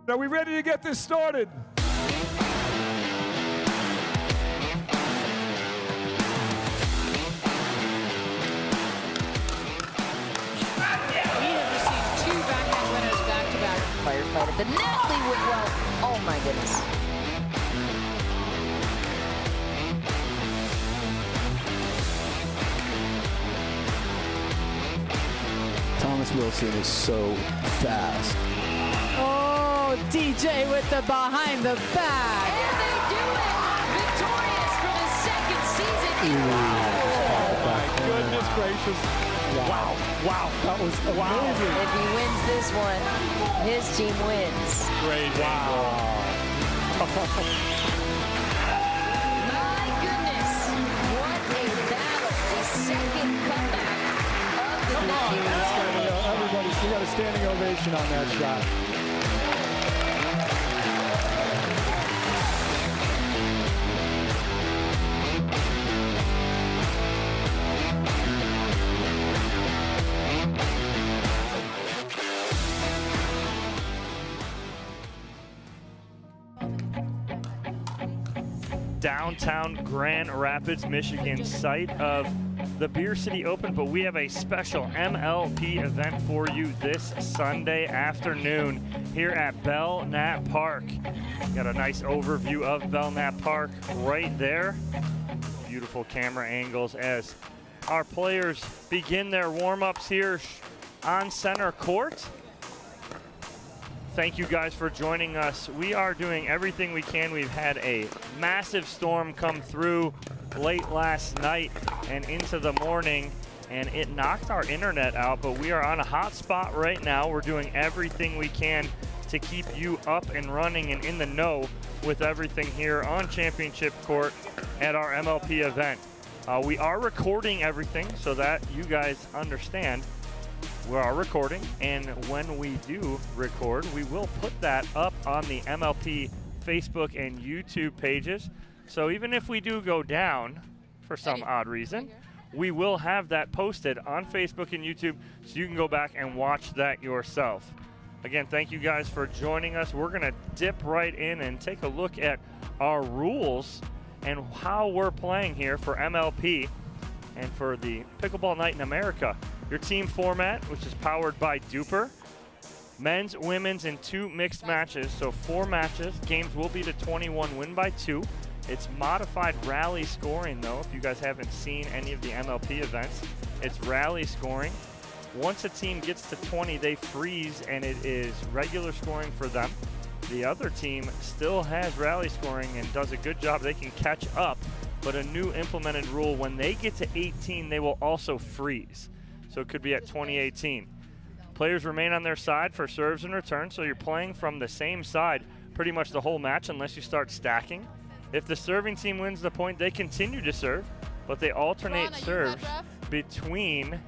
Are we ready to get this started? Firefight at the net, Lee Whitwell. Oh my goodness. Thomas Wilson is so fast. Oh, DJ with the behind the back. And they do it. Victorious for the second season. Oh my goodness gracious. Wow, wow, that was amazing. If he wins this one, his team wins. Great, wow. My goodness, what a battle. The second comeback of the Michigan. Everybody, you got a standing ovation on that shot. Downtown Grand Rapids, Michigan, site of the Beer City Open, but we have a special MLP event for you this Sunday afternoon here at Belknap Park. Got a nice overview of Belknap Park right there. Beautiful camera angles as our players begin their warm-ups here on center court. Thank you guys for joining us. We are doing everything we can. We've had a massive storm come through late last night and into the morning, and it knocked our internet out, but we are on a hot spot right now. We're doing everything we can to keep you up and running and in the know with everything here on Championship Court at our MLP event. We are recording everything so that you guys understand. We are recording, and when we do record, we will put that up on the MLP Facebook and YouTube pages. So even if we do go down for some odd reason, we will have that posted on Facebook and YouTube so you can go back and watch that yourself. Again, thank you guys for joining us. We're going to dip right in and take a look at our rules and how we're playing here for MLP and for the Pickleball Night in America. Your team format, which is powered by DUPER. Men's, women's, and 2 mixed matches. So 4 matches. Games will be to 21, win by 2. It's modified rally scoring, though. If you guys haven't seen any of the MLP events, it's rally scoring. Once a team gets to 20, they freeze, and it is regular scoring for them. The other team still has rally scoring and does a good job. They can catch up, but a new implemented rule, when they get to 18, they will also freeze. So it could be at 2018. Players remain on their side for serves and returns, so you're playing from the same side pretty much the whole match unless you start stacking. If the serving team wins the point, they continue to serve, but they alternate serves between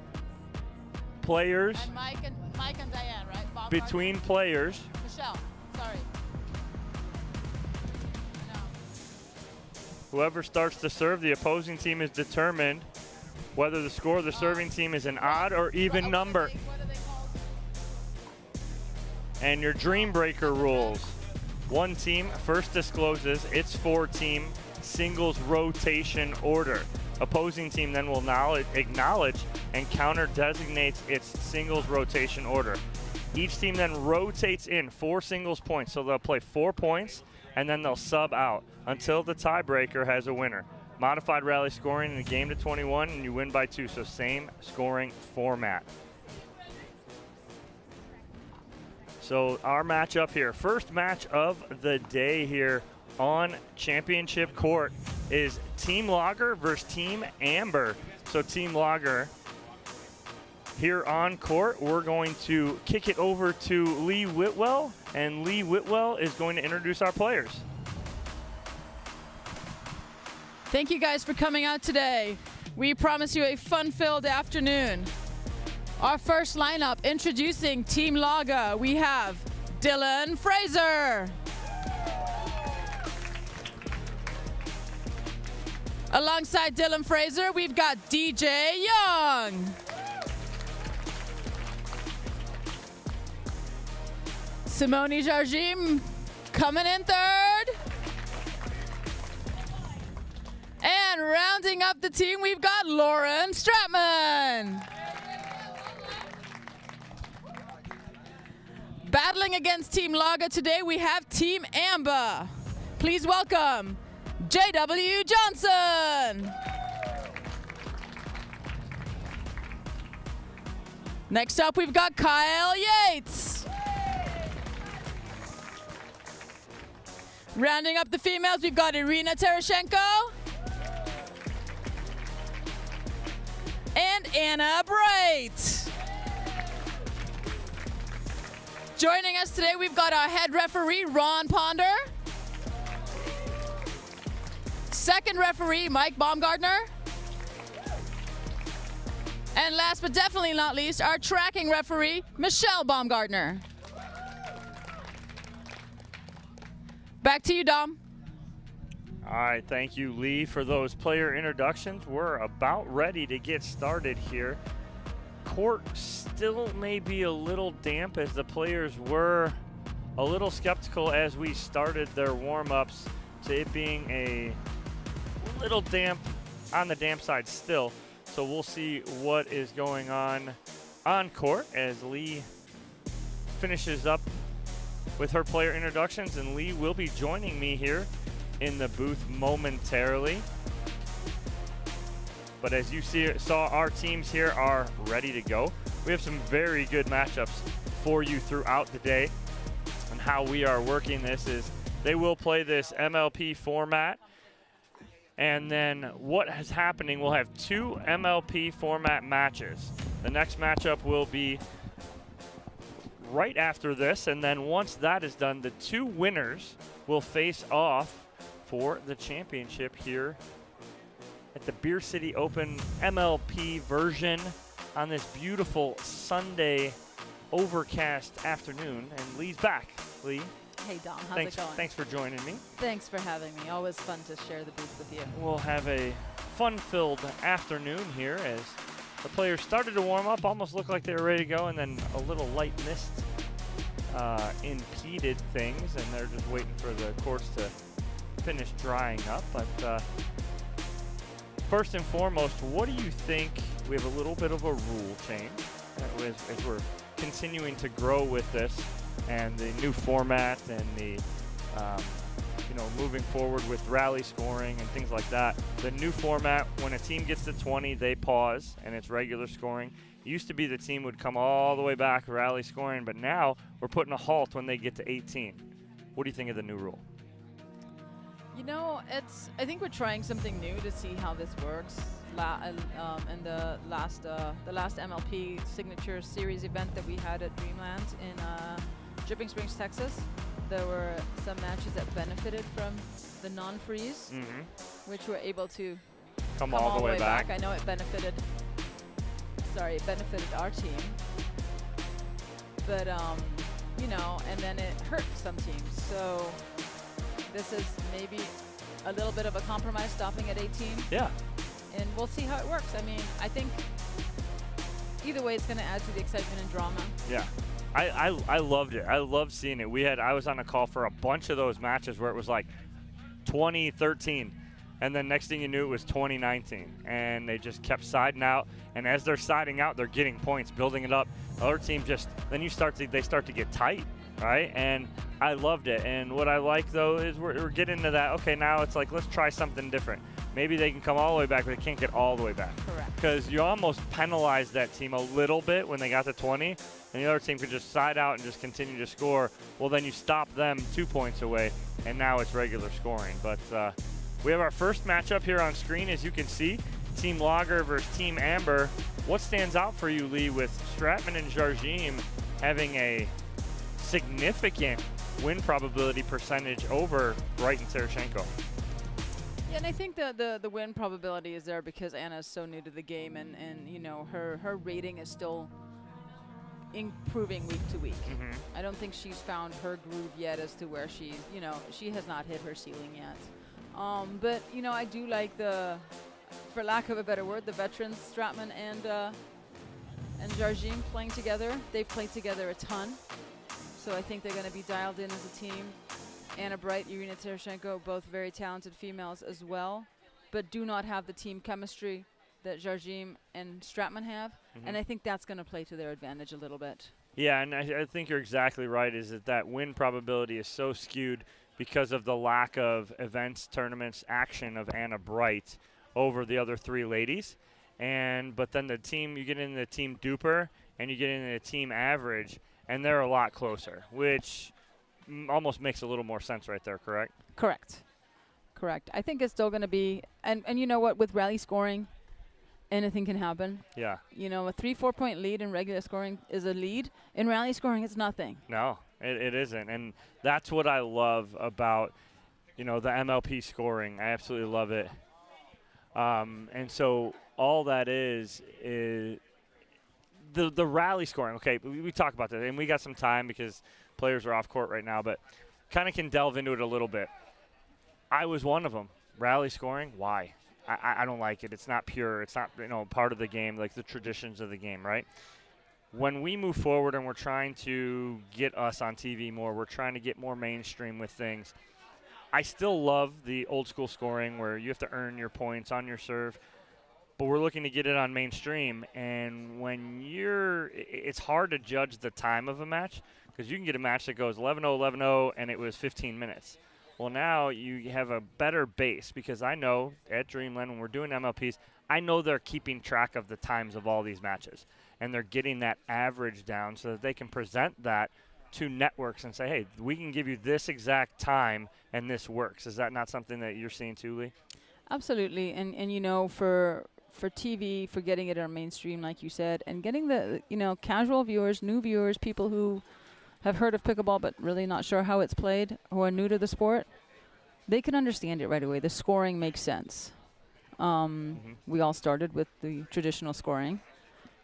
players. And Mike and Diane, right? Bob between players. Michelle, sorry. No. Whoever starts to serve, the opposing team is determined whether the score of the serving team is an odd or even number. What are they called? And your Dream Breaker rules. One team first discloses its 4-team singles rotation order. Opposing team then will acknowledge and counter designates its singles rotation order. Each team then rotates in 4 singles points, so they'll play 4 points and then they'll sub out until the tiebreaker has a winner. Modified rally scoring in a game to 21, and you win by 2, so same scoring format. So our matchup here, first match of the day here on Championship Court is Team Lager versus Team Amber. So Team Lager here on court, we're going to kick it over to Lee Whitwell, and Lee Whitwell is going to introduce our players. Thank you guys for coming out today. We promise you a fun-filled afternoon. Our first lineup, introducing Team Laga, we have Dylan Fraser. Alongside Dylan Fraser, we've got DJ Young. Simone Jargim coming in third. And rounding up the team, we've got Lauren Stratman. Battling against Team Laga today, we have Team Amber. Please welcome J.W. Johnson. Next up, we've got Kyle Yates. Rounding up the females, we've got Irina Terashenko and Anna Bright. Joining us today, we've got our head referee, Ron Ponder. Second referee, Mike Baumgartner. And last but definitely not least, our tracking referee, Michelle Baumgartner. Back to you, Dom. All right, thank you, Lee, for those player introductions. We're about ready to get started here. Court still may be a little damp as the players were a little skeptical as we started their warm-ups to it being a little damp, on the damp side still. So we'll see what is going on court as Lee finishes up with her player introductions, and Lee will be joining me here in the booth momentarily. But as you saw, our teams here are ready to go. We have some very good matchups for you throughout the day. And how we are working this is they will play this MLP format. And then what is happening, we'll have 2 MLP format matches. The next matchup will be right after this. And then once that is done, the 2 winners will face off for the championship here at the Beer City Open MLP version on this beautiful Sunday overcast afternoon. And Lee's back. Lee, Hey, Dom, how's it going? Thanks for joining me. Thanks for having me. Always fun to share the booth with you. We'll have a fun-filled afternoon here as the players started to warm up, almost looked like they were ready to go, and then a little light mist impeded things, and they're just waiting for the courts to finish drying up. But first and foremost, what do you think? We have a little bit of a rule change as we're continuing to grow with this and the new format and the moving forward with rally scoring and things like that. The new format, when a team gets to 20, they pause and it's regular scoring. It used to be the team would come all the way back rally scoring, but now we're putting a halt when they get to 18. What do you think of the new rule? You know, I think we're trying something new to see how this works. In the last MLP Signature Series event that we had at Dreamland in Dripping Springs, Texas, there were some matches that benefited from the non-freeze, which were able to come all the way back. I know it benefited our team, but and then it hurt some teams. So this is maybe a little bit of a compromise, stopping at 18. Yeah. And we'll see how it works. I mean, I think either way, it's going to add to the excitement and drama. Yeah. I loved it. I loved seeing it. I was on a call for a bunch of those matches where it was like 20-13, and then next thing you knew it was 20-19, and they just kept siding out. And as they're siding out, they're getting points, building it up. The other team they start to get tight, right? And I loved it. And what I like though is we're getting to that. Okay, now it's like let's try something different. Maybe they can come all the way back, but they can't get all the way back. Correct. Because you almost penalized that team a little bit when they got to 20, and the other team could just side out and just continue to score. Well, then you stop them 2 points away, and now it's regular scoring. But we have our first matchup here on screen, as you can see. Team Lager versus Team Amber. What stands out for you, Lee, with Stratman and Jargim having a significant win probability percentage over Bright and Terashenko? Yeah, and I think the win probability is there because Anna is so new to the game, and her rating is still improving week to week. I don't think she's found her groove yet as to where she has not hit her ceiling yet. But I do like for lack of a better word, the veterans Stratman and Jargim playing together. They've played together a ton. So I think they're going to be dialed in as a team. Anna Bright, Irina Tereshchenko, both very talented females as well, but do not have the team chemistry that Jardim and Stratman have. And I think that's going to play to their advantage a little bit. Yeah, and I think you're exactly right, is that win probability is so skewed because of the lack of events, tournaments, action of Anna Bright over the other three ladies. But then the team, you get into the team DUPER and you get into the team average, and they're a lot closer, which almost makes a little more sense right there, correct? Correct. I think it's still going to be, and you know what, with rally scoring, anything can happen. Yeah. You know, a 3-4 point lead in regular scoring is a lead. In rally scoring, it's nothing. No, it isn't. And that's what I love about, the MLP scoring. I absolutely love it. And so all that is the rally scoring. Okay, we talk about that, and we got some time because players are off court right now, but kind of can delve into it a little bit. I was one of them. Rally scoring, why? I don't like it. It's not pure. It's not part of the game, like the traditions of the game, right? When we move forward and we're trying to get us on TV more, we're trying to get more mainstream with things. I still love the old school scoring where you have to earn your points on your serve, but we're looking to get it on mainstream. And when it's hard to judge the time of a match because you can get a match that goes 11-0, 11-0, and it was 15 minutes. Well, now you have a better base because I know at Dreamland when we're doing MLPs, I know they're keeping track of the times of all these matches, and they're getting that average down so that they can present that to networks and say, hey, we can give you this exact time and this works. Is that not something that you're seeing too, Lee? Absolutely. And for TV, for getting it on mainstream, like you said, and getting the, casual viewers, new viewers, people who have heard of pickleball but really not sure how it's played, who are new to the sport, they can understand it right away. The scoring makes sense. We all started with the traditional scoring,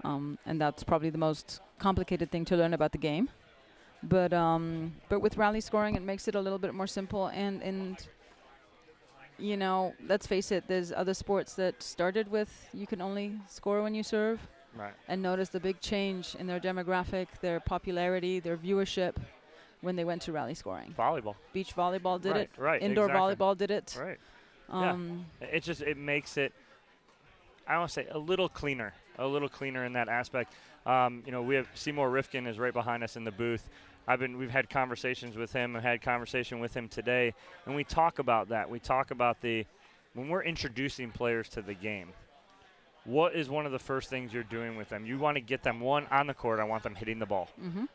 and that's probably the most complicated thing to learn about the game. But with rally scoring, it makes it a little bit more simple. And let's face it, there's other sports that started with you can only score when you serve. Right. And notice the big change in their demographic, their popularity, their viewership when they went to rally scoring. Volleyball. Beach volleyball did it. Right. Indoor exactly. volleyball did it. Right. It makes it, I want to say, a little cleaner in that aspect. We have Seymour Rifkin is right behind us in the booth. We've had conversations with him. I had conversation with him today, and we talk about that. We talk about when we're introducing players to the game, what is one of the first things you're doing with them? You want to get them, one, on the court. I want them hitting the ball.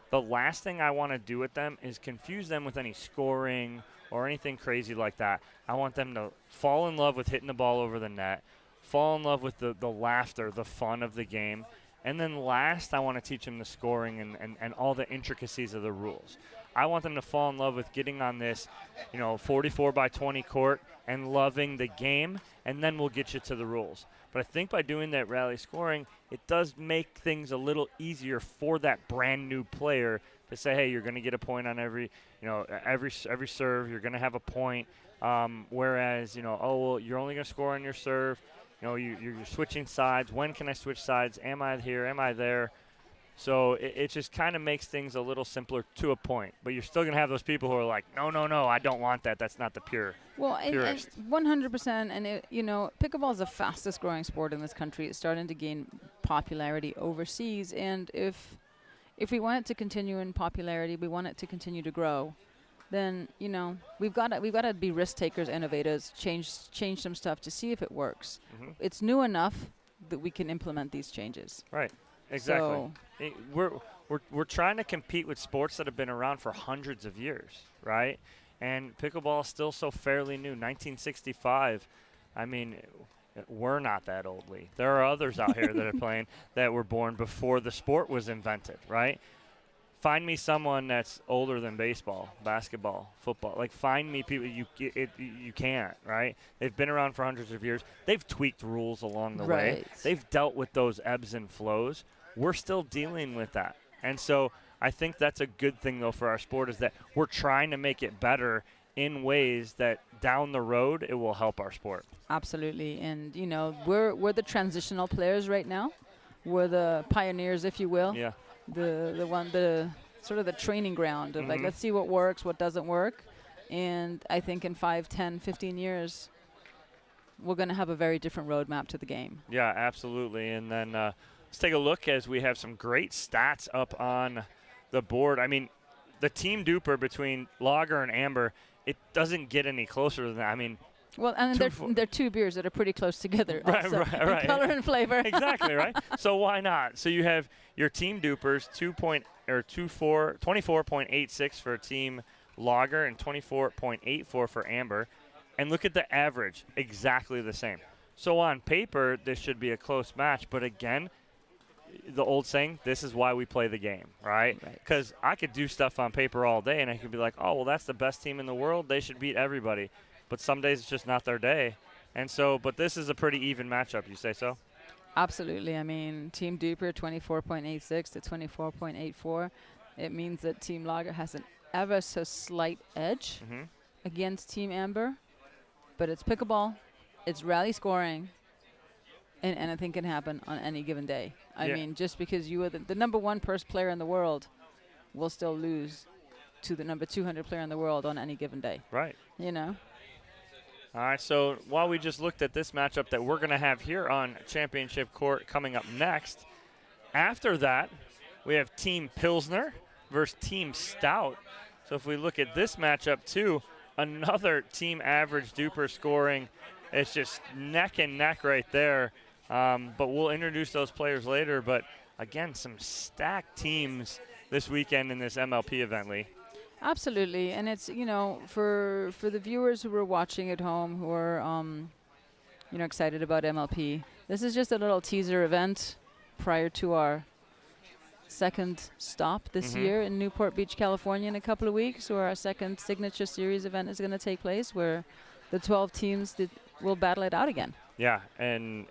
The last thing I want to do with them is confuse them with any scoring or anything crazy like that. I want them to fall in love with hitting the ball over the net, fall in love with the laughter, the fun of the game. And then last, I want to teach them the scoring and all the intricacies of the rules. I want them to fall in love with getting on this, 44 by 20 court and loving the game, and then we'll get you to the rules. But I think by doing that rally scoring, it does make things a little easier for that brand new player to say, hey, you're going to get a point on every serve. You're going to have a point. Whereas, you're only going to score on your serve. You're switching sides. When can I switch sides? Am I here? Am I there? So it just kind of makes things a little simpler to a point. But you're still going to have those people who are like, no, I don't want that. That's not the purest. Well, 100%. And, pickleball is the fastest growing sport in this country. It's starting to gain popularity overseas. And if we want it to continue in popularity, we want it to continue to grow, then, we've got to be risk takers, innovators, change some stuff to see if it works. It's new enough that we can implement these changes. Right. Exactly. So we're trying to compete with sports that have been around for hundreds of years, right? And pickleball is still so fairly new. 1965. I mean, we're not that old, Lee. There are others out here that are playing that were born before the sport was invented, right? Find me someone that's older than baseball, basketball, football. Like, find me people you can't, right? They've been around for hundreds of years. They've tweaked rules along the way. They've dealt with those ebbs and flows. We're still dealing with that. And so I think that's a good thing, though, for our sport is that we're trying to make it better in ways that down the road it will help our sport. Absolutely. And, we're the transitional players right now. We're the pioneers, if you will. Yeah. The sort of the training ground of like, let's see what works, what doesn't work. And I think in 5, 10, 15 years, we're going to have a very different roadmap to the game. Yeah, absolutely. And then let's take a look as we have some great stats up on the board. I mean, the team DUPER between Lager and Amber, it doesn't get any closer than that. I mean, well, and they're two beers that are pretty close together. Right, also, right, in right. color and flavor. Exactly, right? So why not? So you have your team DUPERs 24.86 for team Lager and 24.84 for Amber. And look at the average, exactly the same. So on paper, this should be a close match. But again, the old saying, this is why we play the game, right? Because I could do stuff on paper all day, and I could be like, oh, well, that's the best team in the world. They should beat everybody. But some days it's just not their day. And so, but this is a pretty even matchup, you say so? Absolutely. I mean, Team DUPER 24.86 to 24.84. It means that Team Lager has an ever so slight edge against Team Amber. But it's pickleball, it's rally scoring, and anything can happen on any given day. I mean, just because you are the number 1 player in the world will still lose to the number 200 player in the world on any given day. Right. You know? All right, so while we just looked at this matchup that we're going to have here on Championship Court coming up next, after that, we have Team Pilsner versus Team Stout. So if we look at this matchup too, another team average DUPER scoring. It's just neck and neck right there. But we'll introduce those players later. But again, some stacked teams this weekend in this MLP event, Lee. Absolutely, and it's, you know, for the viewers who are watching at home who are, you know, excited about MLP, this is just a little teaser event prior to our second stop this year in Newport Beach, California in a couple of weeks, where our second Signature Series event is going to take place, where the 12 teams that will battle it out again. Yeah, and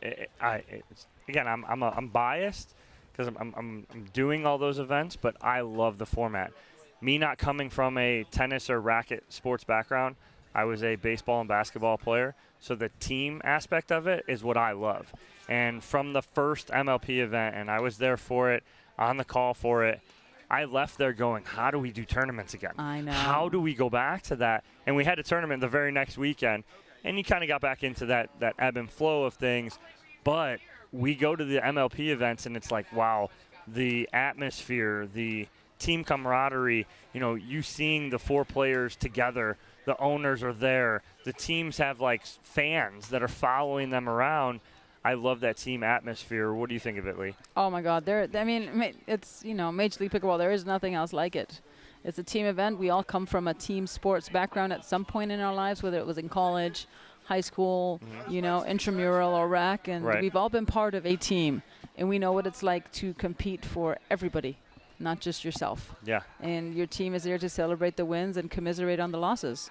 again, I'm biased because I'm doing all those events, but I love the format. Me not coming from a tennis or racket sports background, I was a baseball and basketball player, so the team aspect of it is what I love. And from the first MLP event, and I was there for it, on the call for it, I left there going, how do we do tournaments again? I know. How do we go back to that? And we had a tournament the very next weekend, and you kind of got back into that ebb and flow of things. But we go to the MLP events, and it's like, wow, the atmosphere, the team camaraderie, you know, you seeing the 4 players together, the owners are there, the teams have like fans that are following them around. I love that team atmosphere. What do you think of it, Lee? Oh my God, I mean, it's, you know, Major League Pickleball. There is nothing else like it. It's a team event. We all come from a team sports background at some point in our lives, whether it was in college, high school, you know, intramural or rec, and we've all been part of a team, and we know what it's like to compete for everybody, not just yourself. Yeah. And your team is there to celebrate the wins and commiserate on the losses.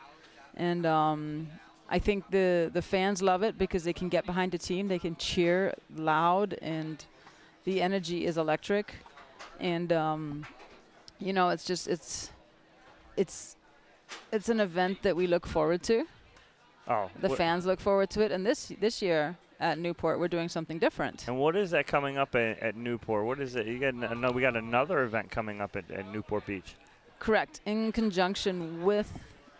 And I think the fans love it because they can get behind a team, they can cheer loud, and the energy is electric. And you know, it's just it's an event that we look forward to. Oh, the fans look forward to it, and this year at Newport we're doing something different. And what is that coming up at Newport? What is it? We got another event coming up at Newport Beach. Correct. In conjunction with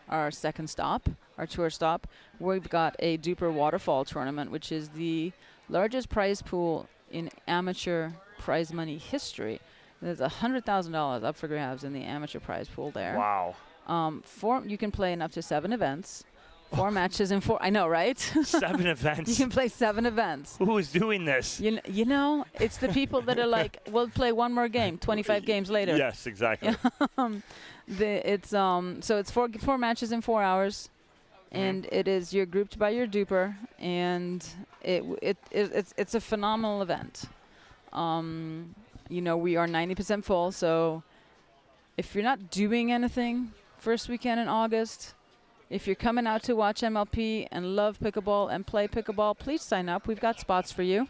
our second stop, our tour stop, we've got a DUPER Waterfall tournament, which is the largest prize pool in amateur prize money history. There's $100,000 up for grabs in the amateur prize pool there. Wow. You can play in up to 7 events. 4 matches in 4. I know, right? 7 events. You can play 7 events. Who is doing this? You know, it's the people that are like, we'll play one more game, 25 games later. Yes, exactly. So it's 4 matches in 4 hours, and it is, you're grouped by your DUPER, and it's a phenomenal event. You know, we are 90% full, so if you're not doing anything first weekend in August, if you're coming out to watch MLP and love pickleball and play pickleball, please sign up. We've got spots for you.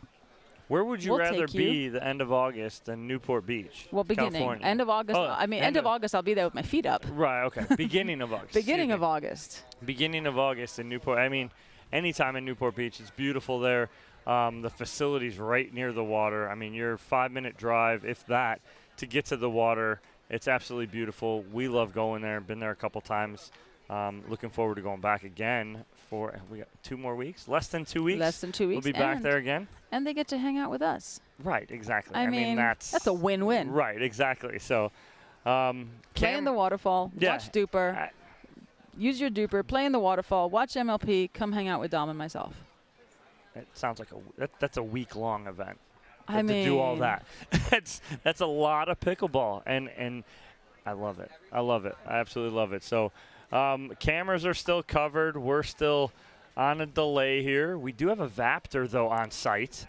Where would you rather be the end of August than Newport Beach? Well, beginning. California? End of August. End of August, I'll be there with my feet up. Right, okay. Beginning of August. Beginning of August. Beginning of August in Newport. I mean, anytime in Newport Beach, it's beautiful there. The facility's right near the water. I mean, you're a 5-minute drive, if that, to get to the water. It's absolutely beautiful. We love going there. Been there a couple times. Looking forward to going back again for we got 2 more weeks. Less than 2 weeks. Less than 2 weeks. We'll be back there again. And they get to hang out with us. Right, exactly. I mean that's a win-win. Right, exactly. So, play in the waterfall. Yeah, watch DUPER. Use your DUPER. Play in the waterfall. Watch MLP. Come hang out with Dom and myself. It sounds like that's a week-long event. I mean, to do all that. that's a lot of pickleball, and I love it. I love it. I absolutely love it. So, cameras are still covered. We're still on a delay here. We do have a Vaptor though on site.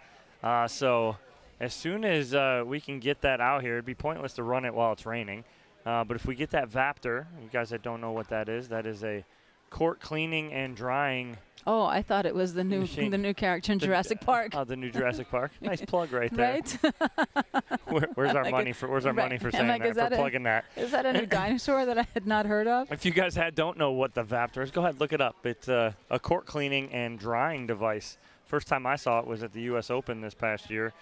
So as soon as we can get that out here, it'd be pointless to run it while it's raining. But if we get that Vaptor, you guys that don't know what that is a court cleaning and drying. Oh, I thought it was the new machine. The new character in Jurassic Park. Oh, the new Jurassic Park. Nice plug right there. Right? Where's our money for saying like, that, for plugging that? Is that a new dinosaur that I had not heard of? If you guys don't know what the Vaptor is, go ahead, look it up. It's a court cleaning and drying device. First time I saw it was at the U.S. Open this past year.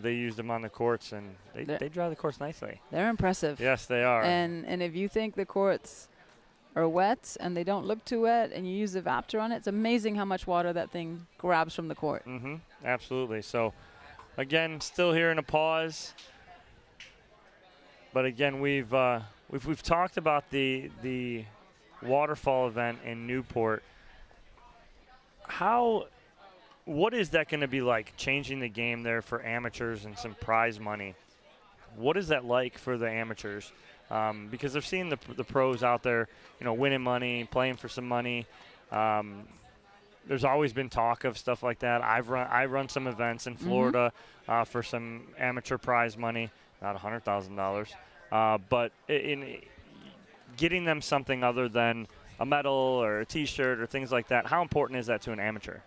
They used them on the courts, and they dry the courts nicely. They're impressive. Yes, they are. And if you think the courts are wet and they don't look too wet and you use the Vaptor on it, it's amazing how much water that thing grabs from the court. Mm-hmm. Absolutely. So, again, still here in a pause. But again, we've talked about the waterfall event in Newport. What is that going to be like, changing the game there for amateurs and some prize money? What is that like for the amateurs? Because they're seeing the pros out there, winning money, playing for some money. There's always been talk of stuff like that. I run some events in Florida for some amateur prize money, not $100,000, but in getting them something other than a medal or a T-shirt or things like that. How important is that to an amateur?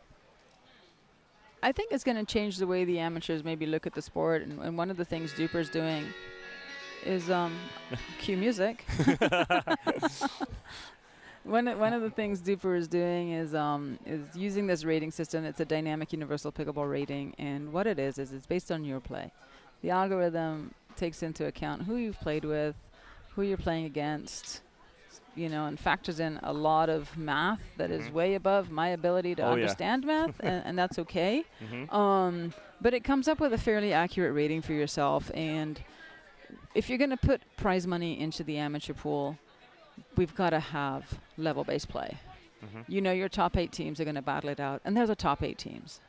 I think it's going to change the way the amateurs maybe look at the sport. And one of the things DUPER's doing is cue music. One of the things DUPER is doing is using this rating system. It's a dynamic universal pickleball rating, and what it is it's based on your play. The algorithm takes into account who you've played with, who you're playing against, and factors in a lot of math that is way above my ability to understand math, and that's okay. But it comes up with a fairly accurate rating for yourself, and if you're going to put prize money into the amateur pool, we've got to have level-based play. Your top 8 teams are going to battle it out, and there's a top 8 teams.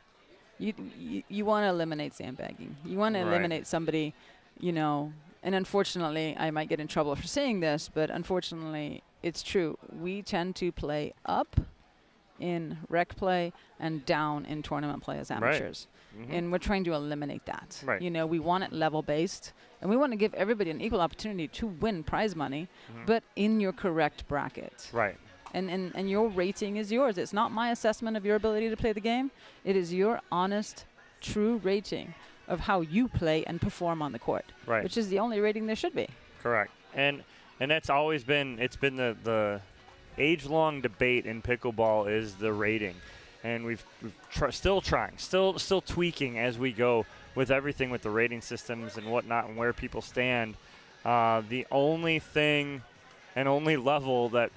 You want to eliminate sandbagging. You want to eliminate somebody, and unfortunately, I might get in trouble for saying this, but unfortunately, it's true. We tend to play up in rec play and down in tournament play as amateurs. And we're trying to eliminate that. We want it level-based, and we want to give everybody an equal opportunity to win prize money, but in your correct bracket. And your rating is yours. It's not my assessment of your ability to play the game. It is your honest, true rating of how you play and perform on the court, which is the only rating there should be. Correct. And that's always been, it's been the age-long debate in pickleball is the rating. And we've still trying, still tweaking as we go with everything with the rating systems and whatnot and where people stand. The only thing and only level that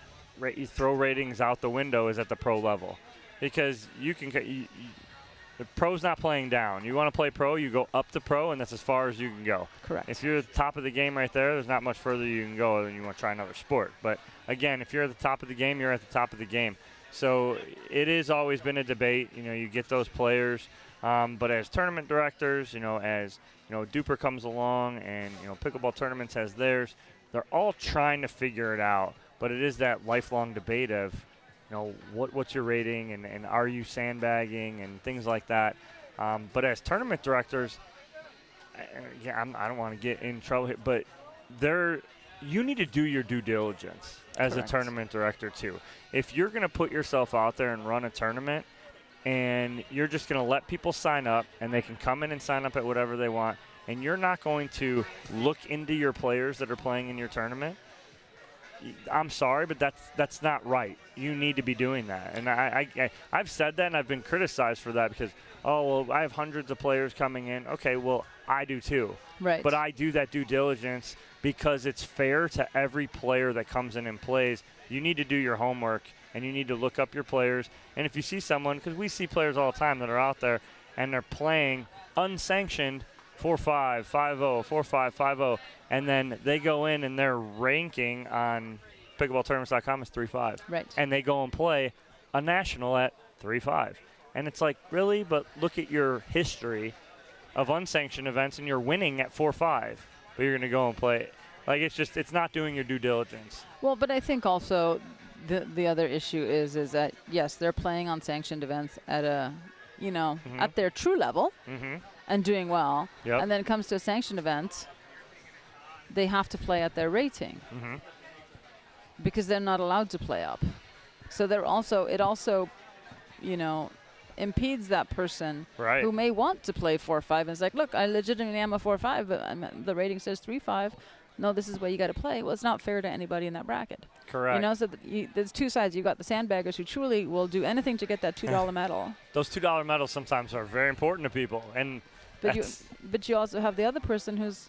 you throw ratings out the window is at the pro level, because the pro's not playing down. You want to play pro, you go up to pro, and that's as far as you can go. Correct. If you're at the top of the game right there, there's not much further you can go than you want to try another sport. But again, if you're at the top of the game, you're at the top of the game. So it has always been a debate. You get those players, but as tournament directors, as DUPER comes along and pickleball tournaments has theirs, they're all trying to figure it out. But it is that lifelong debate of, what's your rating and are you sandbagging and things like that. But as tournament directors, I don't want to get in trouble here, but you need to do your due diligence as Correct. a tournament director too. If you're going to put yourself out there and run a tournament and you're just going to let people sign up and they can come in and sign up at whatever they want, and you're not going to look into your players that are playing in your tournament, I'm sorry, but that's not right. You need to be doing that. And I've said that, and I've been criticized for that because, oh, well, I have hundreds of players coming in. Okay, well, I do too. Right. But I do that due diligence because it's fair to every player that comes in and plays. You need to do your homework, and you need to look up your players. And if you see someone, because we see players all the time that are out there, and they're playing unsanctioned 4-5, 5-0, 4-5, 5-0, and then they go in and their ranking on pickleballtournaments.com is 3-5. Right. And they go and play a national at 3-5. And it's like, really? But look at your history of unsanctioned events, and you're winning at 4-5, but you're going to go and play. Like, it's not doing your due diligence. Well, but I think also the other issue is that, yes, they're playing on sanctioned events at a, at their true level and doing well. Yep. And then it comes to a sanctioned event, they have to play at their rating because they're not allowed to play up. So it also, impedes that person Right. who may want to play 4-5 and it's like, look, I legitimately am a 4-5, but the rating says 3-5. No, this is what you got to play. Well, it's not fair to anybody in that bracket. Correct. So there's two sides. You've got the sandbaggers who truly will do anything to get that $2 medal. Those $2 medals sometimes are very important to people. And But you also have the other person who's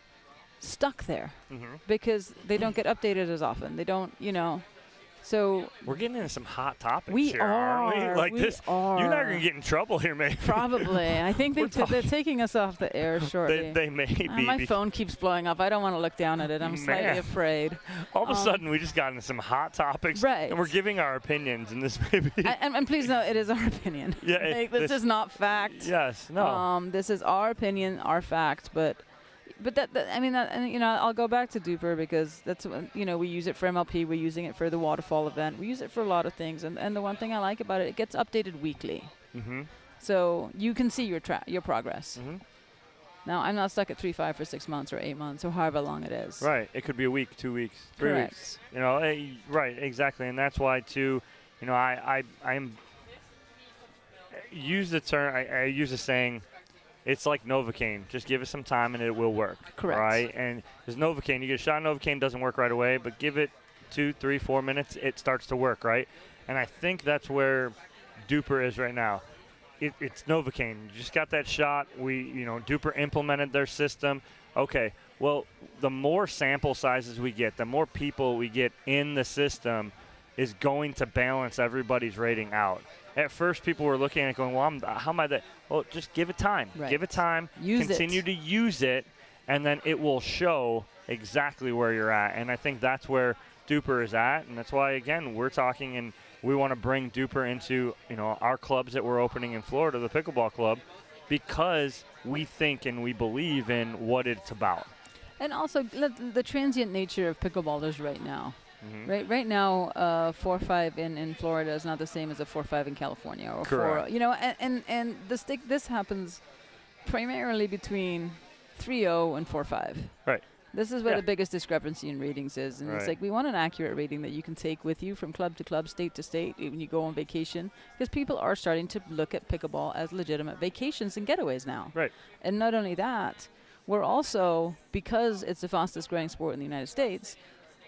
stuck there because they don't get updated as often. They don't, So we're getting into some hot topics we here, are. aren't we? Like we this, are. you and I are going to get in trouble here, maybe. Probably. I think they're taking us off the air shortly. They may be. My phone keeps blowing up. I don't want to look down at it. I'm slightly afraid. All of a sudden, we just got into some hot topics. Right. And we're giving our opinions, and this may be. And please know, it is our opinion. Yeah. This is not fact. Yes. No. This is our opinion, our fact, but I'll go back to DUPER because that's we use it for MLP, we're using it for the waterfall event, we use it for a lot of things, and the one thing I like about it gets updated weekly, so you can see your progress. Now I'm not stuck at 3-5 for 6 months or 8 months or however long it is. Right. It could be a week, 2 weeks, 3 weeks. Right. Exactly, and that's why too. I'm use the term. I use the saying. It's like Novocaine. Just give it some time and it will work. Correct. Right? And there's Novocaine. You get a shot of Novocaine, doesn't work right away, but give it 2, 3, 4 minutes, it starts to work, right? And I think that's where DUPER is right now. It's Novocaine. You just got that shot. DUPER implemented their system. Okay, well, the more sample sizes we get, the more people we get in the system is going to balance everybody's rating out. At first, people were looking at it going, well, how am I that? Well, just give it time. Right. Give it time. Continue to use it, and then it will show exactly where you're at. And I think that's where DUPER is at, and that's why, again, we're talking and we want to bring DUPER into our clubs that we're opening in Florida, the Pickleball Club, because we think and we believe in what it's about. And also the transient nature of pickleballers right now. Right now, 4-5 in Florida is not the same as a 4-5 in California or Correct. 4. And this happens primarily between 3-0 and 4-5. Right. This is where the biggest discrepancy in ratings is, and it's like we want an accurate rating that you can take with you from club to club, state to state when you go on vacation, because people are starting to look at pickleball as legitimate vacations and getaways now. Right. And not only that, we're also, because it's the fastest growing sport in the United States,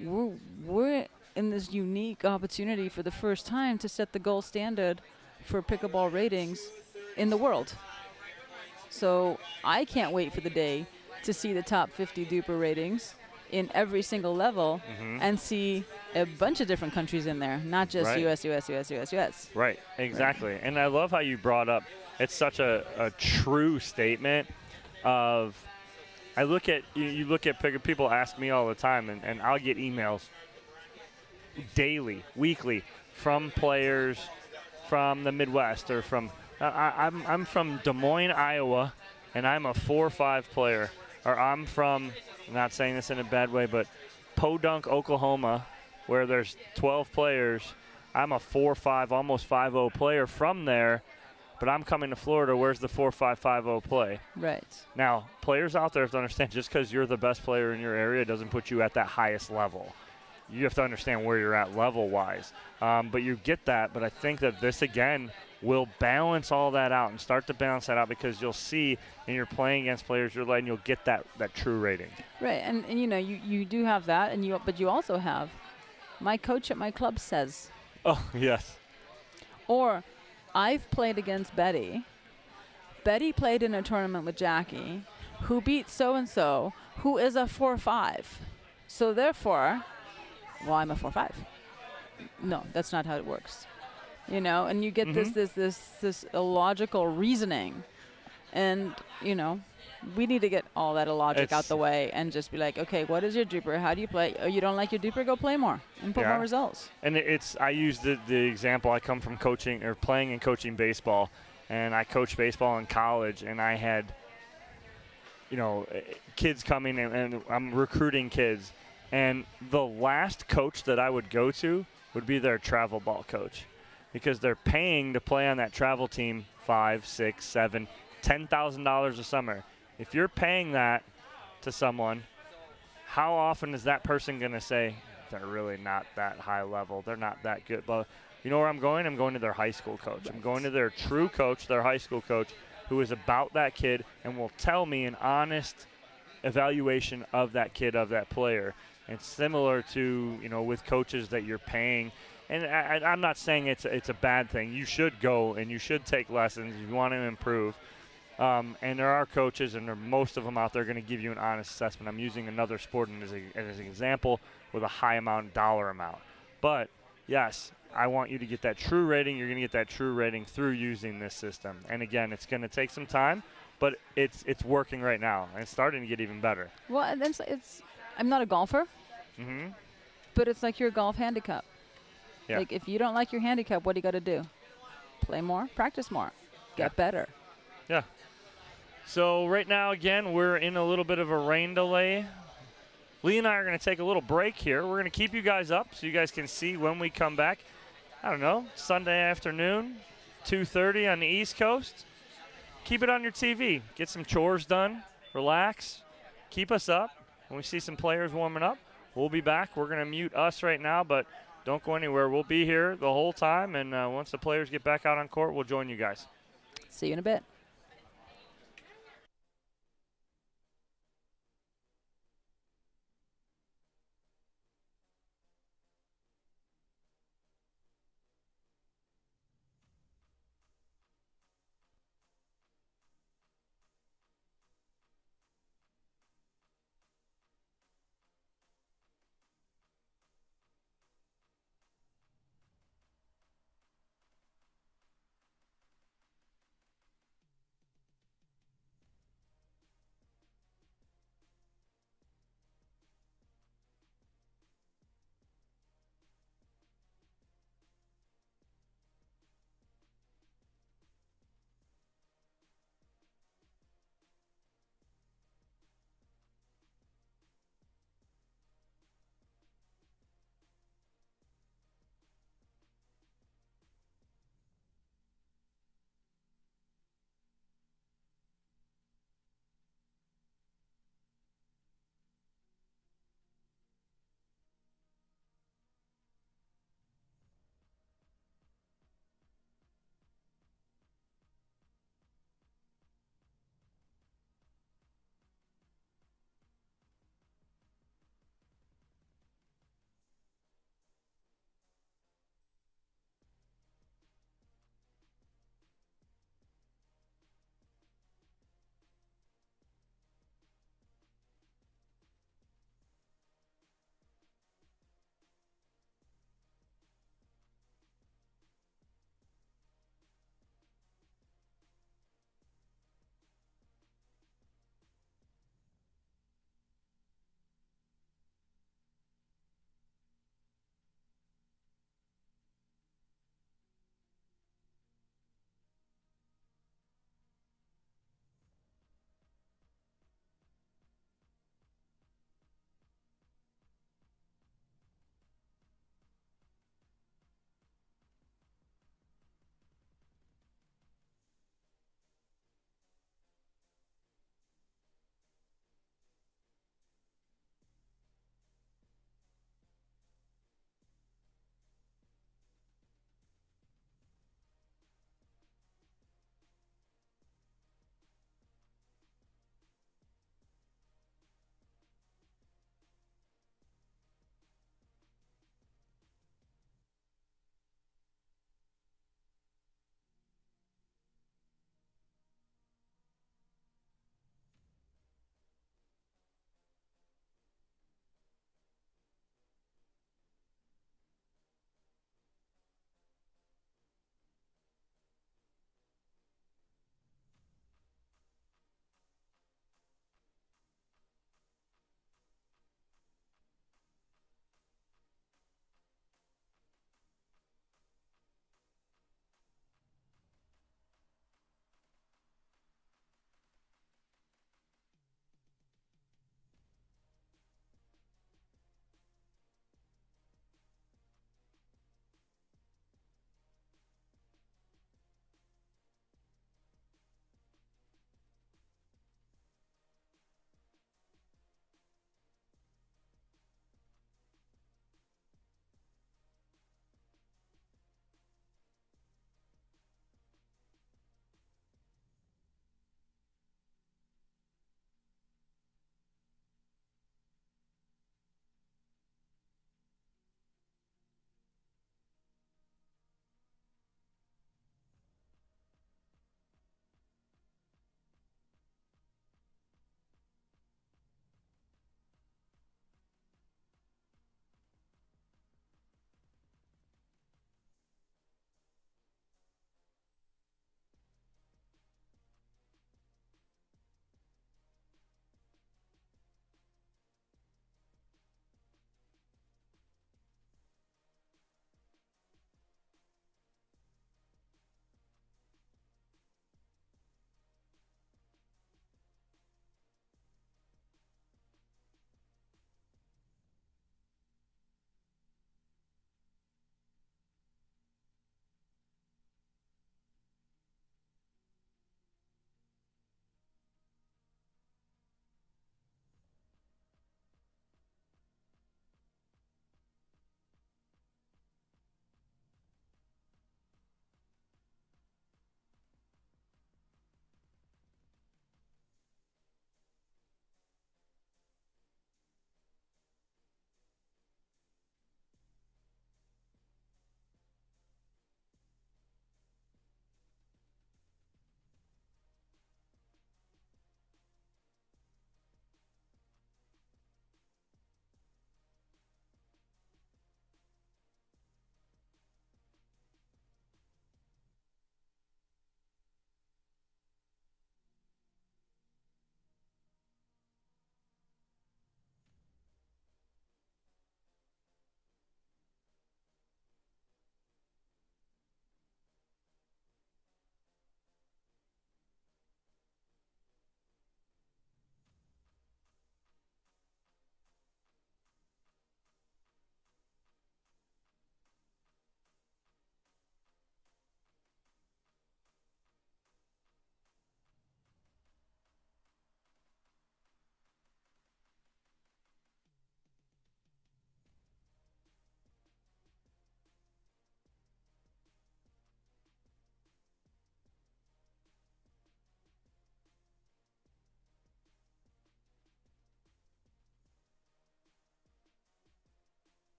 we're in this unique opportunity for the first time to set the gold standard for pickleball ratings in the world. So I can't wait for the day to see the top 50 DUPER ratings in every single level and see a bunch of different countries in there, not just US. Right, exactly. And I love how you brought up, it's such a true statement of, I look at, you look at people ask me all the time, and I'll get emails daily, weekly, from players from the Midwest or from, I'm from Des Moines, Iowa, and I'm a 4-5 player. Or I'm from, I'm not saying this in a bad way, but Podunk, Oklahoma, where there's 12 players. I'm a 4-5, almost 5-0 player from there, but I'm coming to Florida. Where's the 4-5, 5-0 play? Right. Now, players out there have to understand, just because you're the best player in your area doesn't put you at that highest level. You have to understand where you're at level-wise. But you get that, but I think that this, again, will balance all that out and start to balance that out, because you'll see, and you're playing against players you're letting, you'll get that true rating. Right, and you do have that, but you also have my coach at my club says. Oh, yes. Or I've played against Betty. Betty played in a tournament with Jackie, who beat so-and-so, who is a 4-5. So therefore, well, I'm a 4-5. No, that's not how it works. You know, and you get this illogical reasoning. And, you know, we need to get all that illogic out the way and just be like, okay, what is your DUPER? How do you play? Oh, you don't like your DUPER? Go play more and put more results. And I use the example. I come from coaching or playing and coaching baseball, and I coached baseball in college, and I had, you know, kids coming, and I'm recruiting kids. And the last coach that I would go to would be their travel ball coach, because they're paying to play on that travel team $5, $6, $7, $10,000 a summer. If you're paying that to someone, how often is that person going to say, they're really not that high level, they're not that good? But you know where I'm going? I'm going to their high school coach. I'm going to their true coach, their high school coach, who is about that kid and will tell me an honest evaluation of that kid, of that player. And similar to, you know, with coaches that you're paying. And I'm not saying it's a bad thing. You should go and you should take lessons if you want to improve. And there are coaches, and most of them out there, going to give you an honest assessment. I'm using another sport as an example with a high dollar amount. But, yes, I want you to get that true rating. You're going to get that true rating through using this system. And, again, it's going to take some time, but it's working right now. And it's starting to get even better. Well, and then I'm not a golfer, but it's like your golf handicap. Yeah. Like, if you don't like your handicap, what do you got to do? Play more, practice more, get better. Yeah. So right now, again, we're in a little bit of a rain delay. Lee and I are going to take a little break here. We're going to keep you guys up so you guys can see when we come back. I don't know, Sunday afternoon, 2:30 on the East Coast. Keep it on your TV. Get some chores done. Relax. Keep us up. When we see some players warming up, we'll be back. We're going to mute us right now, but don't go anywhere. We'll be here the whole time, and once the players get back out on court, we'll join you guys. See you in a bit.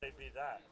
They beat that.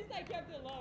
least I kept it low.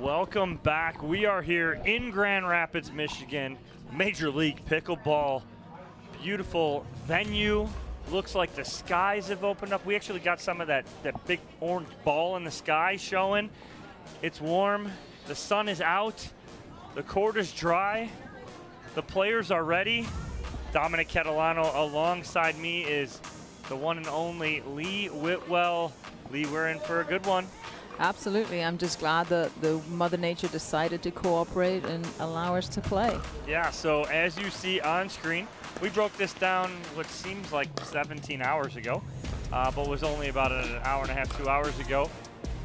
Welcome back. We are here in Grand Rapids, Michigan. Major League Pickleball. Beautiful venue. Looks like the skies have opened up. We actually got some of that big orange ball in the sky showing. It's warm. The sun is out. The court is dry. The players are ready. Dominic Catalano alongside me is the one and only Lee Whitwell. Lee, we're in for a good one. Absolutely. I'm just glad that the Mother Nature decided to cooperate and allow us to play. Yeah, so as you see on screen, we broke this down what seems like 17 hours ago, but was only about an hour and a half, 2 hours ago.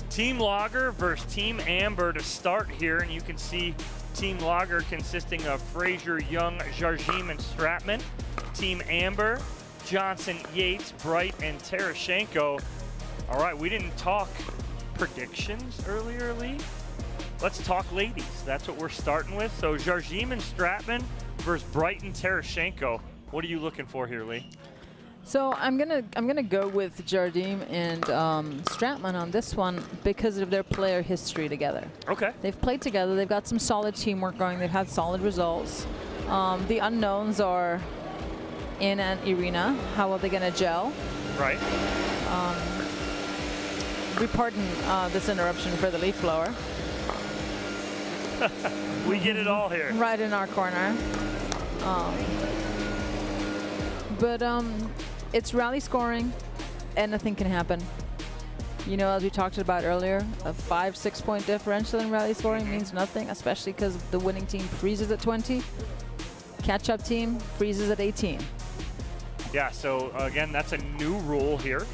Team Lager versus Team Amber to start here, and you can see Team Lager consisting of Fraser, Young, Jarjim, and Stratman. Team Amber, Johnson, Yates, Bright, and Tarashenko. All right, we didn't talk predictions earlier, Lee. Let's talk ladies. That's what we're starting with. So Jarjim and Stratman versus Bright and Tarashenko. What are you looking for here, Lee? So I'm gonna go with Jardim and Stratman on this one because of their player history together. Okay. They've played together. They've got some solid teamwork going. They've had solid results. The unknowns are In and Irina. How are they gonna gel? Right. We pardon this interruption for the leaf blower. We get it all here. Right in our corner. But it's rally scoring. Anything can happen. You know, as we talked about earlier, a 5-6 point differential in rally scoring means nothing, especially because the winning team freezes at 20. Catch-up team freezes at 18. Yeah, so again, that's a new rule here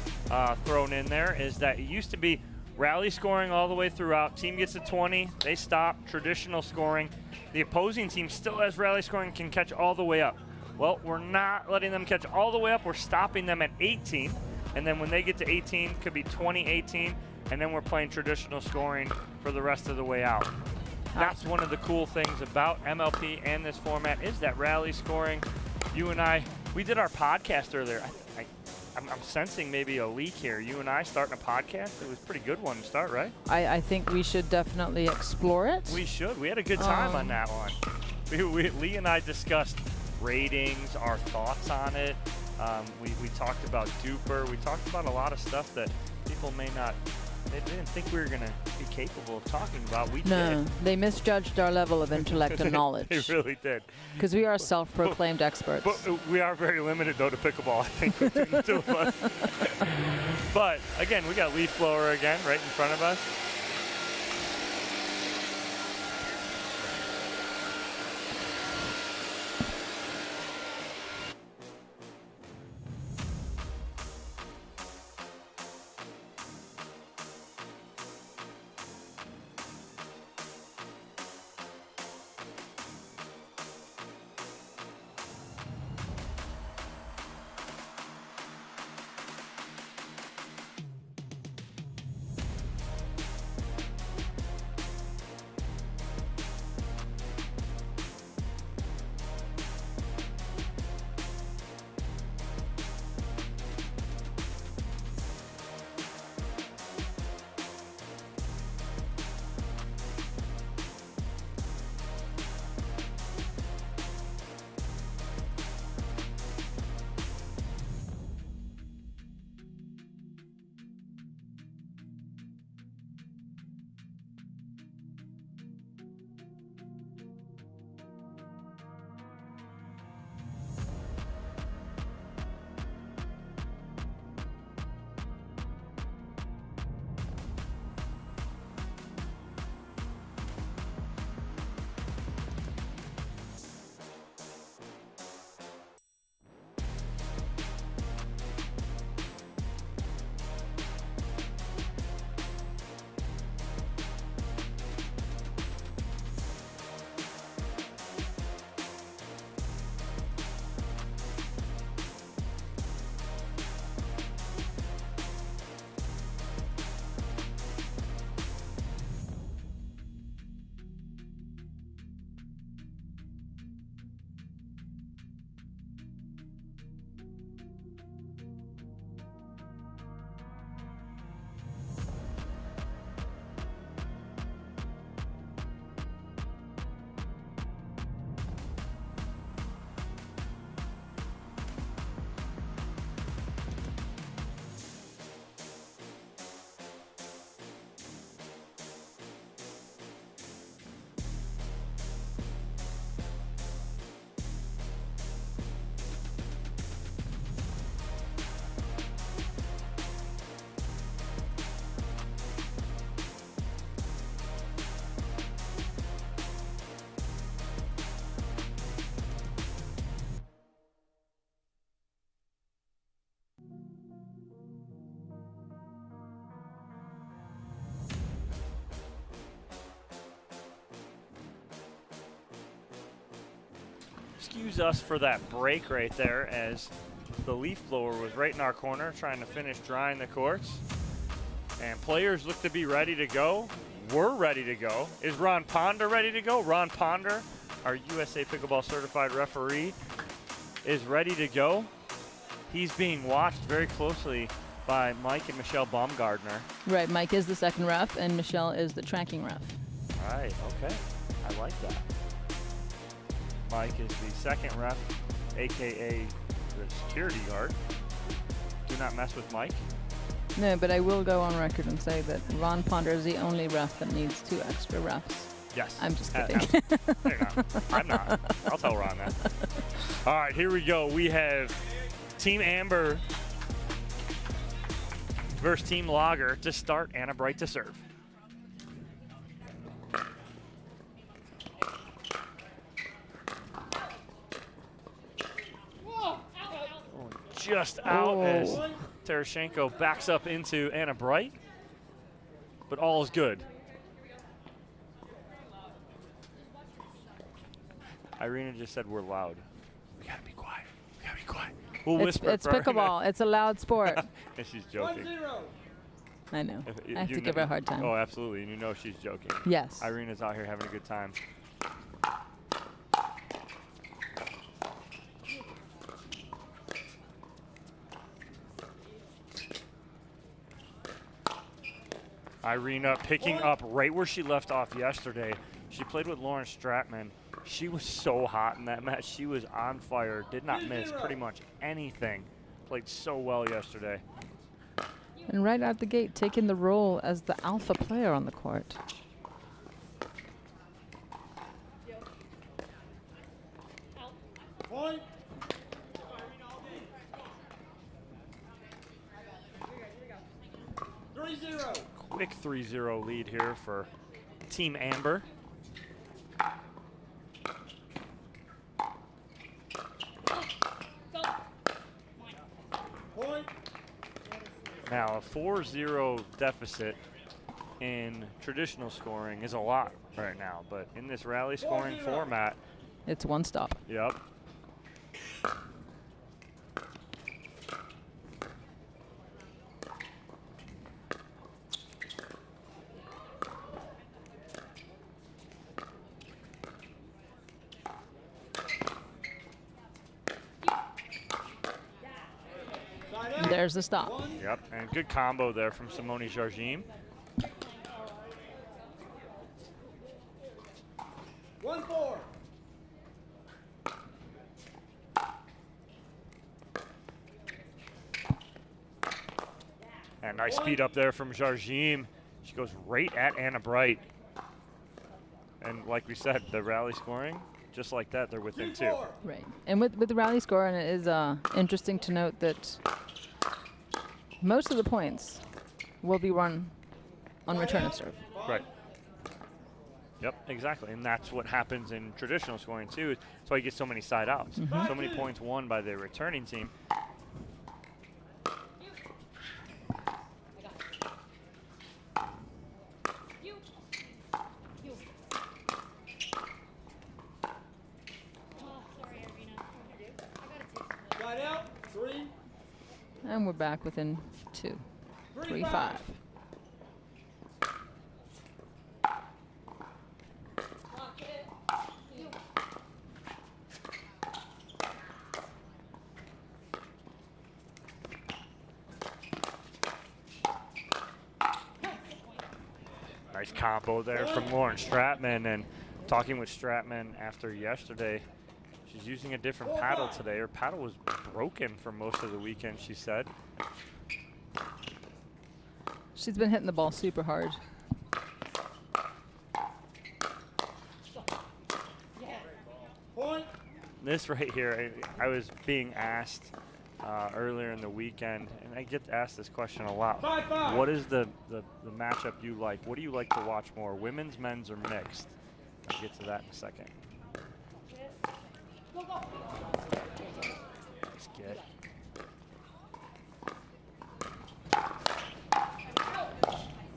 thrown in there, is that it used to be rally scoring all the way throughout. Team gets to 20, they stop, traditional scoring. The opposing team still has rally scoring, can catch all the way up. Well, we're not letting them catch all the way up. We're stopping them at 18. And then when they get to 18, could be 20-18, and then we're playing traditional scoring for the rest of the way out. That's one of the cool things about MLP and this format is that rally scoring. You and I, we did our podcast earlier. I'm sensing maybe a leak here. You and I starting a podcast. It was a pretty good one to start, right? I think we should definitely explore it. We should. We had a good time on that one. Lee and I discussed ratings, our thoughts on it. We talked about DUPER. We talked about a lot of stuff that people may not, they didn't think we were going to be capable of talking about. We No, did. they misjudged our level of intellect and knowledge. They really did. Because we are self-proclaimed experts. But we are very limited, though, to pickleball, I think, between the two of us. But, again, we got leaf blower again right in front of us. excuse us for that break right there, as the leaf blower was right in our corner trying to finish drying the courts. And players look to be ready to go. We're ready to go. Is Ron Ponder ready to go? Ron Ponder, our USA Pickleball certified referee, is ready to go. He's being watched very closely by Mike and Michelle Baumgardner. Right, Mike is the second ref, and Michelle is the tracking ref. All right, okay. I like that. Mike is the second ref, a.k.a. the security guard. Do not mess with Mike. No, but I will go on record and say that Ron Ponder is the only ref that needs 2 extra refs. Yes. I'm just kidding. No, you're not. I'm not. I'll tell Ron that. All right, here we go. We have Team Amber versus Team Lager to start. Anna Bright to serve. Just out as Tereshchenko backs up into Anna Bright, but all is good. Irina just said we're loud. We gotta be quiet. We gotta be quiet. We'll whisper. It's pickleball. It's a loud sport. And she's joking. I know. If I have you to give her a hard time. Oh, absolutely. And you know she's joking. Yes. Irina's out here having a good time. Irina picking up right where she left off yesterday. She played with Lauren Stratman. She was so hot in that match. She was on fire, did not miss pretty much anything. Played so well yesterday. And right out the gate, taking the role as the alpha player on the court. Point. Quick 3-0 lead here for Team Amber. Point. Now, a 4-0 deficit in traditional scoring is a lot right now, but in this rally scoring format, It's one stop. yep. There's the stop. Yep, and good combo there from Simone Jardim. 1-4. And nice speed up there from Jardim. She goes right at Anna Bright. And like we said, the rally scoring, just like that, they're within 2. Right. And with the rally score, and it is interesting to note that most of the points will be run on return of serve. Right. Yep, exactly. And that's what happens in traditional scoring, too. That's why you get so many side outs. So many points won by the returning team. Side out. 3. And we're back within 2. 3-5. Nice combo there from Lauren Stratman. And talking with Stratman after yesterday, she's using a different paddle today. Her paddle was broken for most of the weekend, she said. She's been hitting the ball super hard. Point. This right here, I was being asked earlier in the weekend, and I get asked this question a lot. 5-5. What is the matchup you like? What do you like to watch more, women's, men's, or mixed? I'll get to that in a second. Let's get.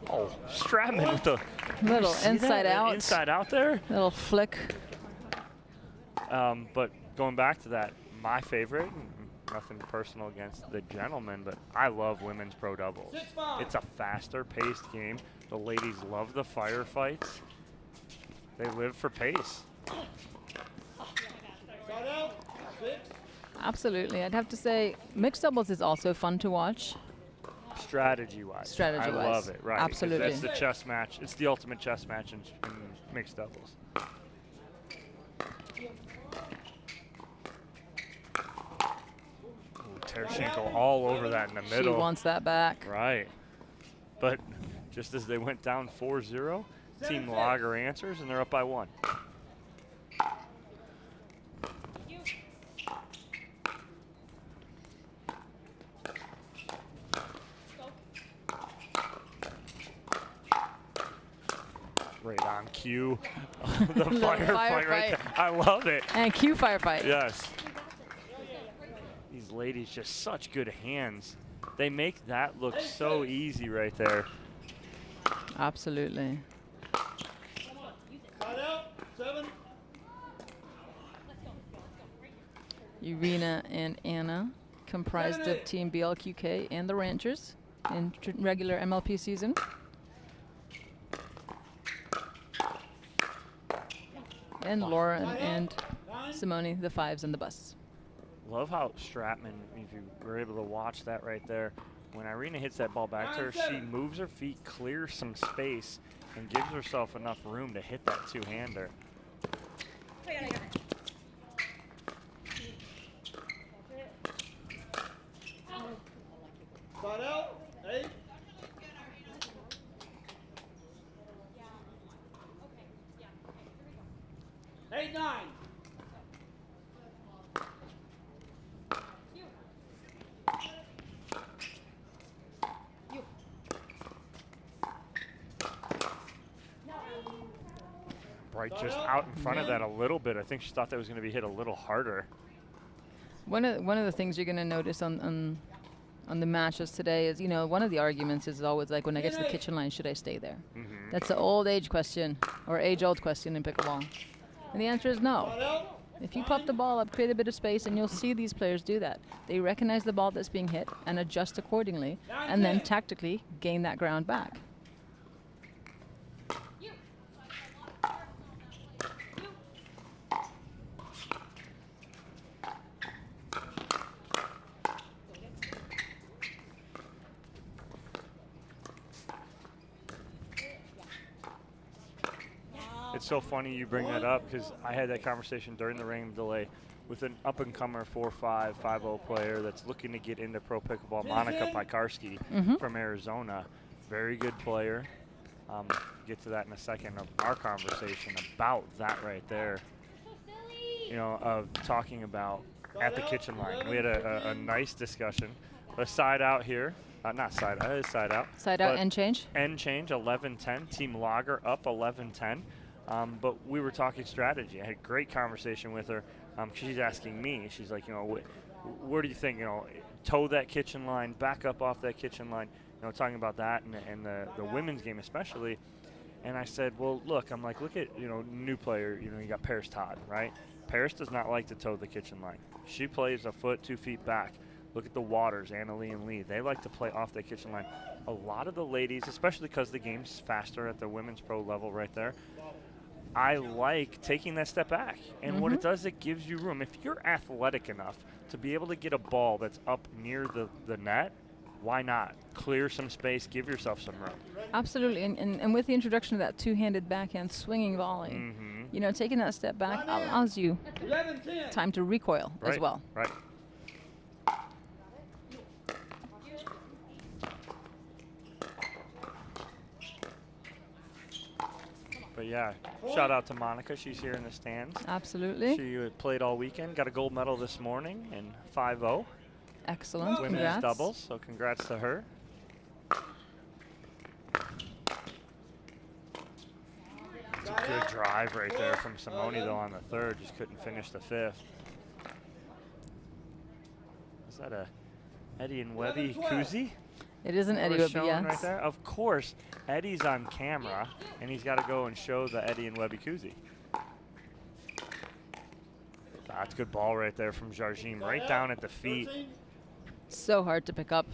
Oh, Stratman with the Little see inside that? out. Inside out there. Little flick. But going back to that, my favorite, nothing personal against the gentlemen, but I love women's pro doubles. It's a faster paced game. The ladies love the firefights. They live for pace. Absolutely. I'd have to say mixed doubles is also fun to watch. Strategy-wise. Strategy-wise. I love it, right. 'cause Absolutely. That's the chess match. It's the ultimate chess match in mixed doubles. Tershenko all over that in the middle. She wants that back. Right. But just as they went down 4-0, Team Lager answers, and they're up by 1. Right on cue. The firefight right there. I love it. And cue firefight. Yes. These ladies just such good hands. They make that look so easy right there. Absolutely. Irina and Anna, comprised of Team BLQK and the Ranchers in regular MLP season. And Laura and Simone, the fives and the bus. Love how Stratman, if you were able to watch that right there, when Irina hits that ball back to her, she moves her feet, clears some space, and gives herself enough room to hit that two-hander. Bright just out in front of that a little bit. I think she thought that was going to be hit a little harder. One of the things you're going to notice on the matches today is, you know, one of the arguments is always like, when I get to the kitchen line, should I stay there? Mm-hmm. That's the old age question, or age-old question in pickleball. And the answer is no. If you pop the ball up, create a bit of space, and you'll see these players do that. They recognize the ball that's being hit and adjust accordingly, and then tactically gain that ground back. It's so funny you bring that up, because I had that conversation during the rain delay with an up-and-comer 4-5, 5-0 player that's looking to get into pro pickleball, Monica Piekarski from Arizona. Very good player. Get to that in a second of our conversation about that right there. You know, of talking about at the kitchen line. We had a nice discussion. A side out here. Not side out, side out. Side out, end change? End change, 11-10. Team Lager up 11-10. But we were talking strategy. I had a great conversation with her. She's asking me, she's like, you know, where do you think, you know, toe that kitchen line, back up off that kitchen line, you know, talking about that and the women's game especially. And I said, well, look, I'm like, look at, you know, new player, you know, you got Paris Todd, right? Paris does not like to toe the kitchen line. She plays a foot, 2 feet back. Look at the Waters, Anna Lee and Lee. They like to play off the kitchen line. A lot of the ladies, especially because the game's faster at the women's pro level right there, I like taking that step back. And what it does, it gives you room. If you're athletic enough to be able to get a ball that's up near the net, why not? Clear some space, give yourself some room. Absolutely, and with the introduction of that two-handed backhand swinging volley, you know, taking that step back allows you time to recoil as well. Right. But yeah, shout out to Monica. She's here in the stands. Absolutely. She played all weekend, got a gold medal this morning in 5-0. Excellent. Women's Congrats. doubles, so congrats to her. It's a good drive right there from Simone, though, on the third. Just couldn't finish the fifth. Is that a Eddie and Webby koozie? It is an Eddie Webby, yes. Right there? Of course, Eddie's on camera, and he's got to go and show the Eddie and Webby koozie. That's a good ball right there from Jardim, right down at the feet. So hard to pick up.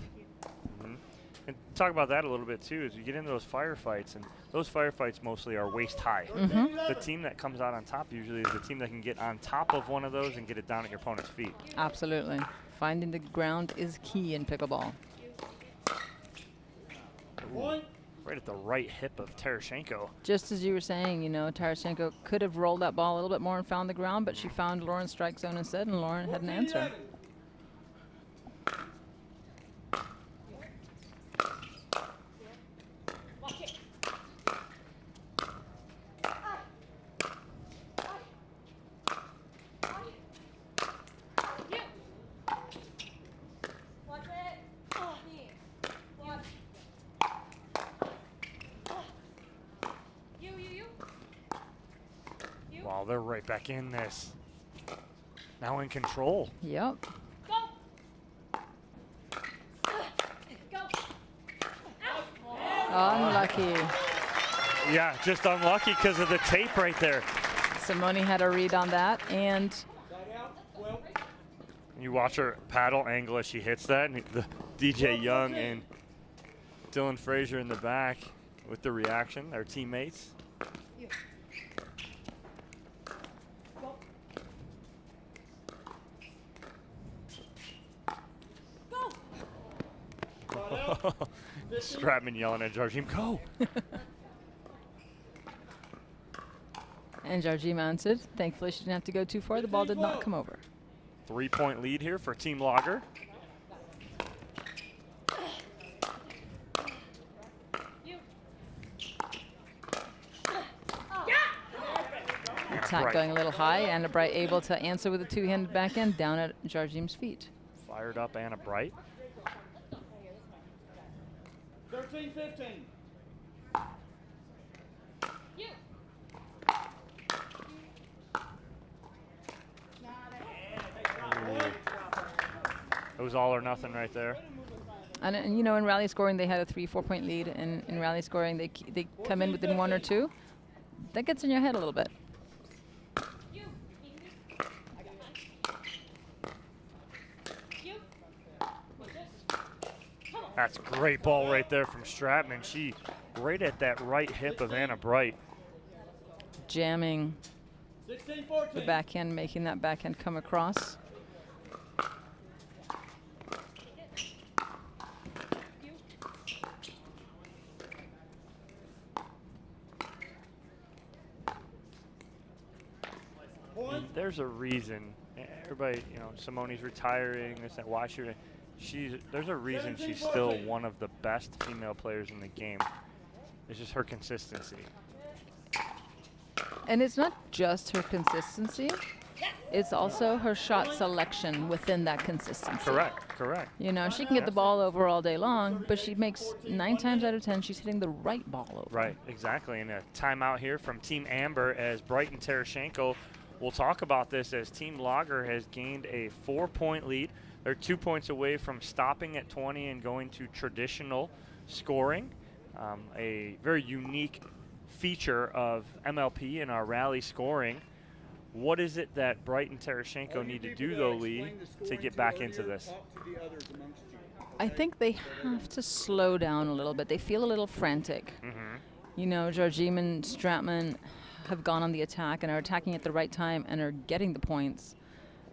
And talk about that a little bit too, as you get into those firefights, and those firefights mostly are waist high. The team that comes out on top usually is the team that can get on top of one of those and get it down at your opponent's feet. Absolutely. Finding the ground is key in pickleball. Right at the right hip of Tarashenko. Just as you were saying, you know, Tarashenko could have rolled that ball a little bit more and found the ground, but she found Lauren's strike zone instead, and Lauren had an answer. Wow, they're right back in this. Now in control. Yep. Unlucky. Yeah, just unlucky because of the tape right there. Simone had a read on that, and You watch her paddle angle as she hits that, and the DJ Young and Dylan Frazier in the back with the reaction, their teammates. Stratman yelling at Jardim, go! And Jardim answered. Thankfully, she didn't have to go too far. The ball did not come over. 3-point lead here for Team Lager. Attack Bright. going a little high, and Bright able to answer with a two-handed backhand down at Jardim's feet. Fired up Anna Bright. 13-15. It was all or nothing right there. And you know, in rally scoring, they had a 3-4 point lead. And in rally scoring, they come in within 1 or 2. That gets in your head a little bit. That's a great ball right there from Stratman. She right at that right hip of Anna Bright. Jamming the backhand, making that backhand come across. There's a reason. Everybody, you know, Simone's retiring. This and why should there's a reason she's still one of the best female players in the game. It's just her consistency. And it's not just her consistency. It's also her shot selection within that consistency. Correct. You know, she can get the ball over all day long, but she makes 9 times out of 10, she's hitting the right ball over. Right, exactly. And a timeout here from Team Amber as Bright and Tarashenko will talk about this as Team Lager has gained a 4-point lead. They're 2 points away from stopping at 20 and going to traditional scoring. A very unique feature of MLP in our rally scoring. What is it that Bright and Tarashenko need to do, though, Lee, to get back into this? I think they have to slow down a little bit. They feel a little frantic. You know, Jardim and Stratman have gone on the attack and are attacking at the right time and are getting the points.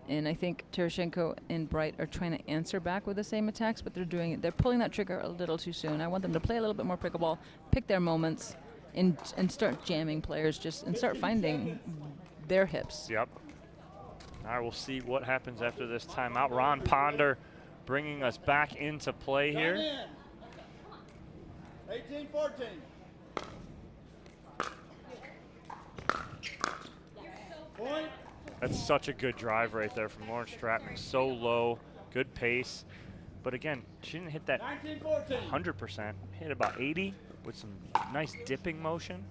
And I think Tarashenko and Bright are trying to answer back with the same attacks, but they're pulling that trigger a little too soon. I want them to play a little bit more pickleball, pick their moments, and start jamming players and start finding their hips. Yep. All right, we'll see what happens after this timeout. Ron Ponder bringing us back into play here. 18-14. Point. That's such a good drive right there from Lauren Stratman. So low, good pace. But again, she didn't hit that 100%. Hit about 80 with some nice dipping motion.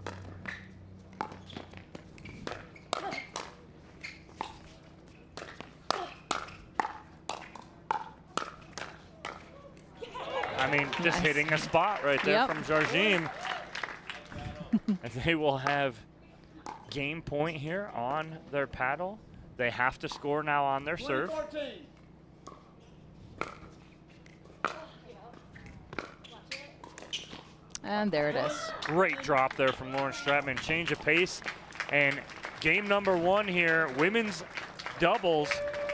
I mean, just hitting a spot right there from Jardim. And they will have game point here on their paddle. They have to score now on their serve. 14. And there it is. Great drop there from Lauren Stratman. Change of pace. And game number 1 here, women's doubles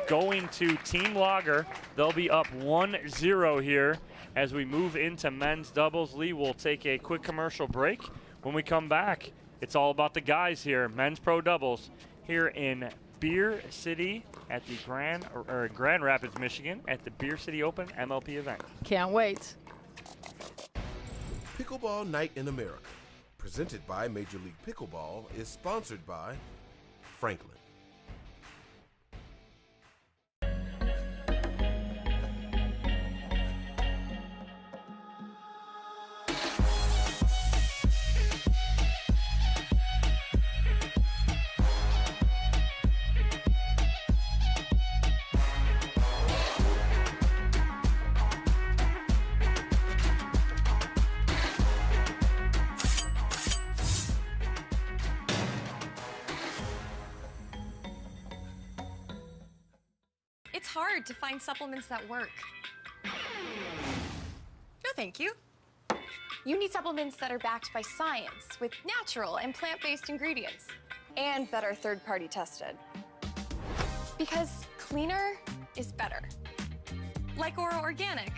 going to Team Lager. They'll be up 1-0 here as we move into men's doubles. Lee will take a quick commercial break. When we come back, it's all about the guys here. Men's pro doubles here in Beer City at the Grand Rapids, Michigan at the Beer City Open MLP event. Can't wait. Pickleball Night in America, presented by Major League Pickleball, is sponsored by Franklin. It's hard to find supplements that work. No, thank you. You need supplements that are backed by science with natural and plant-based ingredients and that are third-party tested. Because cleaner is better. Like Oro Organic.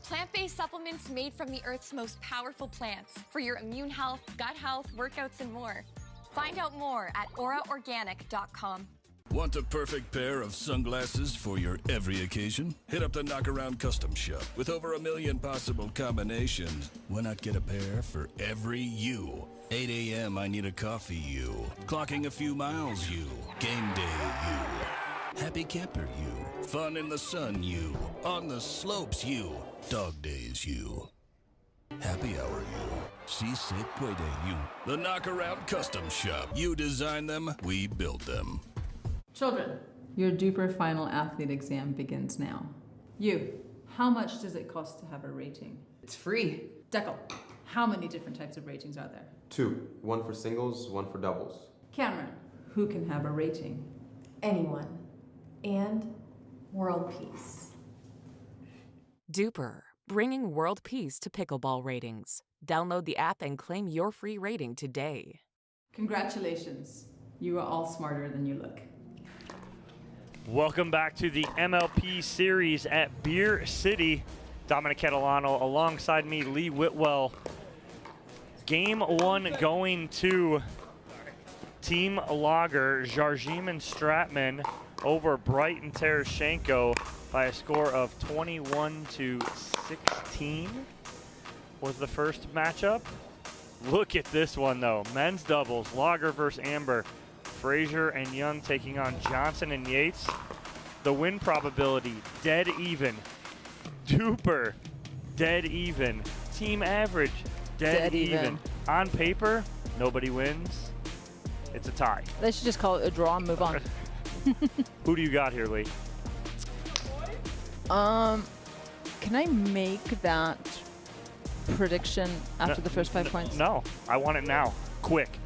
Plant-based supplements made from the Earth's most powerful plants for your immune health, gut health, workouts, and more. Find out more at oraorganic.com. Want a perfect pair of sunglasses for your every occasion? Hit up the Knockaround Custom Shop. With over 1 million possible combinations, why not get a pair for every you? 8 a.m. I need a coffee you. Clocking a few miles you. Game day you. Happy camper you. Fun in the sun you. On the slopes you. Dog days you. Happy hour you. Seasick Puede you. The Knockaround Custom Shop. You design them, we build them. Children, your DUPER final athlete exam begins now. You, how much does it cost to have a rating? It's free. Deckel, how many different types of ratings are there? 2. 1 for singles, 1 for doubles. Cameron, who can have a rating? Anyone. And world peace. DUPER, bringing world peace to pickleball ratings. Download the app and claim your free rating today. Congratulations. You are all smarter than you look. Welcome back to the MLP series at Beer City. Dominic Catalano alongside me, Lee Whitwell. Game 1 going to Team Lager, Jarjim and Stratman over Bright and Tereshchenko by a score of 21-16 was the first matchup. Look at this one though, men's doubles, Lager versus Amber. Frazier and Young taking on Johnson and Yates. The win probability, dead even. DUPER, dead even. Team average, dead even. On paper, nobody wins. It's a tie. They should just call it a draw and move on. Who do you got here, Lee? Can I make that prediction after the first 5 points? No, I want it now, quick.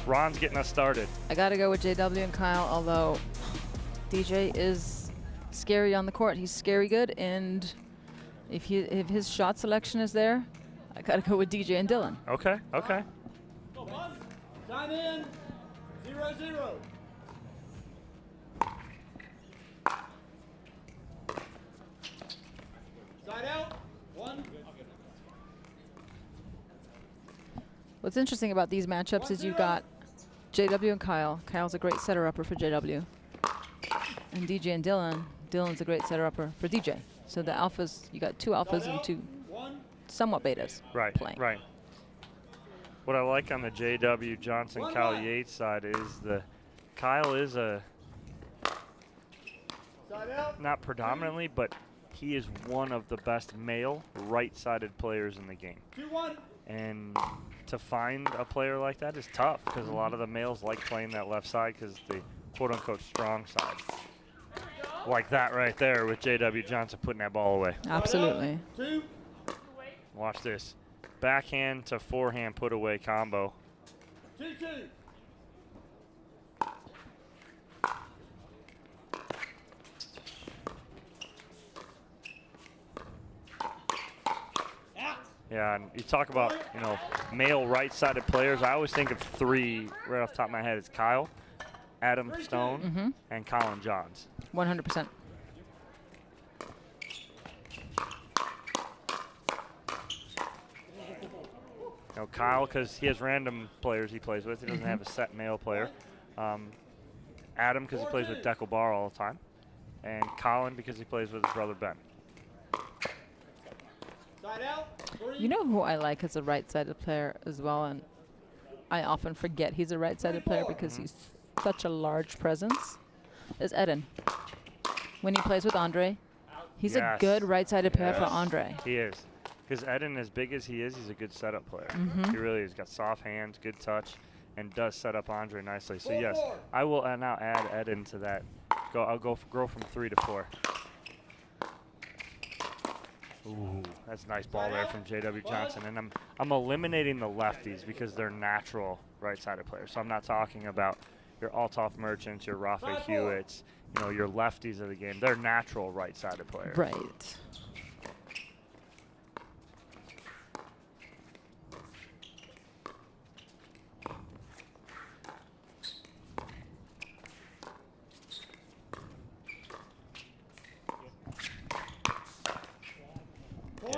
Ron's getting us started. I gotta go with JW and Kyle, although DJ is scary on the court. He's scary good, and if his shot selection is there, I gotta go with DJ and Dylan. Okay, okay. Time in, 0-0. Side out, 1. What's interesting about these matchups is you've got JW and Kyle. Kyle's a great setter-upper for JW. And DJ and Dylan. Dylan's a great setter-upper for DJ. So the alphas, you got 2 alphas and 2 somewhat betas playing. Right. What I like on the JW Johnson Kyle Yates side is Kyle is not predominantly, but he is one of the best male right-sided players in the game. 2-1. And to find a player like that is tough because a lot of the males like playing that left side because the quote-unquote strong side. Like that right there with JW Johnson putting that ball away. Absolutely. Watch this. Backhand to forehand put away combo. 2-2. Yeah, and you talk about, you know, male right-sided players. I always think of 3 right off the top of my head. It's Kyle, Adam Stone, and Colin Johns. 100%. You know, Kyle, because he has random players he plays with. He doesn't have a set male player. Adam, because he plays with Deckle Bar all the time. And Colin, because he plays with his brother Ben. You know who I like as a right-sided player as well, and I often forget he's a right-sided player because he's such a large presence, is Eden. When he plays with Andre, he's a good right-sided player for Andre. He is. Because Eden, as big as he is, he's a good setup player. He really is. Got soft hands, good touch, and does set up Andre nicely. So, yes, I will now add Eden to that. I'll grow from 3 to 4. Ooh, that's a nice ball there from J.W. Johnson. And I'm eliminating the lefties because they're natural right-sided players. So I'm not talking about your Althoff Merchants, your Rafa Hewitts, you know, your lefties of the game. They're natural right-sided players. Right.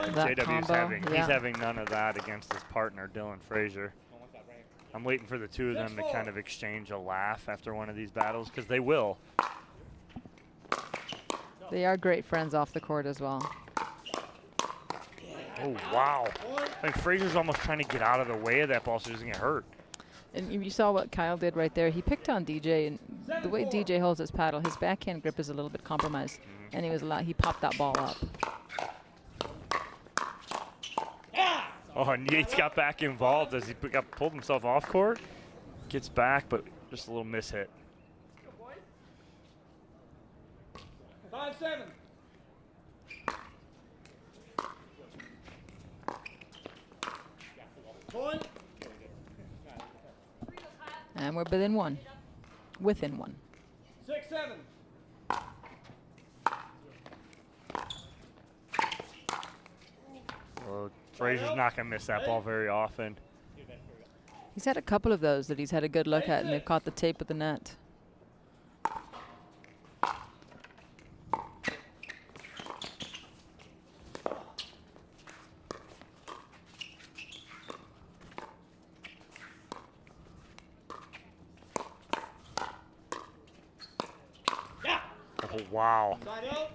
JW's having none of that against his partner, Dylan Frazier. I'm waiting for the 2 of them to kind of exchange a laugh after one of these battles, because they will. They are great friends off the court as well. Oh, wow. I think Frazier's almost trying to get out of the way of that ball so he doesn't get hurt. And you saw what Kyle did right there. He picked on DJ, and the way DJ holds his paddle, his backhand grip is a little bit compromised, and he popped that ball up. Oh, and Yates got back involved as he pulled himself off court. Gets back, but just a little mishit. 5-7. Point. And we're within 1. Within 1. 6-7. Well, Frazier's not going to miss that ball very often. He's had a couple of those that he's had a good look at, and they've caught the tape of the net. Oh, wow.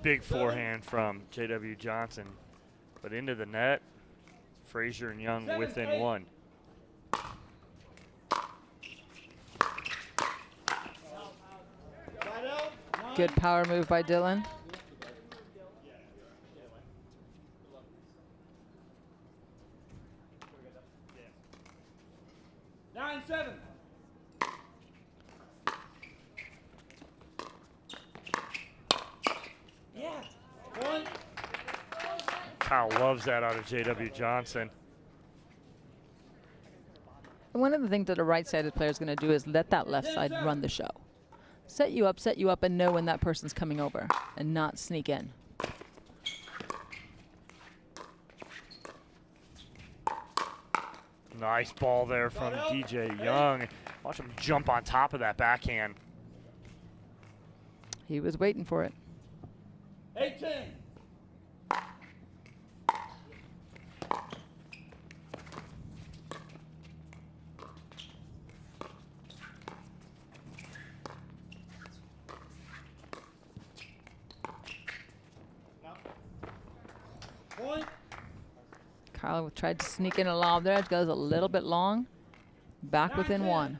Big forehand from J.W. Johnson. But into the net, Frazier and Young within 1. Good power move by Dylan. Kyle loves that out of J.W. Johnson. And one of the things that a right-sided player is going to do is let that left side run the show. Set you up, and know when that person's coming over and not sneak in. Nice ball there from DJ Young. Watch him jump on top of that backhand. He was waiting for it. 8-10. Kyle tried to sneak in a lob there. It goes a little bit long. Back within 1.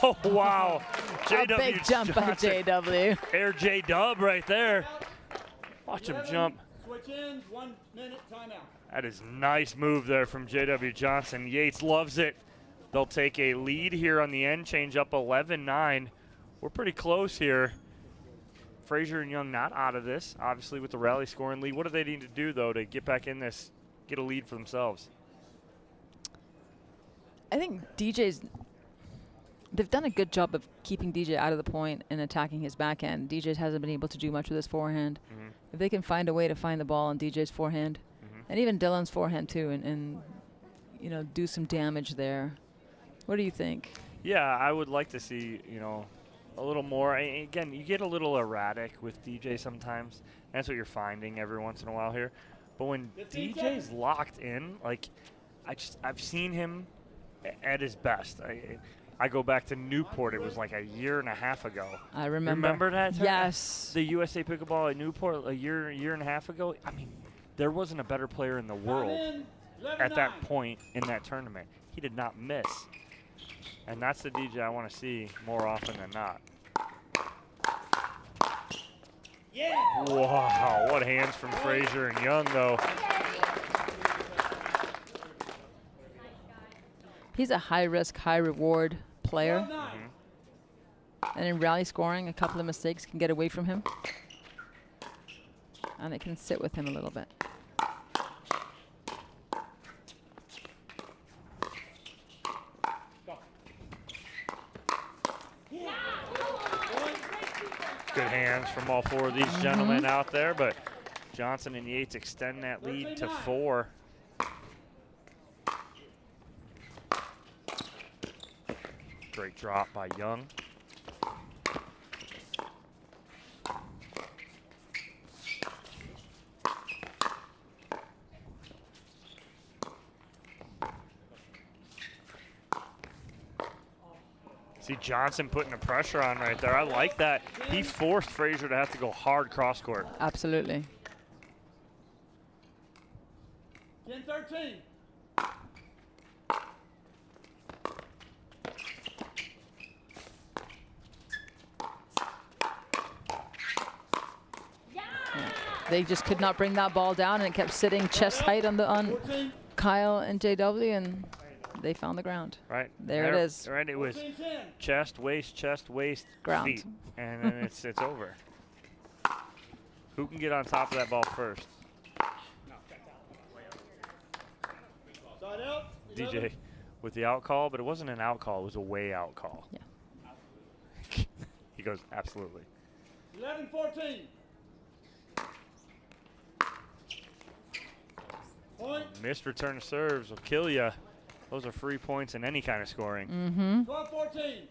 Oh, wow. A big jump by JW. Air J-Dub right there. Watch him jump. Switch ends, 1 minute timeout. That is a nice move there from J.W. Johnson. Yates loves it. They'll take a lead here on the end, change up 11-9. We're pretty close here. Frazier and Young not out of this, obviously, with the rally scoring lead. What do they need to do, though, to get back in this, get a lead for themselves? I think DJ's they've done a good job of keeping DJ out of the point and attacking his backhand. DJ hasn't been able to do much with his forehand. If they can find a way to find the ball on DJ's forehand, and even Dylan's forehand too, and you know, do some damage there. What do you think? Yeah, I would like to see, you know, a little more. Again, you get a little erratic with DJ sometimes. That's what you're finding every once in a while here. But when DJ's locked in, like, I've seen him at his best. I go back to Newport. It was like a year and a half ago. I remember. Remember that? Yes. The USA Pickleball at Newport a year and a half ago. I mean, there wasn't a better player in the world at that point in that tournament. He did not miss. And that's the DJ I want to see more often than not. Yeah. Wow, what hands from Frazier and Young, though. He's a high-risk, high-reward player. And in rally scoring, a couple of mistakes can get away from him. And it can sit with him a little bit. Good hands from all four of these gentlemen out there, but Johnson and Yates extend that lead to 4. Great drop by Young. See Johnson putting the pressure on right there. I like that. He forced Frazier to have to go hard cross court. Absolutely. 10-13. They just could not bring that ball down, and it kept sitting chest height on Kyle and JW, and they found the ground. Right. There it is. Right. It was chest, waist, ground. feet. And then it's over. Who can get on top of that ball first? DJ with the out call, but it wasn't an out call. It was a way out call. Yeah. He goes, absolutely. 11-14. Point. Missed return of serves will kill you. Those are free points in any kind of scoring. 12-14.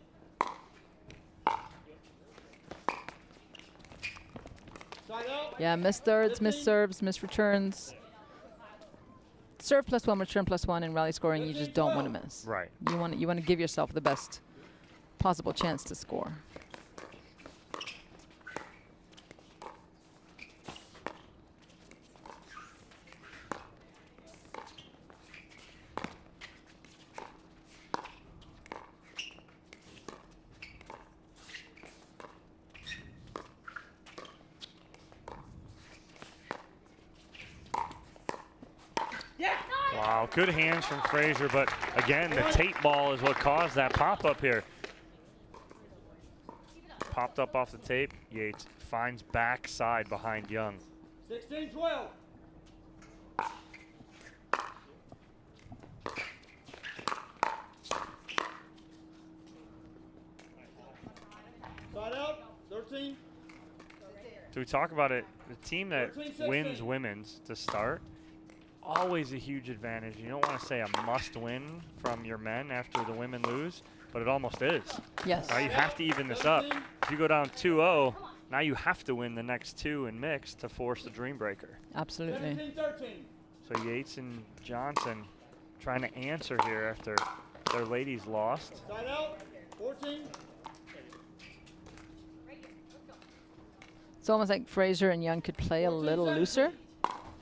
Side out. Yeah, missed thirds, missed serves, missed returns. Serve +1, return +1 in rally scoring, you just don't want to miss. Right. You want to give yourself the best possible chance to score. Wow, good hands from Frazier, but again, the tape ball is what caused that pop-up here. Popped up off the tape. Yates finds backside behind Young. 16-12. Side out. 13. So we talk about it, the team that wins women's to start, always a huge advantage. You don't want to say a must win from your men after the women lose, but it almost is. Yes. Now you have to even this up. If you go down 2-0, now you have to win the next 2 in mixed to force the dream breaker. Absolutely. 17-13. So Yates and Johnson trying to answer here after their ladies lost. Side out. 14. It's almost like Frazier and Young could play a little looser.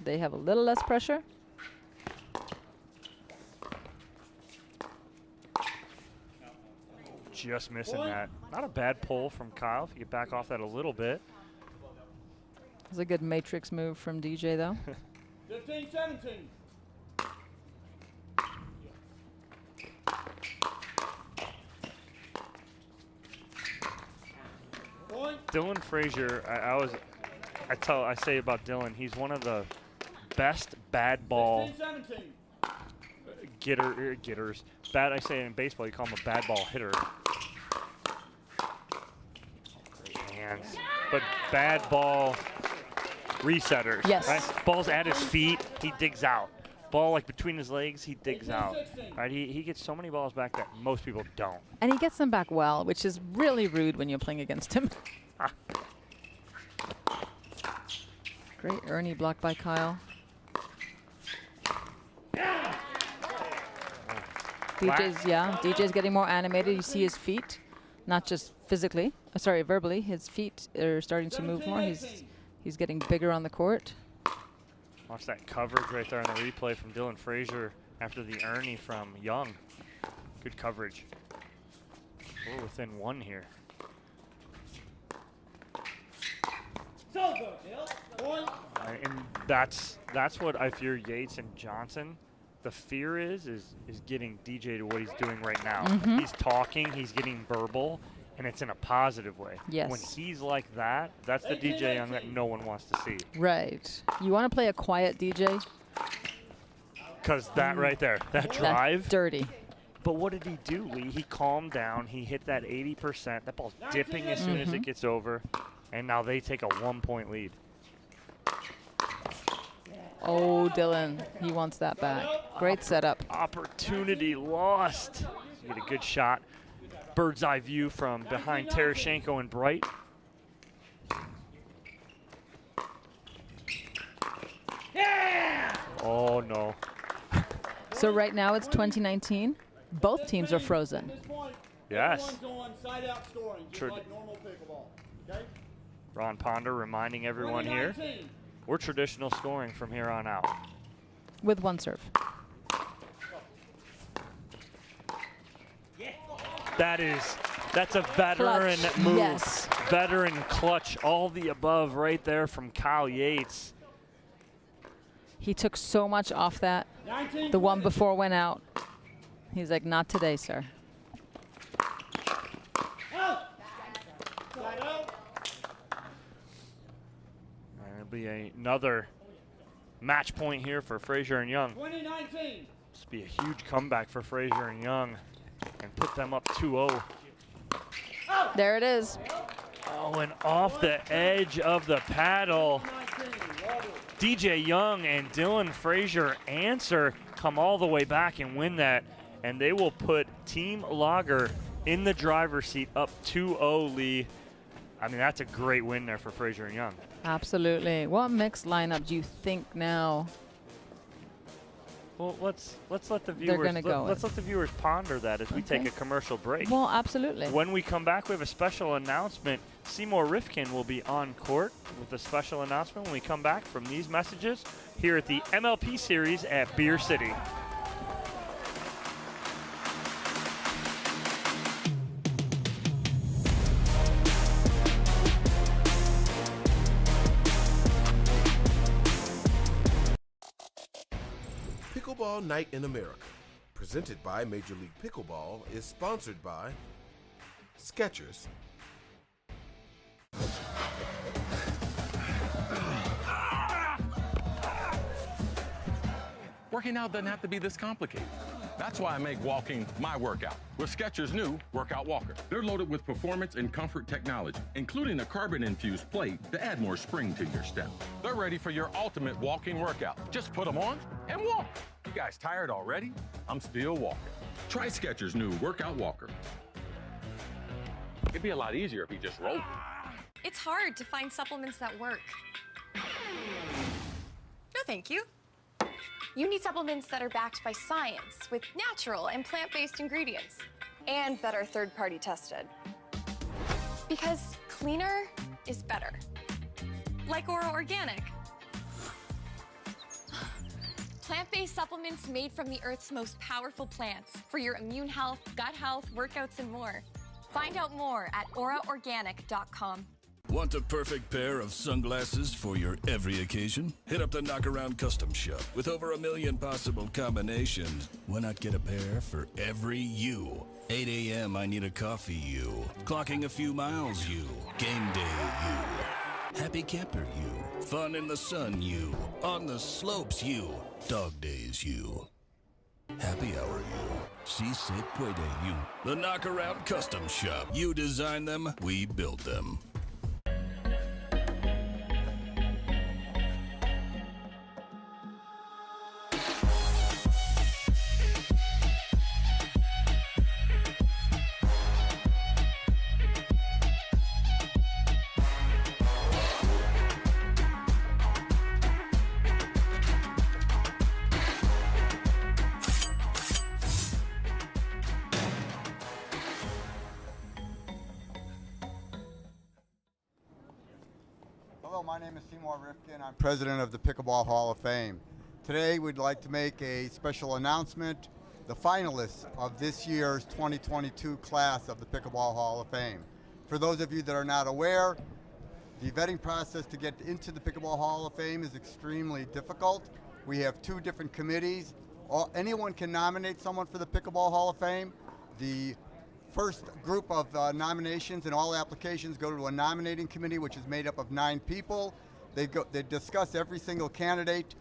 They have a little less pressure. Just missing that. Not a bad pull from Kyle if you get back off that a little bit. It's a good matrix move from DJ, though. 15-17. Point. Dylan Frazier, I say about Dylan, he's one of the best bad ball 16-17. getters. Bad, I say in baseball, you call him a bad ball hitter. hands, but bad ball resetters. Yes. Right? Ball's at his feet, he digs out. Ball like between his legs, he digs out. Right? He gets so many balls back that most people don't. And he gets them back well, which is really rude when you're playing against him. Great Ernie block by Kyle. DJ's getting more animated. You see his feet, not just physically, verbally. His feet are starting to move more. He's getting bigger on the court. Watch that coverage right there on the replay from Dylan Frazier after the Ernie from Young. Good coverage. We're within one here. And that's what I fear Yates and Johnson. The fear is getting DJ to what he's doing right now. He's talking, he's getting verbal, and it's in a positive way. Yes. When he's like that, that's the DJ Young that no one wants to see. Right. You want to play a quiet DJ? Because that right there, that drive. That's dirty. But what did he do, Lee? He calmed down. He hit that 80%. That ball's dipping as soon as it gets over. And now they take a 1-point lead. Oh, Dylan, he wants that back. Great setup. Opportunity lost. You get a good shot. Bird's eye view from behind Terashenko and Bright. Oh, no. So right now it's 2019. Both teams are frozen. Yes. Ron Ponder reminding everyone here, we're traditional scoring from here on out. With one serve. That's a veteran Clutch. move. Yes. Veteran clutch, all the above right there from Kyle Yates. He took so much off that. The one before went out. He's like, not today, sir. It'll be another match point here for Frazier and Young. 2019. This will be a huge comeback for Frazier and Young and put them up 2-0. There it is. Oh, and off the edge of the paddle. DJ Young and Dylan Frazier answer, come all the way back and win that. And they will put Team Lager in the driver's seat up 2-0, Lee. I mean, that's a great win there for Frazier and Young. Absolutely. What mixed lineup do you think now? Well, let's let the They're viewers gonna go let's let the viewers ponder that as we take a commercial break. Well, absolutely. When we come back, we have a special announcement. Seymour Rifkin will be on court with a special announcement when we come back from these messages here at the MLP series at Beer City. Pickleball Night in America, presented by Major League Pickleball, is sponsored by Skechers. Working out doesn't have to be this complicated. That's why I make walking my workout with Skechers' new Workout Walker. They're loaded with performance and comfort technology, including a carbon-infused plate to add more spring to your step. They're ready for your ultimate walking workout. Just put them on and walk. You guys tired already? I'm still walking. Try Skechers' new Workout Walker. It'd be a lot easier if you just rolled. It's hard to find supplements that work. No, thank you. You need supplements that are backed by science with natural and plant-based ingredients and that are third-party tested. Because cleaner is better. Like Oro Organic. Plant-based supplements made from the Earth's most powerful plants for your immune health, gut health, workouts, and more. Find out more at oraorganic.com. Want a perfect pair of sunglasses for your every occasion? Hit up the Knockaround Custom Shop. With over 1 million possible combinations, why not get a pair for every you? 8 a.m. I need a coffee you. Clocking a few miles you. Game day you. Happy camper you. Fun in the sun you. On the slopes you. Dog days you. Happy hour you. Si se puede you. The Knockaround Custom Shop. You design them, we build them. Hello, my name is Seymour Rifkin. I'm president of the Pickleball Hall of Fame. Today we'd like to make a special announcement. The finalists of this year's 2022 class of the Pickleball Hall of Fame. For those of you that are not aware, the vetting process to get into the Pickleball Hall of Fame is extremely difficult. We have 2 different committees. Anyone can nominate someone for the Pickleball Hall of Fame. The first group of nominations and all applications go to a nominating committee, which is made up of 9 people. They discuss every single candidate.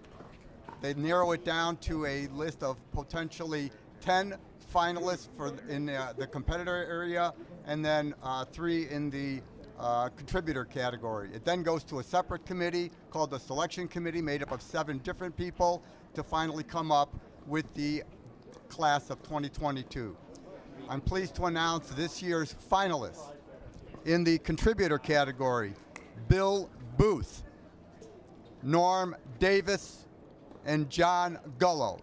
They narrow it down to a list of potentially 10 finalists in the competitor area, and then 3 in the contributor category. It then goes to a separate committee called the selection committee, made up of 7 different people, to finally come up with the class of 2022. I'm pleased to announce this year's finalists. In the contributor category, Bill Booth, Norm Davis, and John Gullo.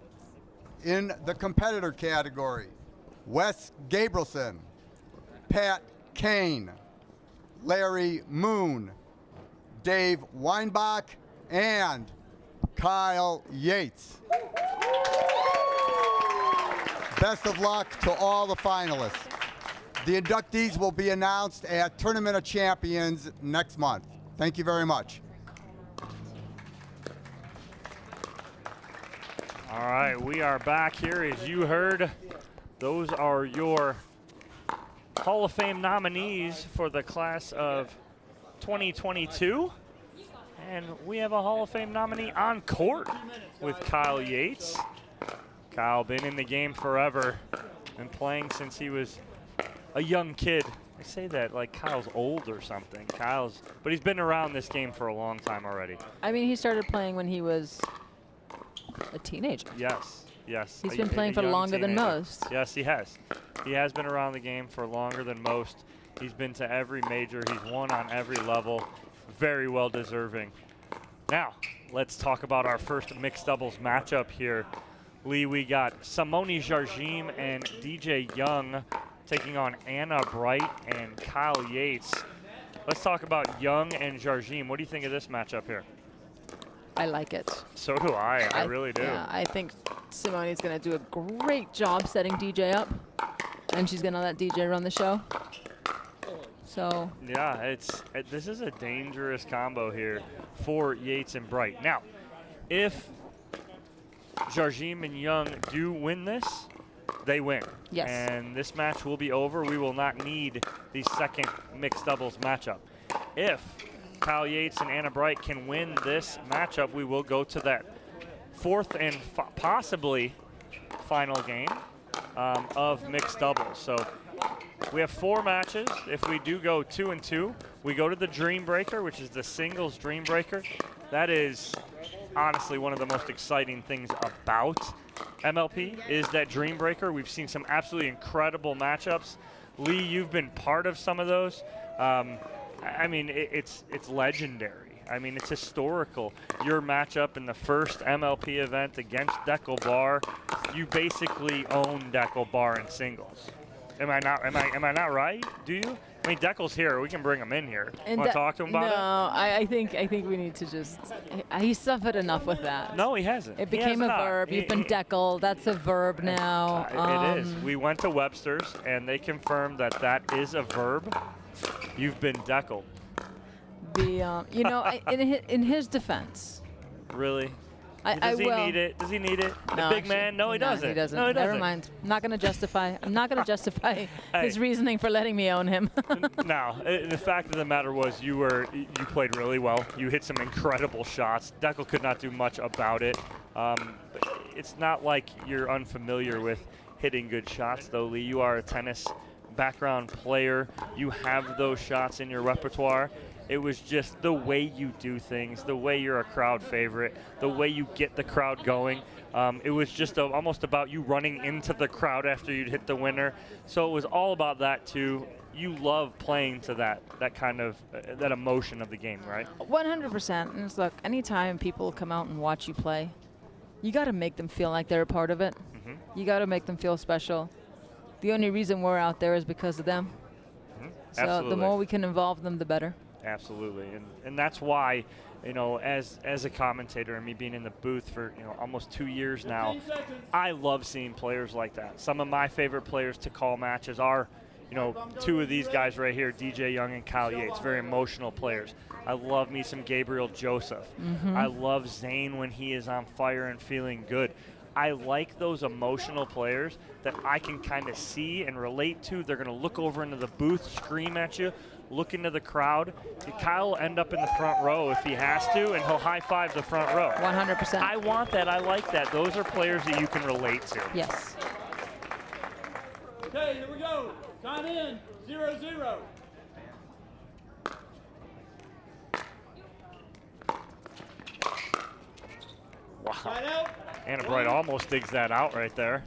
In the competitor category, Wes Gabrielson, Pat Kane, Larry Moon, Dave Weinbach, and Kyle Yates. Best of luck to all the finalists. The inductees will be announced at Tournament of Champions next month. Thank you very much. All right, we are back here. As you heard, those are your Hall of Fame nominees for the class of 2022. And we have a Hall of Fame nominee on court with Kyle Yates. Kyle, been in the game forever and playing since he was a young kid. I say that like Kyle's old or something. But he's been around this game for a long time already. I mean, he started playing when he was a teenager. Yes, yes. He's been playing for longer than most. Yes, he has. He has been around the game for longer than most. He's been to every major. He's won on every level. Very well deserving. Now, let's talk about our first mixed doubles matchup here. Lee, we got Simone Jargim and DJ Young taking on Anna Bright and Kyle Yates. Let's talk about Young and Jargim. What do you think of this matchup here? I like it. So do I. I really do. Yeah, I think Simone's going to do a great job setting DJ up, and she's going to let DJ run the show. So yeah, this is a dangerous combo here for Yates and Bright. Now, if Jargim and Young do win this, they win. Yes. And this match will be over. We will not need the second mixed doubles matchup. If Kyle Yates and Anna Bright can win this matchup, we will go to that fourth and possibly final game of mixed doubles. So we have 4 matches. If we do go 2-2, we go to the Dream Breaker, which is the singles Dream Breaker. That is honestly one of the most exciting things about MLP is that Dream Breaker. We've seen some absolutely incredible matchups. Lee, you've been part of some of those. I mean, it's legendary. I mean, it's historical. Your matchup in the first MLP event against Deckel Bar, you basically own Deckel Bar in singles. Am I not right? Do you? I mean, Deckel's here. We can bring him in here. Want to talk to him about it? No, I think we need to just. He suffered enough with that. No, he hasn't. It became a verb. You've been Deckel. That's a verb now. It is. We went to Webster's, and they confirmed that is a verb. You've been Deckel. You know, in his defense. Really? Does he need it? Does he need it? No, the big man? No, he doesn't. He doesn't. No, he doesn't. Never mind. I'm not going to justify his reasoning for letting me own him. Now, the fact of the matter was you played really well. You hit some incredible shots. Deckel could not do much about it. It's not like you're unfamiliar with hitting good shots, though, Lee. You are a tennis background player. You have those shots in your repertoire. It was just the way you do things, the way you're a crowd favorite, the way you get the crowd going. It was just almost about you running into the crowd after you'd hit the winner. So it was all about that too. You love playing to that kind of that emotion of the game, right? 100%. And look, anytime people come out and watch you play, you got to make them feel like they're a part of it. Mm-hmm. You got to make them feel special. The only reason we're out there is because of them. Mm-hmm. So the more we can involve them, the better. Absolutely, and that's why, you know, as a commentator and me being in the booth for, you know, almost 2 years now, I love seeing players like that. Some of my favorite players to call matches are, you know, two of these guys right here, DJ Young and Kyle Yates, very emotional players. I love me some Gabriel Joseph. I love Zane when he is on fire and feeling good. I like those emotional players that I can kind of see and relate to. They're going to look over into the booth, scream at you, look into the crowd. Kyle will end up in the front row if he has to, and he'll high-five the front row. 100%. I want that. I like that. Those are players that you can relate to. Yes. Okay, here we go. Time in, 0-0. Wow. Anna Bright almost digs that out right there.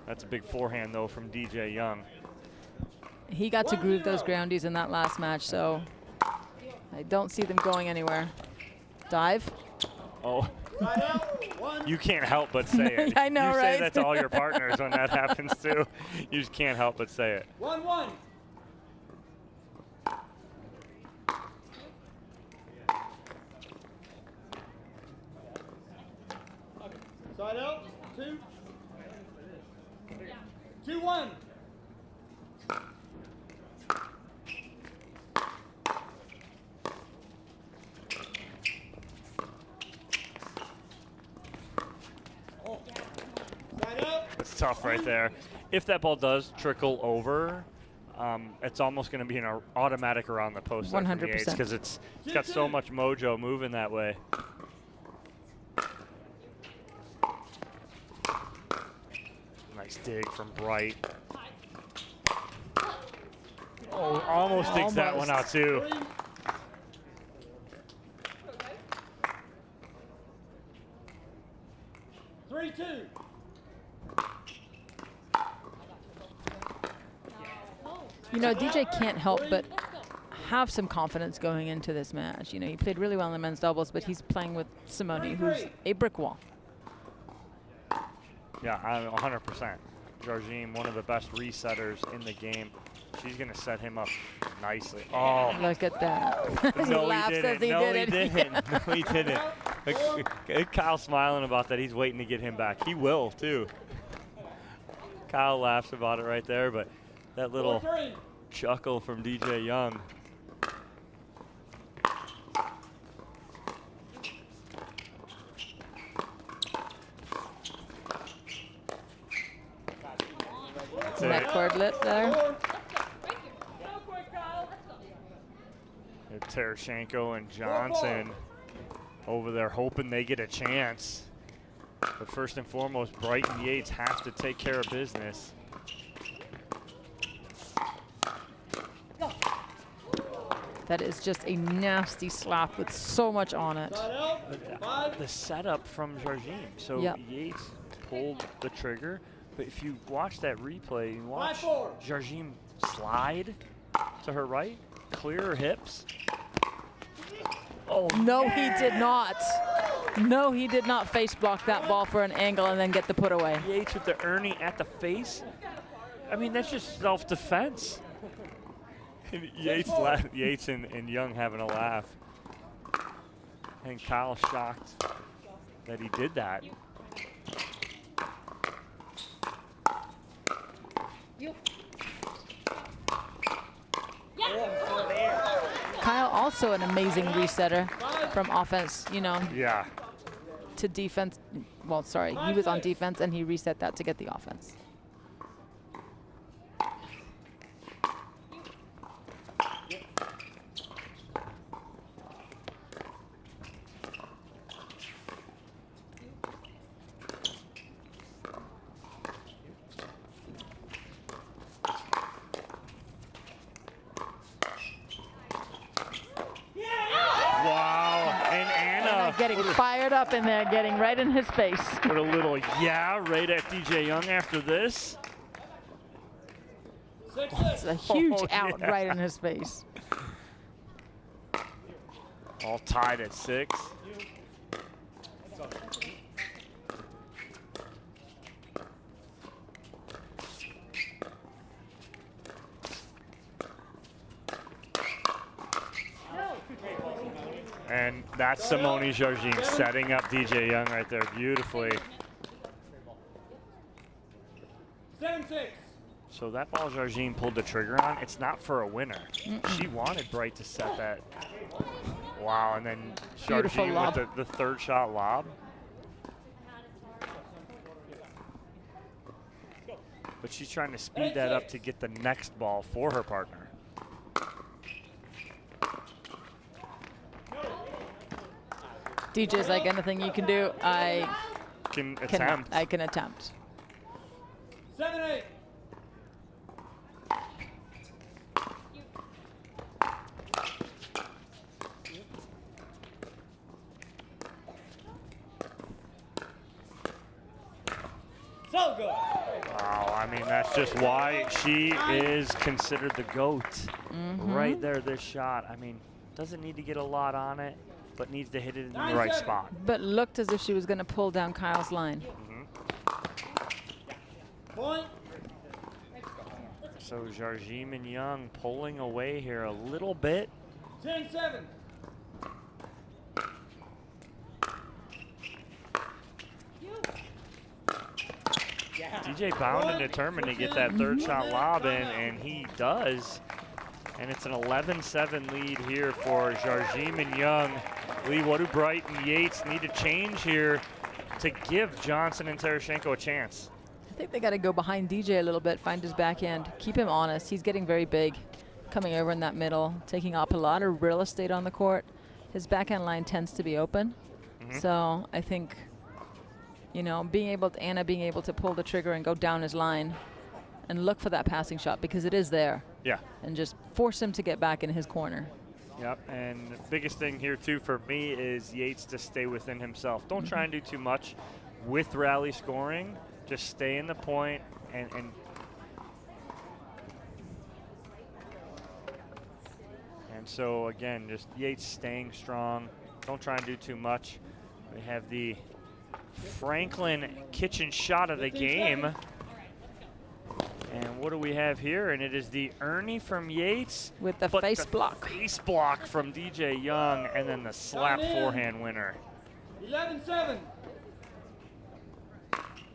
That's a big forehand, though, from DJ Young. He got to groove those groundies in that last match, so I don't see them going anywhere. Dive. Oh. You can't help but say it. I know, you right? say that to all your partners when that happens, too. You just can't help but say it. 1-1. Side out, 2. 2-1. It's tough right there. If that ball does trickle over, it's almost going to be an automatic around the post 100%, because it's got so much mojo moving that way. Nice dig from Bright. Oh, almost digs that one out too. Three, 2. You know, DJ can't help but have some confidence going into this match. You know, he played really well in the men's doubles, but he's playing with Simone, who's a brick wall. Yeah, 100%. Jardim, one of the best resetters in the game. She's going to set him up nicely. Oh. Look at that. He No, laughs he didn't. as he No, did he it. didn't. No, he didn't. Kyle's smiling about that. He's waiting to get him back. He will, too. Kyle laughs about it right there, but that little chuckle from DJ Young. Net cordlet there. Terashenko and Johnson over there hoping they get a chance. But first and foremost, Bright and Yates have to take care of business. That is just a nasty slap with so much on it. The setup from Jardim. So Yates pulled the trigger, but if you watch that replay, you watch Jardim slide to her right, clear her hips. Oh, no, he did not. No, he did not face block that ball for an angle and then get the put away. Yates with the Ernie at the face. I mean, that's just self-defense. Yates and Young having a laugh. And Kyle shocked that he did that. Kyle also an amazing resetter from offense, you know. Yeah. To defense. Well, sorry, he was on defense and he reset that to get the offense. Getting fired up in there, getting right in his face. Put a little right at DJ Young after this. It's a huge out right in his face. All tied at 6. That's Simone Jargin setting up DJ Young right there beautifully. 7-6. So that ball Jargin pulled the trigger on, it's not for a winner. She wanted Bright to set that. Wow, and then Jargin with the third shot lob. But she's trying to speed that up to get the next ball for her partner. DJ's like, anything you can do, I can attempt. I can attempt. 7-8. So good. Wow, I mean, that's just why she is considered the GOAT. Right there, this shot. I mean, doesn't need to get a lot on it, but needs to hit it in the right spot. But looked as if she was going to pull down Kyle's line. Point. So Jargin and Young pulling away here a little bit. 10-7. DJ bound and determined to get that third shot lob in, and he does. And it's an 11-7 lead here for Jargin and Young. Lee, what do Bright and Yates need to change here to give Johnson and Tereshchenko a chance? I think they got to go behind DJ a little bit, find his backhand, keep him honest. He's getting very big, coming over in that middle, taking up a lot of real estate on the court. His backhand line tends to be open. So I think, you know, Anna being able to pull the trigger and go down his line and look for that passing shot because it is there. Yeah. And just force him to get back in his corner. Yep, and the biggest thing here too for me is Yates to stay within himself. Don't try and do too much with rally scoring. Just stay in the point and so again, just Yates staying strong. Don't try and do too much. We have the Franklin kitchen shot of the game. And what do we have here? And it is the Ernie from Yates. With the face block. Face block from DJ Young, and then the slap forehand winner. 11-7.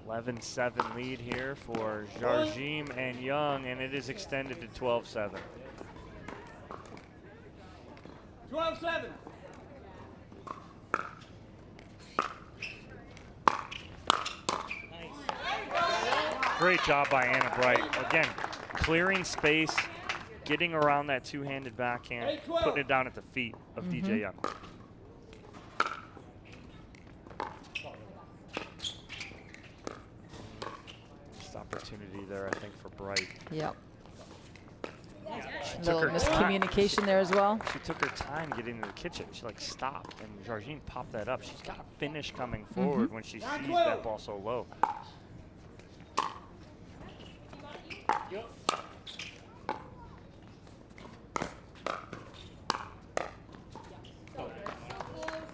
11-7 lead here for Jargin and Young, and it is extended to 12-7. 12-7. Great job by Anna Bright. Again, clearing space, getting around that two-handed backhand, putting it down at the feet of DJ Young. Missed opportunity there, I think, for Bright. Yep. She Little took her miscommunication time. there as well. She took her time getting to the kitchen. She like stopped, and Jargin popped that up. She's got a finish coming forward when she sees that ball so low.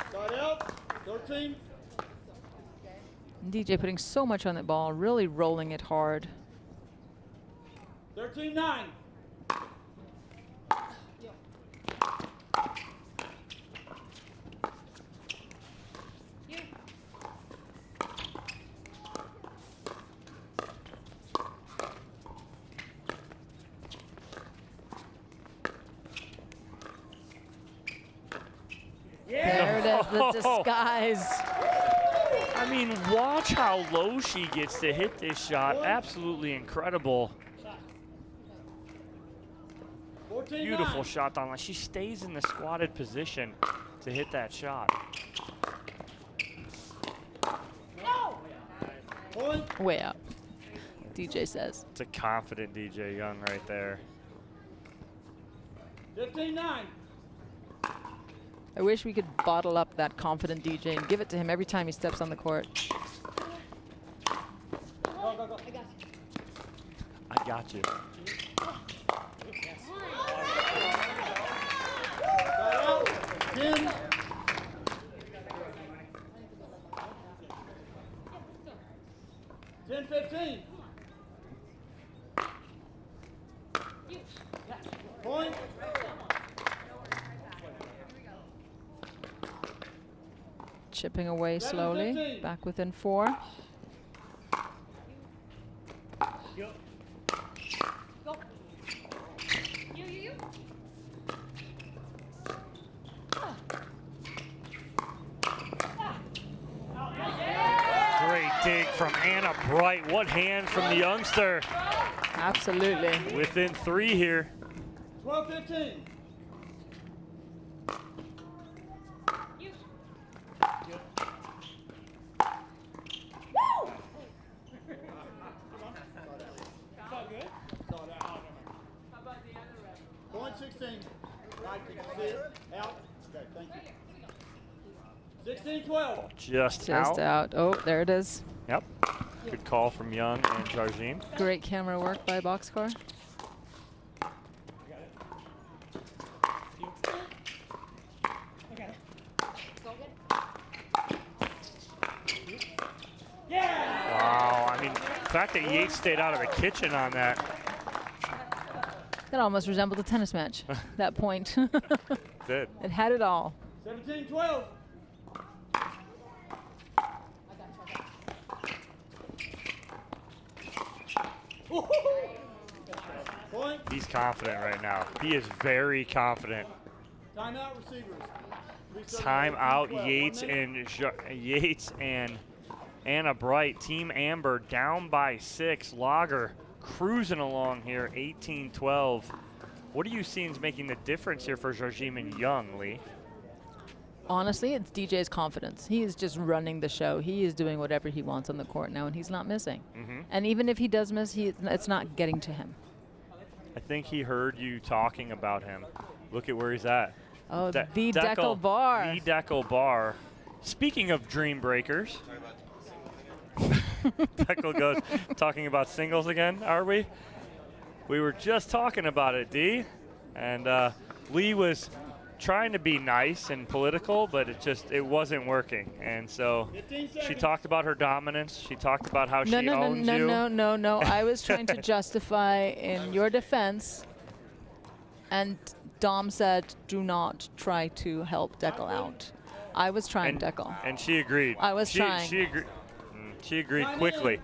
Start out. 13. DJ putting so much on that ball, really rolling it hard. 13-9. There it is, the disguise. I mean, watch how low she gets to hit this shot. Absolutely incredible. Beautiful shot down line. She stays in the squatted position to hit that shot. Way up, DJ says. It's a confident DJ Young right there. 15-9. I wish we could bottle up that confident DJ and give it to him every time he steps on the court. Go, go, go. I got you. Ten, 15. Point. chipping away slowly, back within 4. Great dig from Anna Bright. What hands from the youngster. Absolutely. Within 3 here. 12-15. Point 16. Right, can you see it? Out. Okay, thank you. 16-12. Just Just out. Oh, there it is. Yep. Good call from Young and Jardim. Great camera work by Boxcar. Wow, I mean, the fact that Yates stayed out of the kitchen on that. That almost resembled a tennis match, that point. Did. It had it all. 17-12. He's confident right now. He is very confident. Timeout receivers. Timeout Yates and Anna Bright. Team Amber down by 6. Lager cruising along here, 18-12. What are you seeing is making the difference here for Jardim and Young, Lee? Honestly, it's DJ's confidence. He is just running the show. He is doing whatever he wants on the court now, and he's not missing. And even if he does miss, it's not getting to him. I think he heard you talking about him. Look at where he's at. Oh, the Deckel Bar. The Deckel Bar. Speaking of dream breakers, Deckel goes, talking about singles again, are we? We were just talking about it, D. And Lee was trying to be nice and political, but it wasn't working. And so she talked about her dominance. She talked about how she owns you. No. I was trying to justify in your defense, and Dom said, do not try to help Deckel out. I was trying, Deckel. And she agreed. I was trying. She agreed quickly.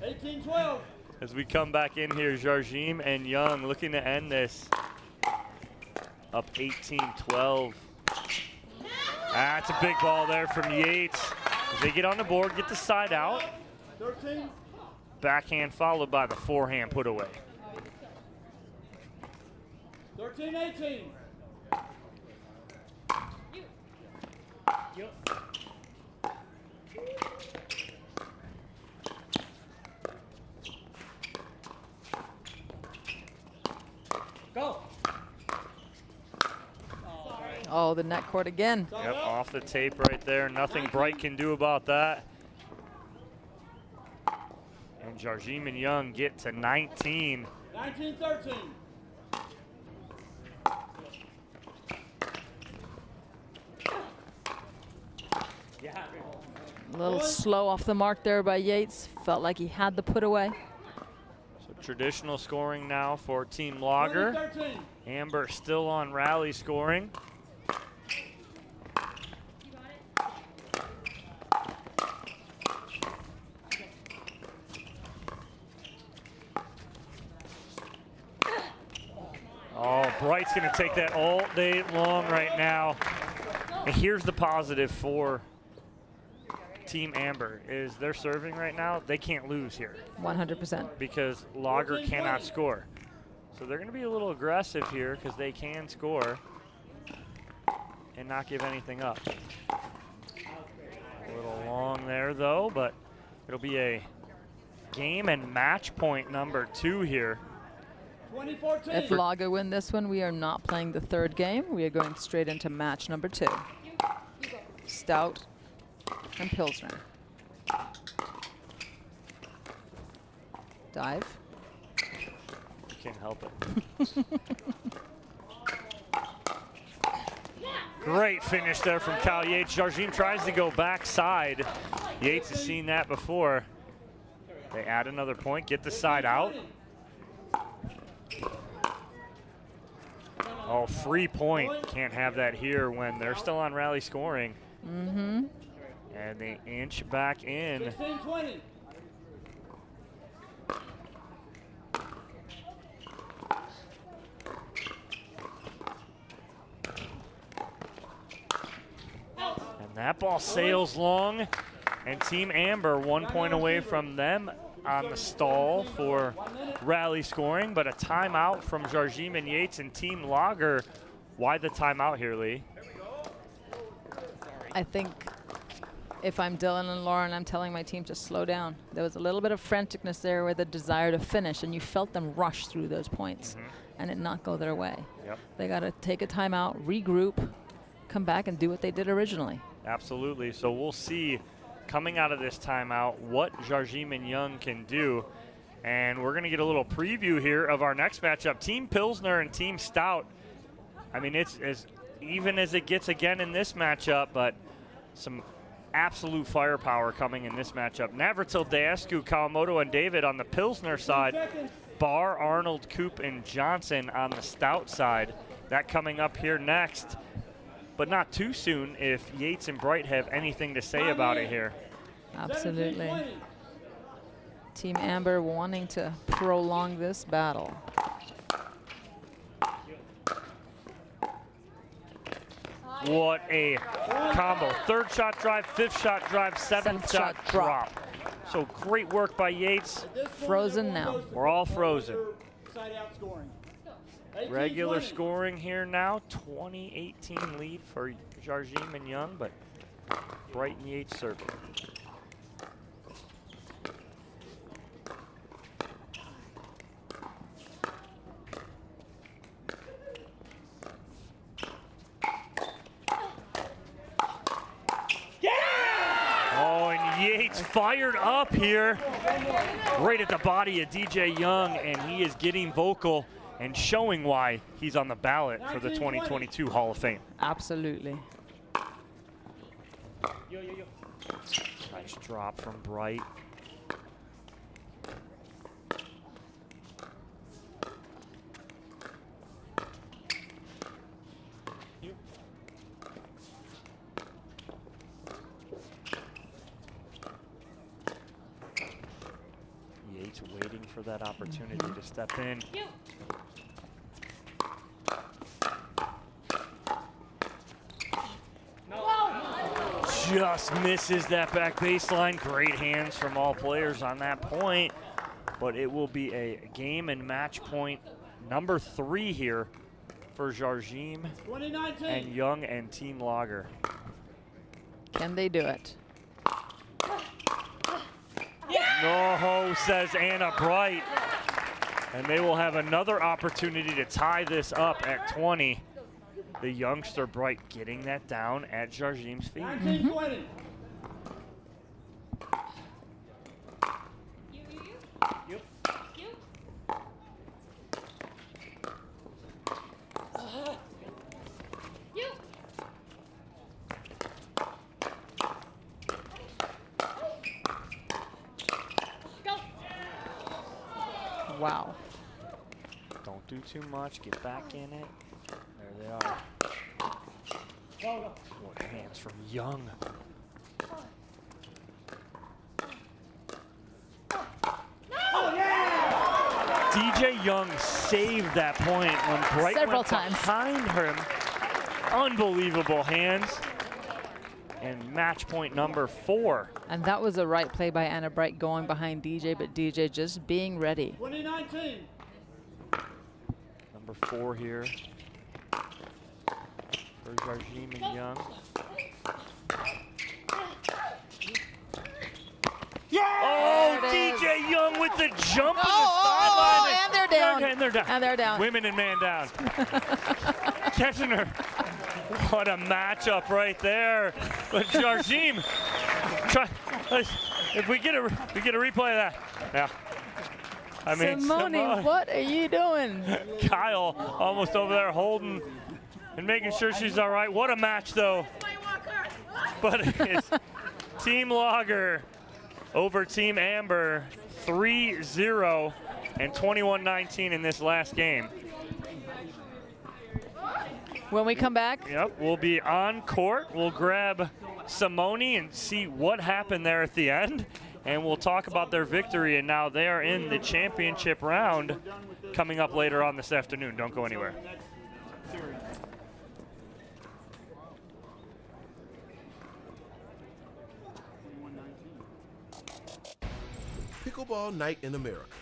18-12. As we come back in here, Jardim and Young looking to end this. Up 18-12. That's a big ball there from Yates. As they get on the board, get the side out. 13. Backhand followed by the forehand put away. 13-18. Go. Oh, the net court again. Yep, off the tape right there. Nothing Bright can do about that. And Jardim and Young get to 19. 19-13. A little slow off the mark there by Yates. Felt like he had the put away. So traditional scoring now for Team Lager. 20-13. Amber still on rally scoring. Oh, Bright's going to take that all day long right now. And here's the positive for Team Amber is they're serving right now. They can't lose here. 100%. Because Lager cannot score. So they're going to be a little aggressive here because they can score and not give anything up. A little long there, though, but it'll be a game and match point number 2 here. 20-14. If Lager win this one, we are not playing the third game. We are going straight into match number 2. Stout and Pilsner. Dive. You can't help it. Great finish there from Cal Yates. Jardim tries to go backside. Yates has seen that before. They add another point, get the side out. Oh, free point. Can't have that here when they're still on rally scoring. And they inch back in. 16-20. And that ball sails long. And Team Amber 1 point away from them on the stall for rally scoring, but a timeout from Jarjim and Yates and Team Lager. Why the timeout here, Lee? I think if I'm Dylan and Lauren, I'm telling my team to slow down. There was a little bit of franticness there with a desire to finish, and you felt them rush through those points and it not go their way. Yep. They got to take a timeout, regroup, come back and do what they did originally. Absolutely. So we'll see coming out of this timeout what Jarjim and Young can do. And we're going to get a little preview here of our next matchup. Team Pilsner and Team Stout. I mean, it's as even as it gets again in this matchup, but some absolute firepower coming in this matchup. Navratil, Daescu, Kawamoto, and David on the Pilsner side. Barr, Arnold, Coop, and Johnson on the Stout side. That coming up here next. But not too soon if Yates and Bright have anything to say about it here. Absolutely. Team Amber wanting to prolong this battle. What a combo. Third shot drive, fifth shot drive, seventh shot drop. So great work by Yates. Frozen now. We're all frozen. Side out scoring. Regular scoring here now. 20-18 lead for Jarjim and Young, but Bright and Yates serving. Oh, and Yates fired up here right at the body of DJ Young, and he is getting vocal and showing why he's on the ballot for the 2022 Hall of Fame. Absolutely. Nice drop from Bright. Yates waiting for that opportunity to step in. Just misses that back baseline. Great hands from all players on that point, but it will be a game and match point number 3 here for Jarjim and Young and Team Lager. Can they do it? No, says Anna Bright. And they will have another opportunity to tie this up at 20. The youngster Bright getting that down at Jarjim's feet. 19-20. Wow. Don't do too much. Get back in it. There they are. What hands from Young. DJ Young saved that point when Bright Several went times behind him. Unbelievable hands. And match point number 4. And that was a right play by Anna Bright going behind DJ, but DJ just being ready. 2019. Number 4 here for Jarjim and Young. Oh, DJ Young with the jump in the sideline. And they're down. And they're down. And they're down. Women and man down. Catching her. What a matchup right there. But Jarjim, if we get a replay of that. Yeah. I mean, Simone, what are you doing? Kyle almost over there holding and making sure she's all right. What a match, though. But it's Team Lager over Team Amber, 3-0 and 21-19 in this last game. When we come back? Yep, we'll be on court. We'll grab Simone and see what happened there at the end, and we'll talk about their victory. And now they are in the championship round coming up later on this afternoon. Don't go anywhere. Pickleball Night in America,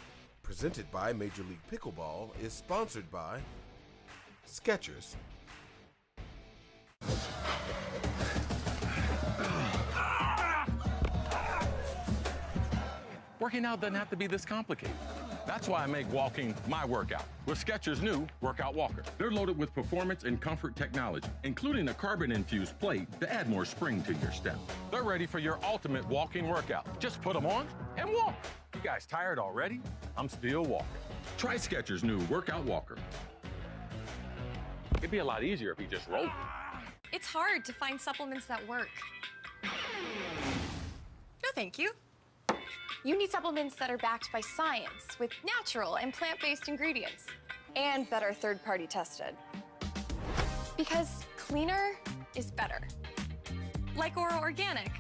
presented by Major League Pickleball, is sponsored by Skechers. Working out doesn't have to be this complicated. That's why I make walking my workout with Skechers' new Workout Walker. They're loaded with performance and comfort technology, including a carbon-infused plate to add more spring to your step. They're ready for your ultimate walking workout. Just put them on and walk. You guys tired already? I'm still walking. Try Skechers' new Workout Walker. It'd be a lot easier if you just rolled. It's hard to find supplements that work. No, thank you. You need supplements that are backed by science with natural and plant-based ingredients and that are third-party tested. Because cleaner is better. Like Oro Organic.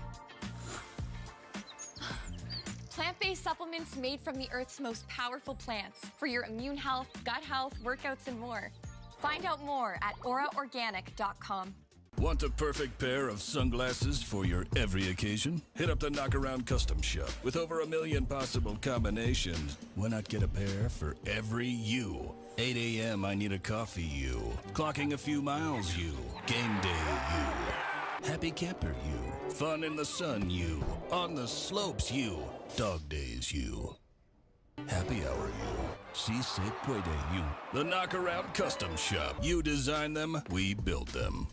Plant-based supplements made from the Earth's most powerful plants for your immune health, gut health, workouts, and more. Find out more at oraorganic.com. Want a perfect pair of sunglasses for your every occasion? Hit up the Knockaround Custom Shop. With over 1 million possible combinations, why not get a pair for every you? 8 a.m. I need a coffee you. Clocking a few miles you. Game day you. Happy camper you. Fun in the sun you. On the slopes you. Dog days you. Happy hour you. Si se puede you. The Knockaround Custom Shop. You design them, we build them.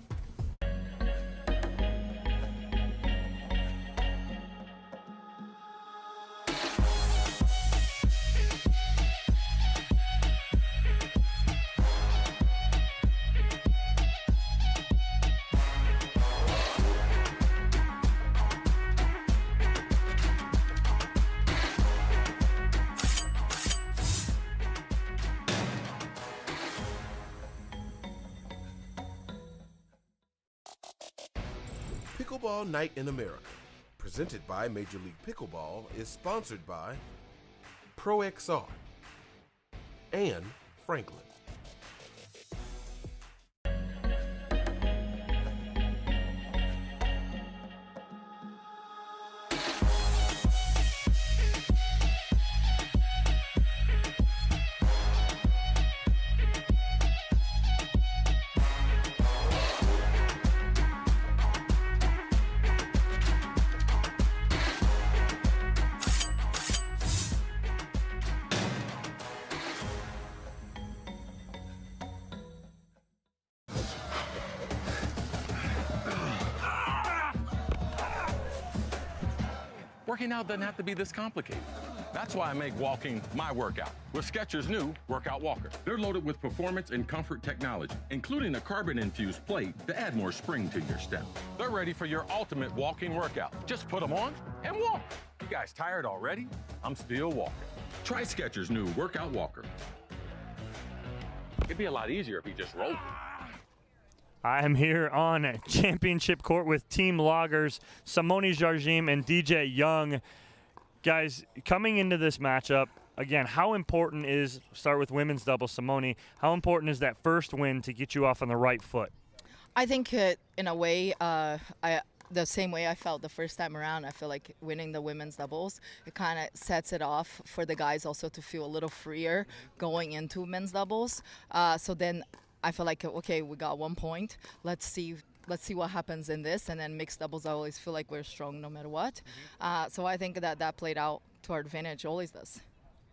Pickleball Night in America, presented by Major League Pickleball, is sponsored by ProXR and Franklin. Working out doesn't have to be this complicated. That's why I make walking my workout with Skechers' new Workout Walker. They're loaded with performance and comfort technology, including a carbon-infused plate to add more spring to your step. They're ready for your ultimate walking workout. Just put them on and walk. You guys tired already? I'm still walking. Try Skechers' new Workout Walker. It'd be a lot easier if you just rolled. I am here on championship court with Team Loggers, Simone Jardim and DJ Young. Guys, coming into this matchup, again, how important is, start with women's doubles, Simone, how important is that first win to get you off on the right foot? I think in a way, the same way I felt the first time around, I feel like winning the women's doubles, it kind of sets it off for the guys also to feel a little freer going into men's doubles. So then I feel like, okay, we got 1 point. Let's see what happens in this. And then mixed doubles, I always feel like we're strong no matter what. So I think that played out to our advantage, always does.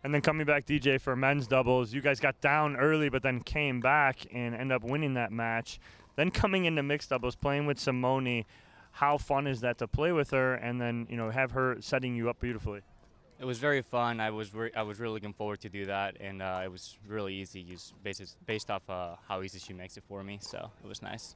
And then coming back, DJ, for men's doubles, you guys got down early but then came back and end up winning that match. Then coming into mixed doubles, playing with Simone, how fun is that to play with her and then, have her setting you up beautifully? It was very fun. I was really looking forward to do that, and it was really easy, just based off how easy she makes it for me. So it was nice.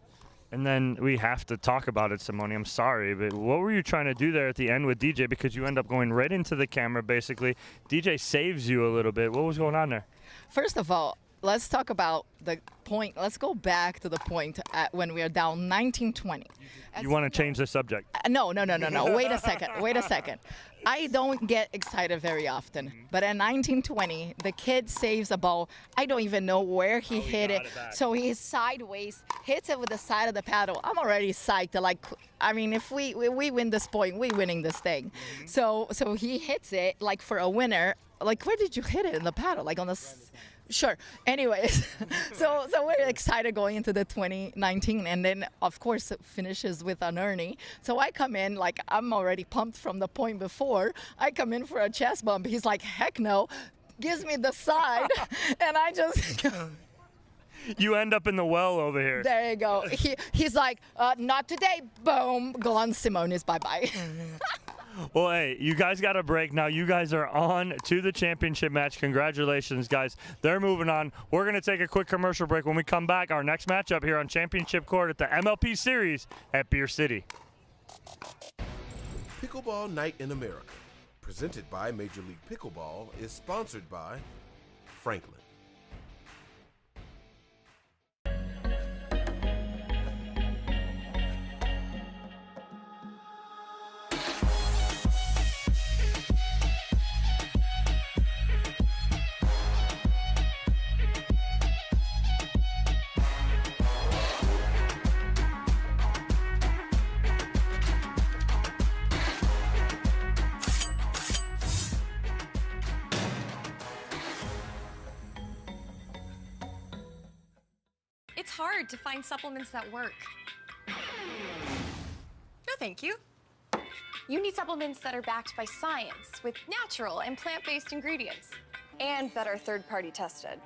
And then we have to talk about it, Simone. I'm sorry, but what were you trying to do there at the end with DJ? Because you end up going right into the camera, basically. DJ saves you a little bit. What was going on there? First of all, let's talk about the point. Let's go back to the point when we are down 19-20. You want to change the subject? No. Wait a second. I don't get excited very often, but at 19-20, the kid saves a ball. I don't even know where he hit it. So he's sideways, hits it with the side of the paddle. I'm already psyched. Like, I mean, if we win this point, we're winning this thing. So he hits it like for a winner. Like, where did you hit it in the paddle? Like on the. Sure. Anyways, so we're excited going into the 2019, and then of course it finishes with an Ernie. So I come in like I'm already pumped from the point before. I come in for a chest bump. He's like, heck no, gives me the side, and I just. You end up in the well over here. There you go. He's like, not today. Boom, gone. Simone's bye-bye. Well, hey, you guys got a break. Now you guys are on to the championship match. Congratulations, guys. They're moving on. We're going to take a quick commercial break. When we come back, our next matchup here on Championship Court at the MLP Series at Beer City. Pickleball Night in America, presented by Major League Pickleball, is sponsored by Franklin. It's hard to find supplements that work. No, thank you. You need supplements that are backed by science with natural and plant-based ingredients and that are third-party tested.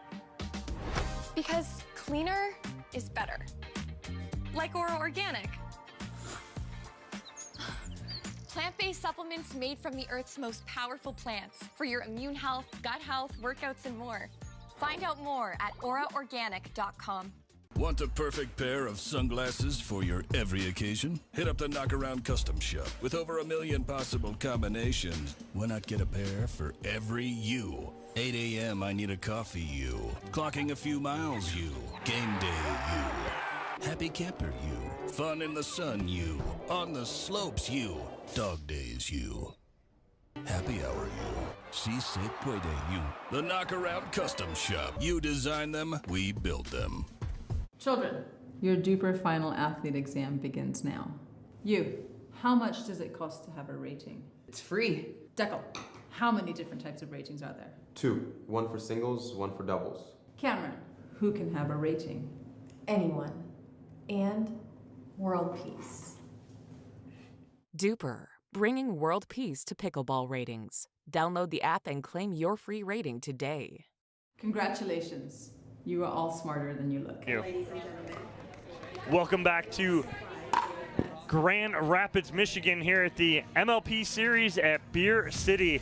Because cleaner is better. Like Ora Organic. Plant-based supplements made from the Earth's most powerful plants for your immune health, gut health, workouts, and more. Find out more at oraorganic.com. Want a perfect pair of sunglasses for your every occasion? Hit up the Knockaround Custom Shop. With over 1 million possible combinations, why not get a pair for every you? 8 a.m. I need a coffee you. Clocking a few miles you. Game day you. Happy camper you. Fun in the sun you. On the slopes you. Dog days you. Happy hour you. Si se puede you. The Knockaround Custom Shop. You design them, we build them. Children, your DUPER final athlete exam begins now. You, how much does it cost to have a rating? It's free. Deckel, how many different types of ratings are there? 2. 1 for singles, 1 for doubles. Cameron, who can have a rating? Anyone. And world peace. DUPER, bringing world peace to pickleball ratings. Download the app and claim your free rating today. Congratulations. You are all smarter than you look. Thank you. Welcome back to Grand Rapids, Michigan, here at the MLP Series at Beer City.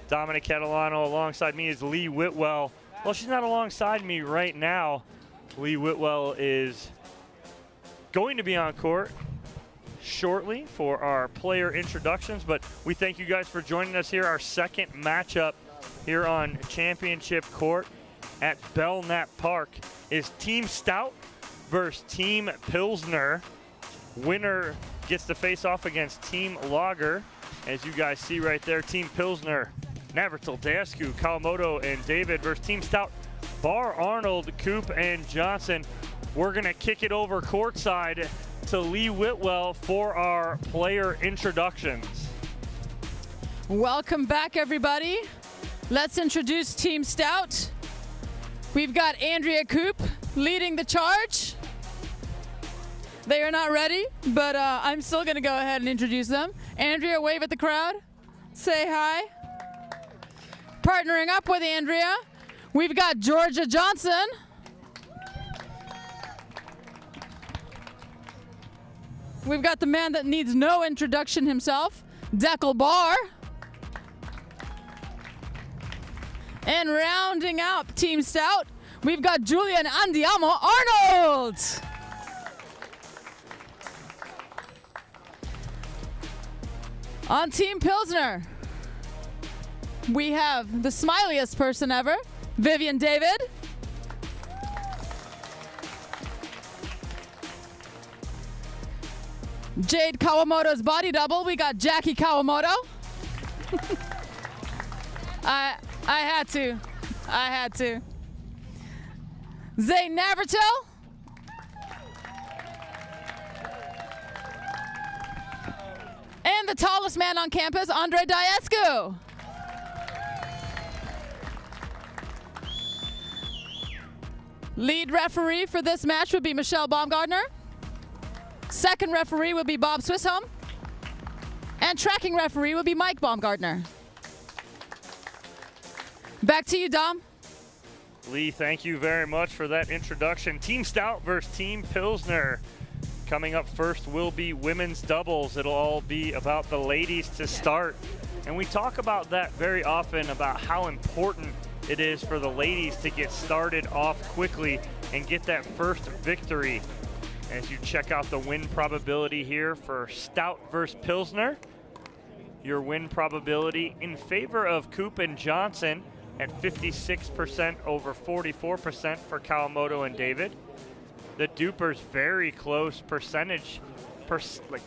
Dominic Catalano alongside me is Lee Whitwell. Well, she's not alongside me right now. Lee Whitwell is going to be on court shortly for our player introductions, but we thank you guys for joining us here. Our second matchup here on Championship Court at Belknap Park is Team Stout versus Team Pilsner. Winner gets to face off against Team Lager. As you guys see right there, Team Pilsner, Navratil, Dasku, Kawamoto, and David versus Team Stout, Bar, Arnold, Coop, and Johnson. We're going to kick it over courtside to Lee Whitwell for our player introductions. Welcome back, everybody. Let's introduce Team Stout. We've got Andrea Coop leading the charge. They are not ready, but I'm still going to go ahead and introduce them. Andrea, wave at the crowd. Say hi. Partnering up with Andrea, we've got Georgia Johnson. We've got the man that needs no introduction himself, Deckel Barr. And rounding out Team Stout, we've got Julian Andiamo Arnold. On Team Pilsner, we have the smiliest person ever, Vivian David. Jade Kawamoto's body double. We got Jackie Kawamoto. I had to. Zane Navratil. And the tallest man on campus, Andre Diescu. Lead referee for this match would be Michelle Baumgartner. Second referee will be Bob Swisshelm. And tracking referee will be Mike Baumgartner. Back to you, Dom. Lee, thank you very much for that introduction. Team Stout versus Team Pilsner. Coming up first will be women's doubles. It'll all be about the ladies to start. And we talk about that very often, about how important it is for the ladies to get started off quickly and get that first victory. As you check out the win probability here for Stout versus Pilsner, your win probability in favor of Coop and Johnson at 56% over 44% for Kawamoto and David. The DUPER's very close percentage, like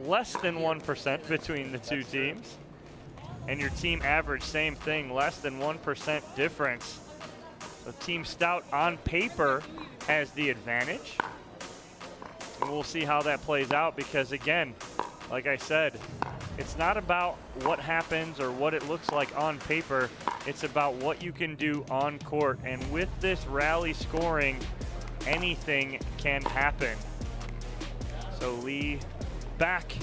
less than 1% between the two teams. And your team average, same thing, less than 1% difference. So Team Stout on paper has the advantage. And we'll see how that plays out because, again, like I said, it's not about what happens or what it looks like on paper. It's about what you can do on court. And with this rally scoring, anything can happen. So Lee back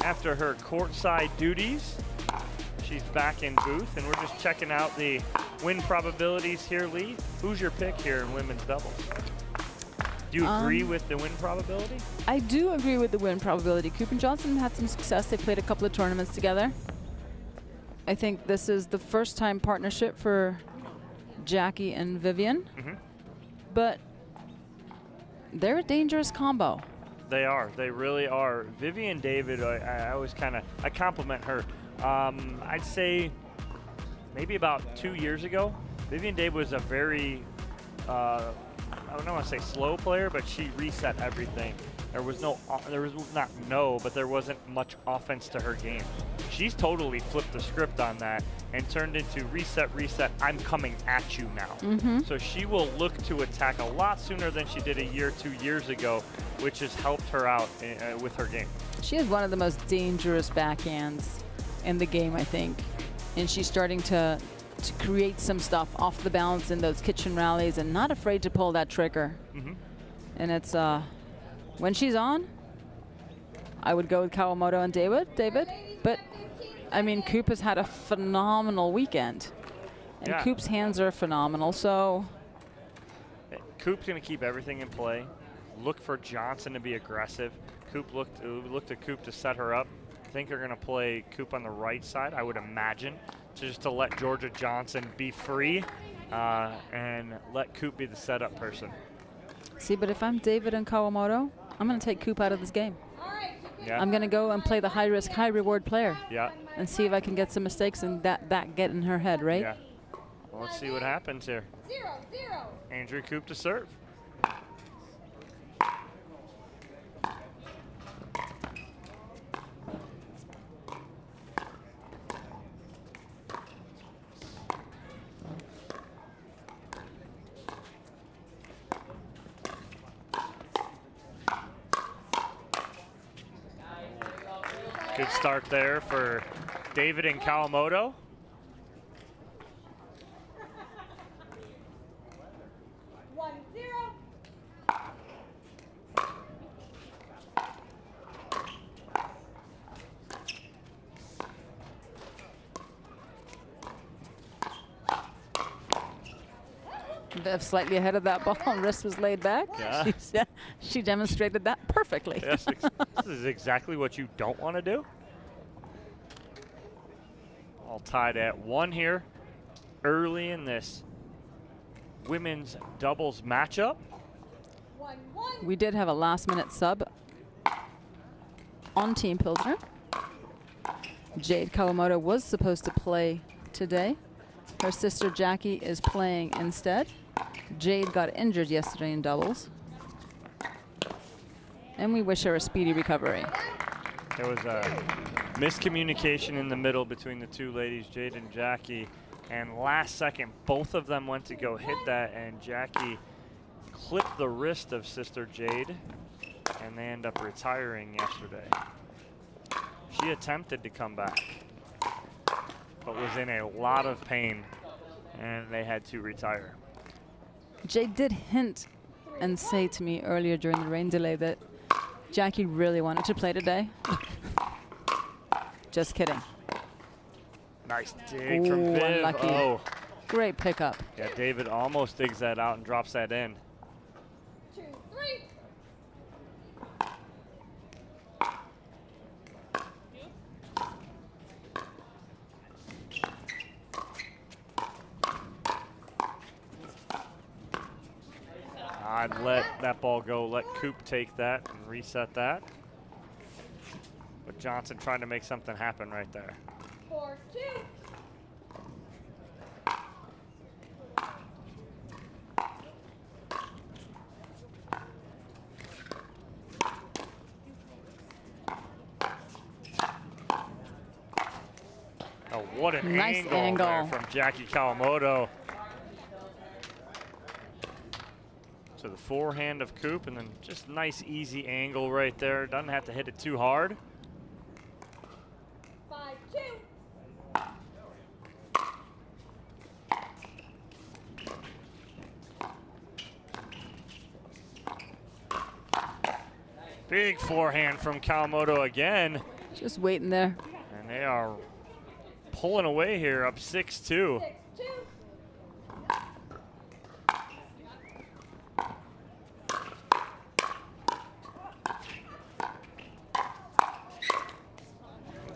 after her courtside duties. She's back in booth, and we're just checking out the win probabilities here, Lee. Who's your pick here in women's doubles? Do you agree with the win probability? I do agree with the win probability. Coop and Johnson had some success. They played a couple of tournaments together. I think this is the first time partnership for Jackie and Vivian. But they're a dangerous combo. They are. They really are. Vivian David, I always I compliment her. I'd say maybe about 2 years ago, Vivian David was a very, I don't want to say slow player, but she reset everything. There was but there wasn't much offense to her game. She's totally flipped the script on that and turned into reset, I'm coming at you now. So she will look to attack a lot sooner than she did a year, 2 years ago, which has helped her out with her game. She has one of the most dangerous backhands in the game, I think. And she's starting to create some stuff off the balance in those kitchen rallies and not afraid to pull that trigger. And it's, when she's on, I would go with Kawamoto and David. But, I mean, Coop has had a phenomenal weekend. And Coop's hands are phenomenal, so. Coop's going to keep everything in play. Look for Johnson to be aggressive. Coop looked at Coop to set her up. I think they're going to play Coop on the right side, I would imagine, just to let Georgia Johnson be free and let Coop be the setup person. See, but if I'm David and Kawamoto, I'm going to take Coop out of this game. I'm going to go and play the high-risk, high-reward player. And see if I can get some mistakes and that get in her head, right? Well, let's see what happens here. 0-0. Andrew Coop to serve. Good start there for David and Kawamoto. Bev slightly ahead of that ball, wrist was laid back. She demonstrated that perfectly. Yes, this is exactly what you don't want to do. All tied at 1 here early in this women's doubles matchup. We did have a last-minute sub on Team Pilsner. Jade Kawamoto was supposed to play today. Her sister Jackie is playing instead. Jade got injured yesterday in doubles. And we wish her a speedy recovery. There was a miscommunication in the middle between the two ladies, Jade and Jackie. And last second, both of them went to go hit that, and Jackie clipped the wrist of Sister Jade, and they end up retiring yesterday. She attempted to come back, but was in a lot of pain, and they had to retire. Jade did hint and say to me earlier during the rain delay that Jackie really wanted to play today. Just kidding. Nice dig from Viv. Unlucky. Oh, great pickup. Yeah, David almost digs that out and drops that in. 2, 3. I'd let that ball go, let Coop take that and reset that. But Johnson trying to make something happen right there. 4, 2. Oh, what an Nice angle there angle. from Jackie Kawamoto. So the forehand of Coop, and then just nice, easy angle right there. Doesn't have to hit it too hard. 5, 2. Big forehand from Kawamoto again. Just waiting there. And they are pulling away here, up 6-2. 6, 2.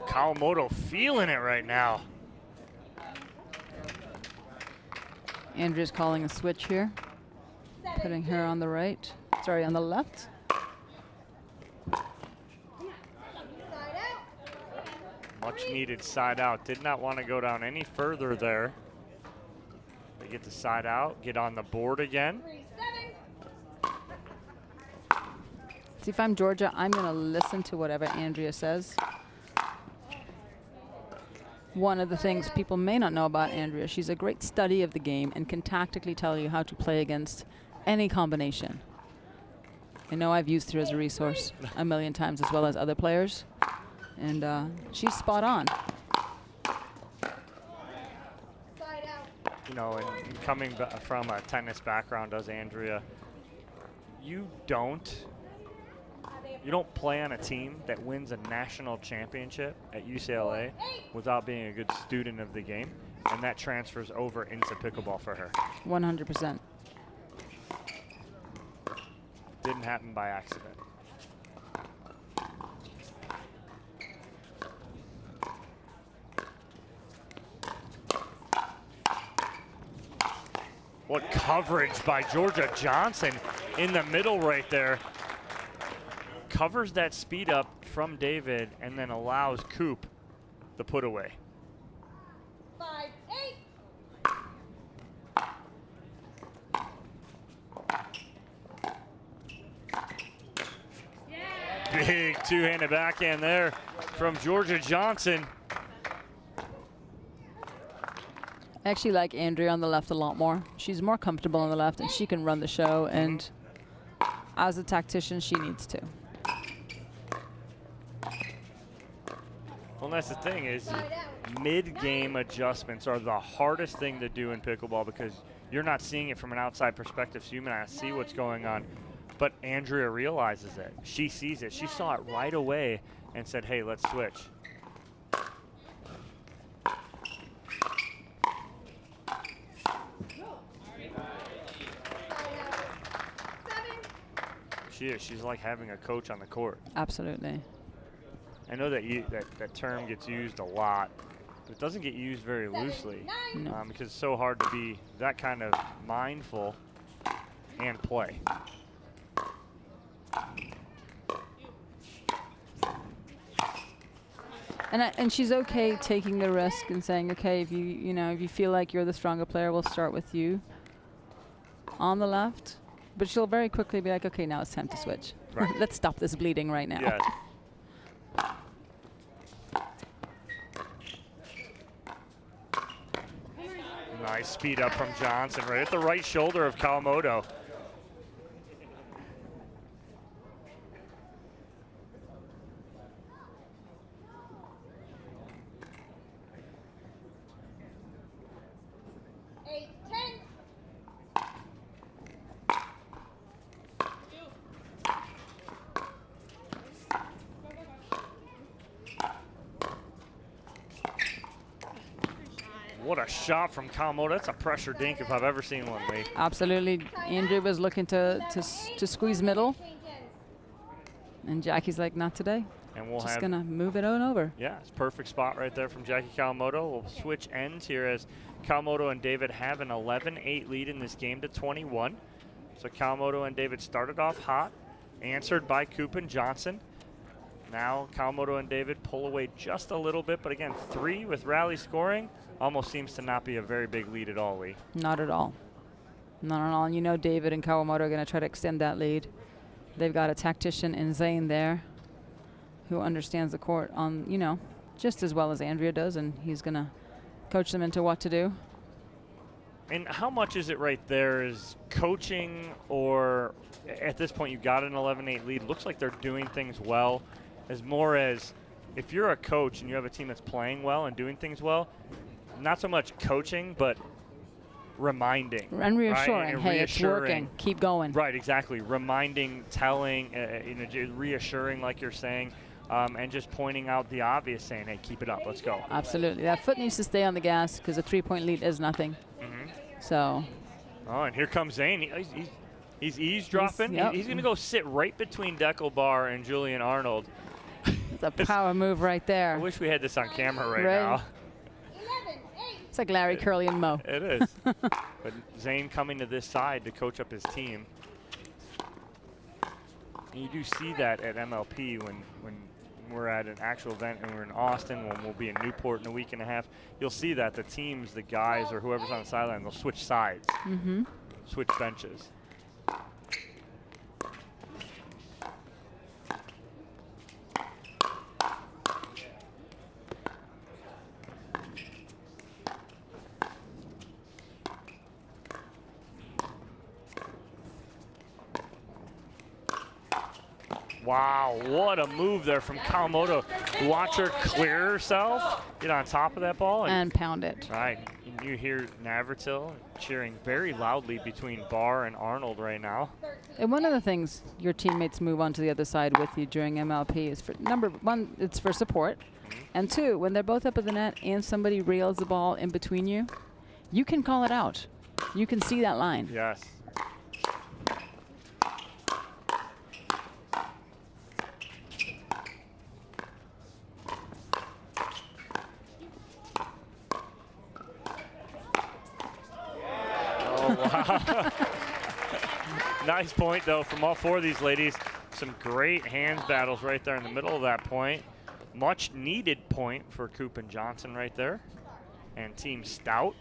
Kawamoto feeling it right now. Andrea's calling a switch here. Putting her on the right. Sorry, on the left. Much needed side out. Did not want to go down any further there. They get the side out, get on the board again. 3, 7. See, if I'm Georgia, I'm going to listen to whatever Andrea says. One of the things people may not know about Andrea, she's a great study of the game and can tactically tell you how to play against any combination. I know I've used her as a resource a million times, as well as other players. And she's spot on. Side out. You know, and coming from a tennis background as Andrea, you don't play on a team that wins a national championship at UCLA without being a good student of the game, and that transfers over into pickleball for her. 100%. Didn't happen by accident. What coverage by Georgia Johnson in the middle right there. Covers that speed up from David and then allows Coop the put away. 5, 8. Big two-handed backhand there from Georgia Johnson. I actually like Andrea on the left a lot more. She's more comfortable on the left, and she can run the show. And as a tactician, she needs to. Well, that's the thing is mid-game adjustments are the hardest thing to do in pickleball because you're not seeing it from an outside perspective, so you may not see what's going on. But Andrea realizes it. She sees it. She saw it right away and said, hey, let's switch. She is. She's like having a coach on the court. Absolutely. I know that that term gets used a lot, but it doesn't get used very loosely because it's so hard to be that kind of mindful and play. And she's okay taking the risk and saying, okay, if you feel like you're the stronger player, we'll start with you on the left. But she'll very quickly be like, okay, now it's time to switch. Right. Let's stop this bleeding right now. Yes. Nice speed up from Johnson, right at the right shoulder of Kawamoto. What a shot from Kawamoto. That's a pressure dink if I've ever seen one, Lee. Absolutely. Andrea was looking to squeeze middle. And Jackie's like, not today. And we'll just have going to move it on over. Yeah, it's a perfect spot right there from Jackie Kawamoto. We'll switch ends here as Kawamoto and David have an 11-8 lead in this game to 21. So Kawamoto and David started off hot, answered by Coop and Johnson. Now Kawamoto and David pull away just a little bit, but again, 3 with rally scoring almost seems to not be a very big lead at all, Lee. Not at all. Not at all. And you know David and Kawamoto are going to try to extend that lead. They've got a tactician in Zane there who understands the court on, you know, just as well as Andrea does, and he's going to coach them into what to do. And how much is it right there is coaching, or at this point you've got an 11-8 lead, looks like they're doing things well, as more as if you're a coach and you have a team that's playing well and doing things well, not so much coaching, but reminding. And reassuring, right? And hey, it's working, keep going. Right, exactly. Reminding, telling, you know, reassuring like you're saying, and just pointing out the obvious, saying, hey, keep it up, let's go. Absolutely. That foot needs to stay on the gas because a 3-point lead is nothing. So. Oh, and here comes Zane. He's eavesdropping. He's going to go sit right between Deckelbar and Julian Arnold. It's a power move right there. I wish we had this on camera right now. It's like Larry, Curly, and Mo. It is. But Zane coming to this side to coach up his team. And you do see that at MLP when we're at an actual event and we're in Austin, when we'll be in Newport in a week and a half. You'll see that the teams, the guys, or whoever's on the sideline, they'll switch sides, switch benches. Wow, what a move there from Kawamoto. Watch her clear herself, get on top of that ball. And pound it. Right, and you hear Navratil cheering very loudly between Barr and Arnold right now. And one of the things your teammates move on to the other side with you during MLP is, for number one, it's for support. And two, when they're both up at the net and somebody reels the ball in between you, you can call it out. You can see that line. Yes. Wow. Nice point, though, from all 4 of these ladies. Some great hands battles right there in the middle of that point. Much needed point for Coop and Johnson right there. And Team Stout.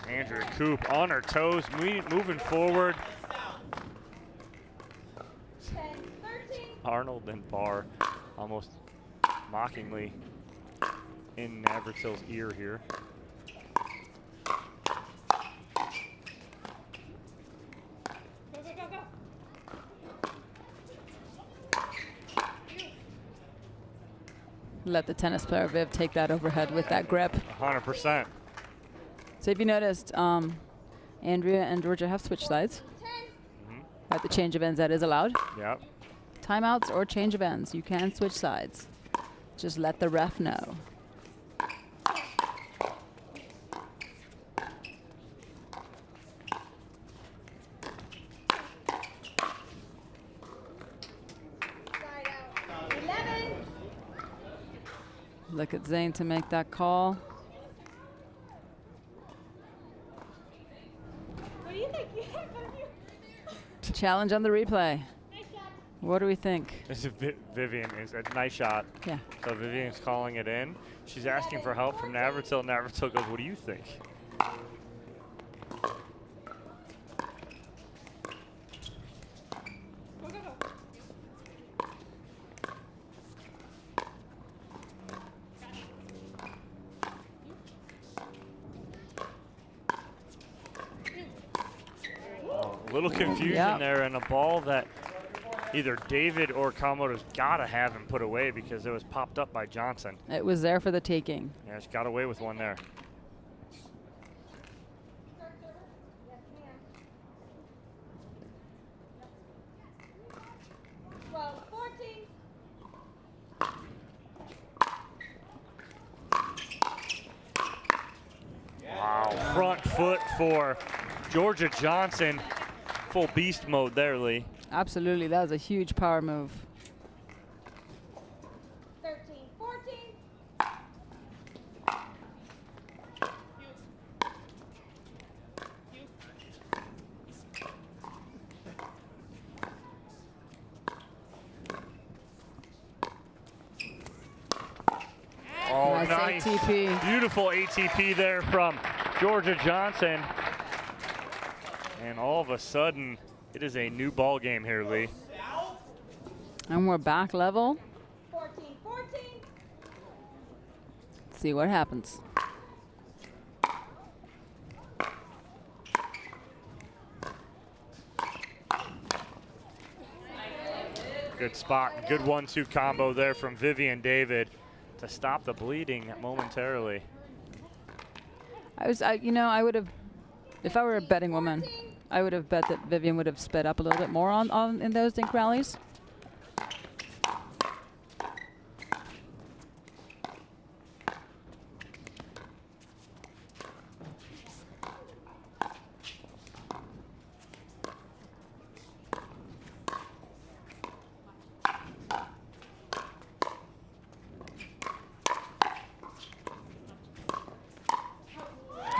Andrea Coop on her toes, moving forward. Arnold and Barr almost mockingly in Navratil's ear here. Let the tennis player Viv take that overhead with that grip. 100%. So if you noticed, Andrea and Georgia have switched sides. At the change of ends, that is allowed. Yep. Timeouts or change of ends, you can switch sides. Just let the ref know. Look at Zane to make that call. What do you think? Challenge on the replay. What do we think? This is Vivian. Is a nice shot. Yeah. So Vivian's calling it in. She's asking for help from Navratil. Navratil goes, what do you think? A little confusion there, and a ball that either David or Kawamoto's got to have and put away because it was popped up by Johnson. It was there for the taking. Yeah, she got away with one there. Wow, front foot for Georgia Johnson. Full beast mode there, Lee. Absolutely, that was a huge power move. 13, 14. Oh, Nice nice. ATP. Beautiful ATP there from Georgia Johnson. And all of a sudden, it is a new ball game here, Lee. And we're back level. 14, 14. Let's see what happens. Good spot, good 1-2 combo there from Vivian David to stop the bleeding momentarily. I would have, if I were a betting woman, I would have bet that Vivian would have sped up a little bit more in those dink rallies.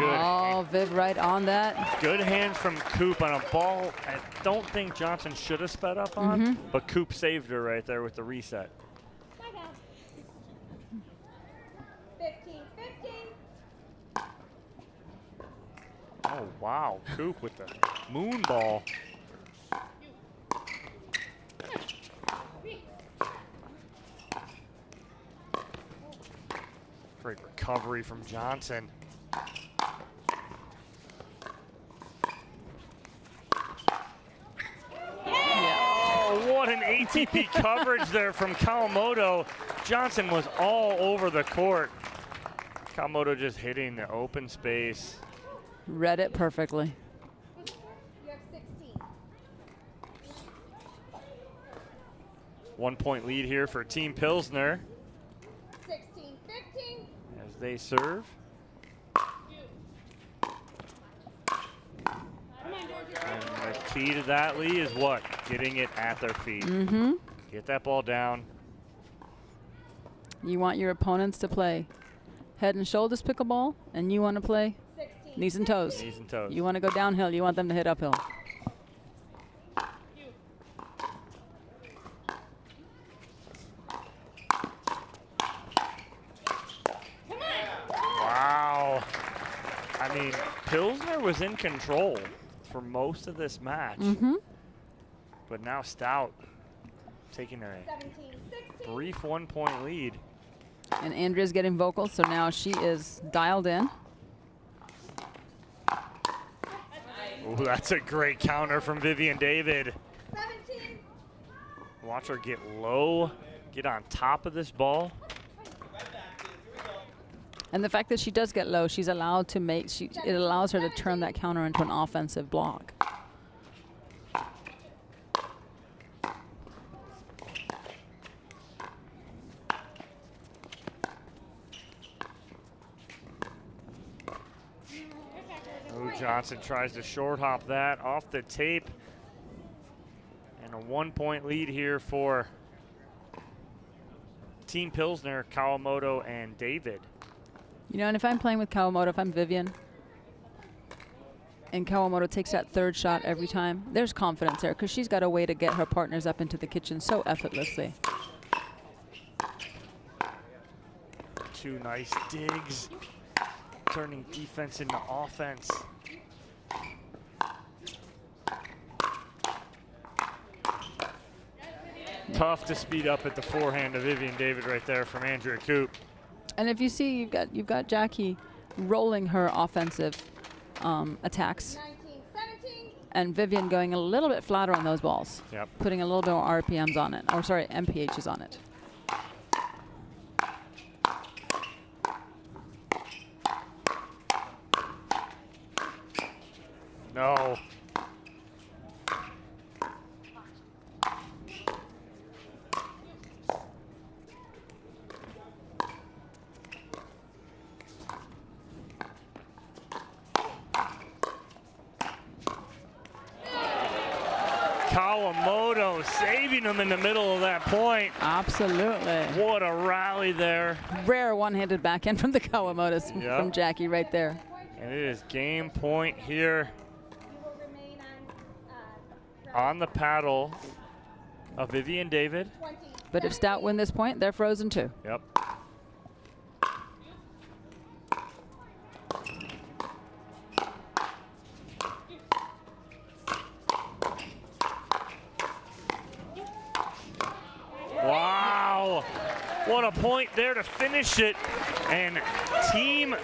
Oh, Viv right on that. Good hands from Coop on a ball I don't think Johnson should have sped up on, but Coop saved her right there with the reset. 15, 15. Oh, wow. Coop with the moon ball. Great recovery from Johnson. Oh, what an ATP coverage there from Kawamoto. Johnson was all over the court. Kawamoto just hitting the open space. Read it perfectly. You have 16. 1 point lead here for Team Pilsner 16, 15. as they serve. And the key to that, Lee, is what? Getting it at their feet. Get that ball down. You want your opponents to play head and shoulders pickleball, and you want to play 16, knees and toes. Knees and toes. You want to go downhill, you want them to hit uphill. Wow. I mean, Pilsner was in control for most of this match. But now Stout taking a 17, 16. brief 1 point lead. And Andrea's getting vocal, so now she is dialed in. Ooh, that's a great counter from Vivian David. 17. Watch her get low, get on top of this ball. And the fact that she does get low, she's allowed to it allows her to turn that counter into an offensive block. Ooh, Johnson tries to short hop that off the tape. And a 1 point lead here for Team Pilsner, Kawamoto and David. You know, and if I'm playing with Kawamoto, if I'm Vivian, and Kawamoto takes that third shot every time, there's confidence there because she's got a way to get her partners up into the kitchen so effortlessly. 2 nice digs, turning defense into offense. Tough to speed up at the forehand of Vivian David right there from Andrea Coop. And if you see, you've got Jackie rolling her offensive attacks, and Vivian going a little bit flatter on those balls. Yep. Putting a little bit more RPMs on it, or sorry, MPHs on it. No. Kawamoto saving them in the middle of that point. Absolutely. What a rally there. Rare one-handed backhand from the Kawamotos, Yep. from Jackie right there. And it is game point here on the paddle of Vivian David. But if Stout win this point, they're frozen too. Yep. Wow, what a point there to finish it. And Team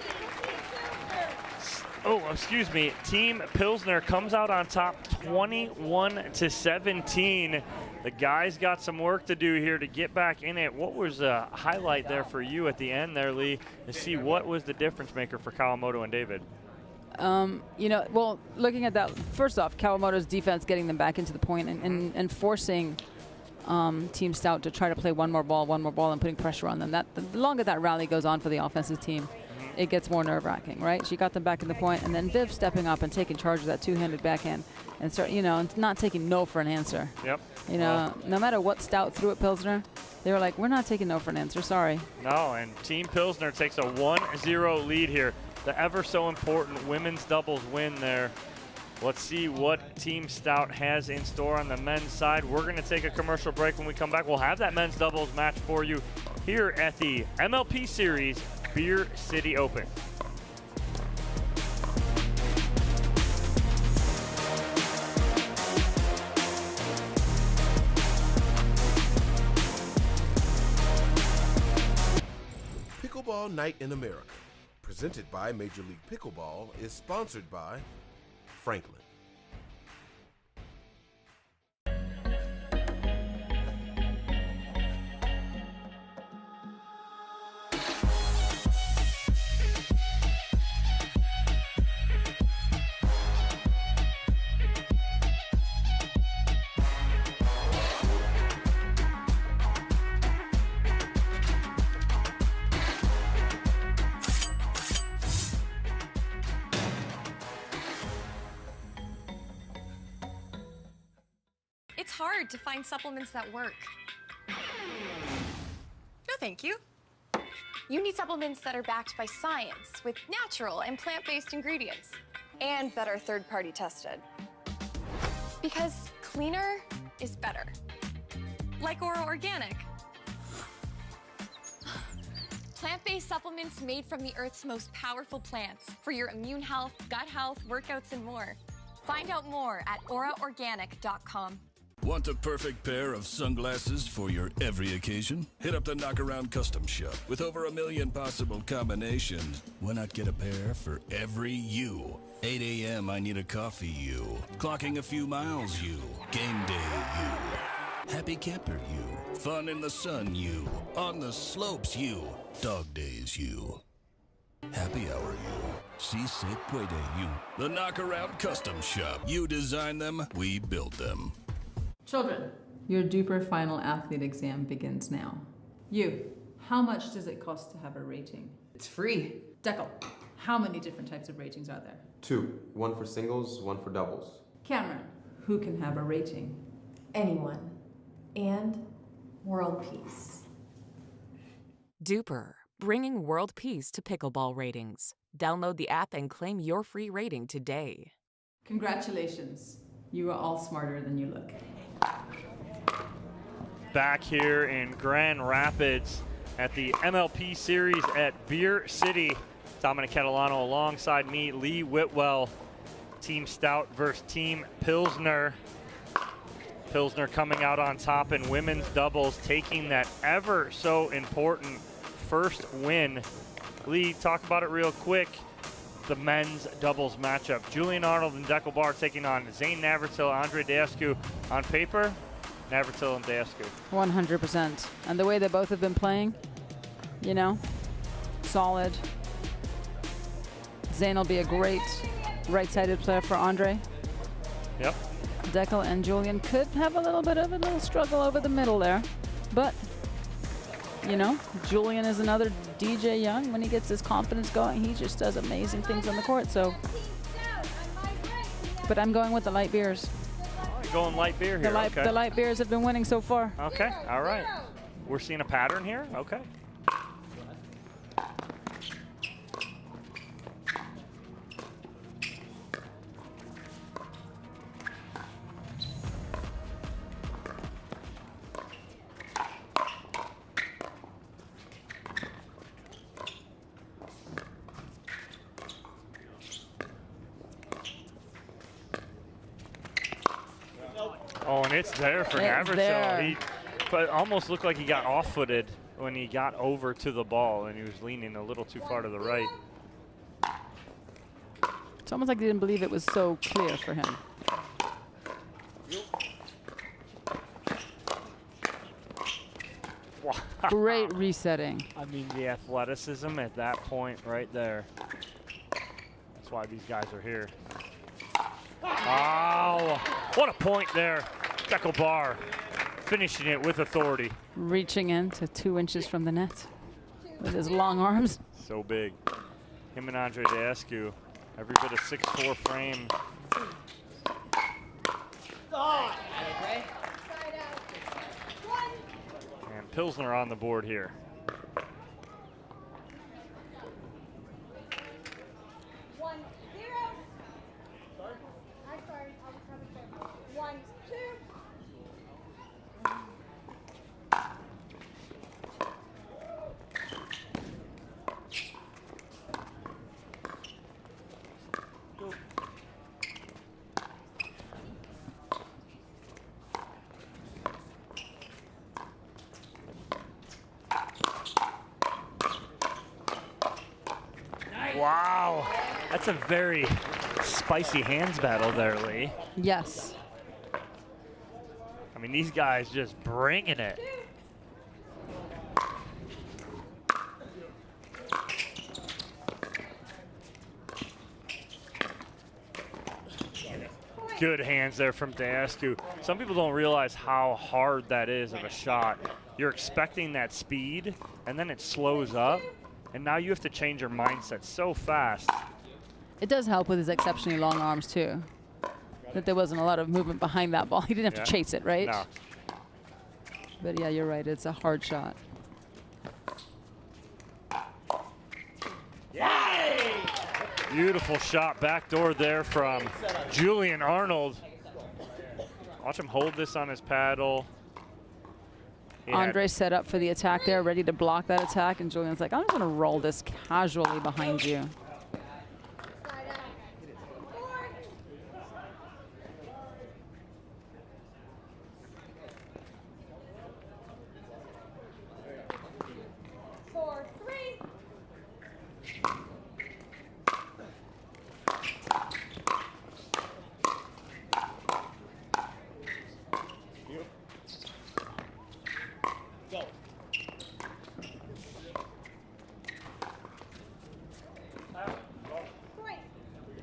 Pilsner comes out on top 21-17. The guys got some work to do here to get back in it. What was the highlight there for you at the end there, Lee, to see what was the difference maker for Kawamoto and David? You know, well, looking at that, first off, Kawamoto's defense getting them back into the point and forcing Team Stout to try to play one more ball, and putting pressure on them. The longer that rally goes on for the offensive team, it gets more nerve-wracking, right? She got them back in the point, and then Viv stepping up and taking charge of that two-handed backhand and start, you know, and not taking no for an answer. Yep. You know, no matter what Stout threw at Pilsner, they were like, we're not taking no for an answer, sorry. No, and Team Pilsner takes a 1-0 lead here. The ever so important women's doubles win there. Let's see what Team Stout has in store on the men's side. We're going to take a commercial break. When we come back, we'll have that men's doubles match for you here at the MLP Series Beer City Open. Pickleball Night in America, presented by Major League Pickleball, is sponsored by Franklin. It's hard to find supplements that work. No, thank you. You need supplements that are backed by science with natural and plant-based ingredients and that are third-party tested. Because cleaner is better. Like Oro Organic. Plant-based supplements made from the Earth's most powerful plants for your immune health, gut health, workouts, and more. Find out more at oraorganic.com. Want the perfect pair of sunglasses for your every occasion? Hit up the Knockaround Custom Shop. With over 1 million possible combinations, why not get a pair for every you? 8 a.m. I need a coffee you. Clocking a few miles you. Game day you. Happy camper you. Fun in the sun you. On the slopes you. Dog days you. Happy hour you. Si se puede you. The Knockaround Custom Shop. You design them, we build them. Children, your DUPER final athlete exam begins now. You, how much does it cost to have a rating? It's free. Deckel, how many different types of ratings are there? 2. 1 for singles, 1 for doubles. Cameron, who can have a rating? Anyone. And world peace. DUPER, bringing world peace to pickleball ratings. Download the app and claim your free rating today. Congratulations. You are all smarter than you look. Back here in Grand Rapids at the MLP series at Beer City. Dominic Catalano alongside me, Lee Whitwell. Team Stout versus Team Pilsner. Pilsner coming out on top in women's doubles, taking that ever so important first win. Lee, talk about it real quick. The men's doubles matchup. Julian Arnold and Deckel Bar taking on Zane Navratil, Andre Deescu. On paper, Navratil and Deescu. 100%. And the way they both have been playing, you know, solid. Zane will be a great right-sided player for Andre. Yep. Deckel and Julian could have a little bit of a little struggle over the middle there. But, you know, Julian is another DJ Young. When he gets his confidence going, he just does amazing things on the court. So, but I'm going with the light beers. You're going light beer here, okay. The light beers have been winning so far. Okay, all right. We're seeing a pattern here, okay. Oh, and it's there for Navratil. He almost looked like he got off-footed when he got over to the ball, and he was leaning a little too far to the right. It's almost like they didn't believe it was so clear for him. Wow. Great resetting. I mean, the athleticism at that point right there. That's why these guys are here. Wow, what a point there. Deckel Bar finishing it with authority. Reaching in to 2 inches from the net with his long arms. So big. Him and Andre Deescu, every bit of 6'4" frame. And Pilsner on the board here. Wow, that's a very spicy hands battle there, Lee. Yes. I mean, these guys just bringing it. Good hands there from Deescu. Some people don't realize how hard that is of a shot. You're expecting that speed, and then it slows up. And now you have to change your mindset so fast. It does help with his exceptionally long arms, too. That there wasn't a lot of movement behind that ball. He didn't have to chase it, right? No. But yeah, you're right. It's a hard shot. Beautiful shot backdoor there from Julian Arnold. Watch him hold this on his paddle. Andre set up for the attack there, ready to block that attack, and Julian's like, I'm just gonna roll this casually behind you.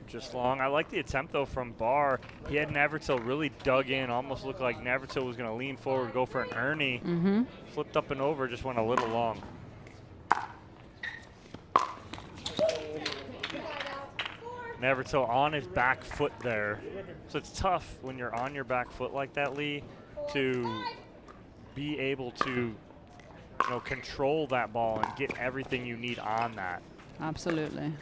Just long. I like the attempt, though, from Barr. He had Navratil really dug in. Almost looked like Navratil was going to lean forward, go for an Ernie. Flipped up and over, just went a little long. Navratil on his back foot there. So it's tough when you're on your back foot like that, Lee, to be able to control that ball and get everything you need on that. Absolutely.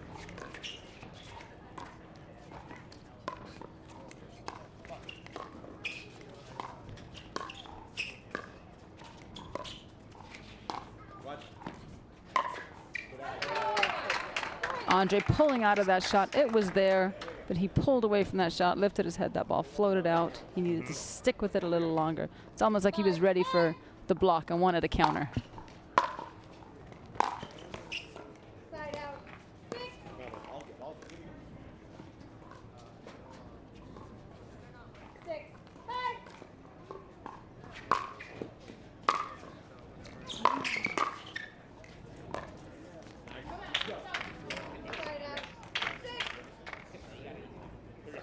Andre pulling out of that shot. It was there, but he pulled away from that shot, lifted his head, that ball floated out. He needed to stick with it a little longer. It's almost like he was ready for the block and wanted a counter.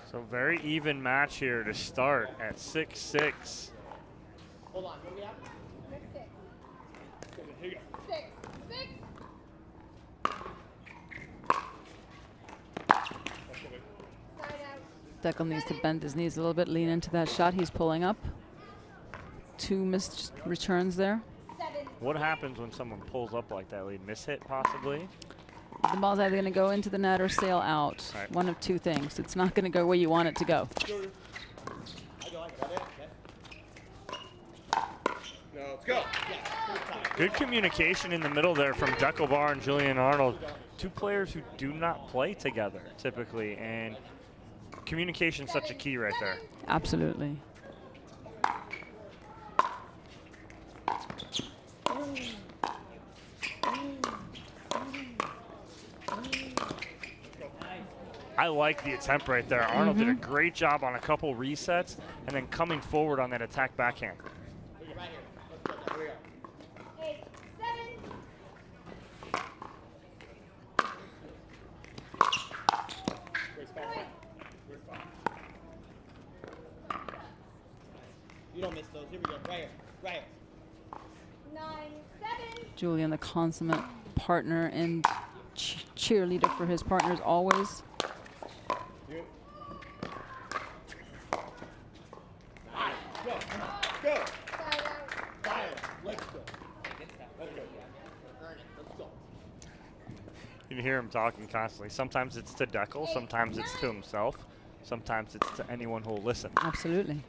So very even match here to start at 6-6. Hold on, what do we have? 6-6. Here you go. 6-6. Deckel needs to bend his knees a little bit, lean into that shot. He's pulling up. 2 missed returns there. What happens when someone pulls up like that, Lee? Miss hit possibly? The ball's either going to go into the net or sail out. Right. One of 2 things. It's not going to go where you want it to go. Let's go. Good communication in the middle there from Deckelbar and Julian Arnold. 2 players who do not play together typically, and communication is such a key right there. Absolutely. I like the attempt right there. Arnold did a great job on a couple resets and then coming forward on that attack backhand. Right here. Let's go. Here we go. 8, 7. You don't miss those. Here we go. Right here. Right here. 9, 7. Julian, the consummate partner and cheerleader for his partners always. Go. Fire. Let's go. Let's go. Let's go. You can hear him talking constantly. Sometimes it's to Deckel, sometimes it's to himself, sometimes it's to anyone who will listen. Absolutely.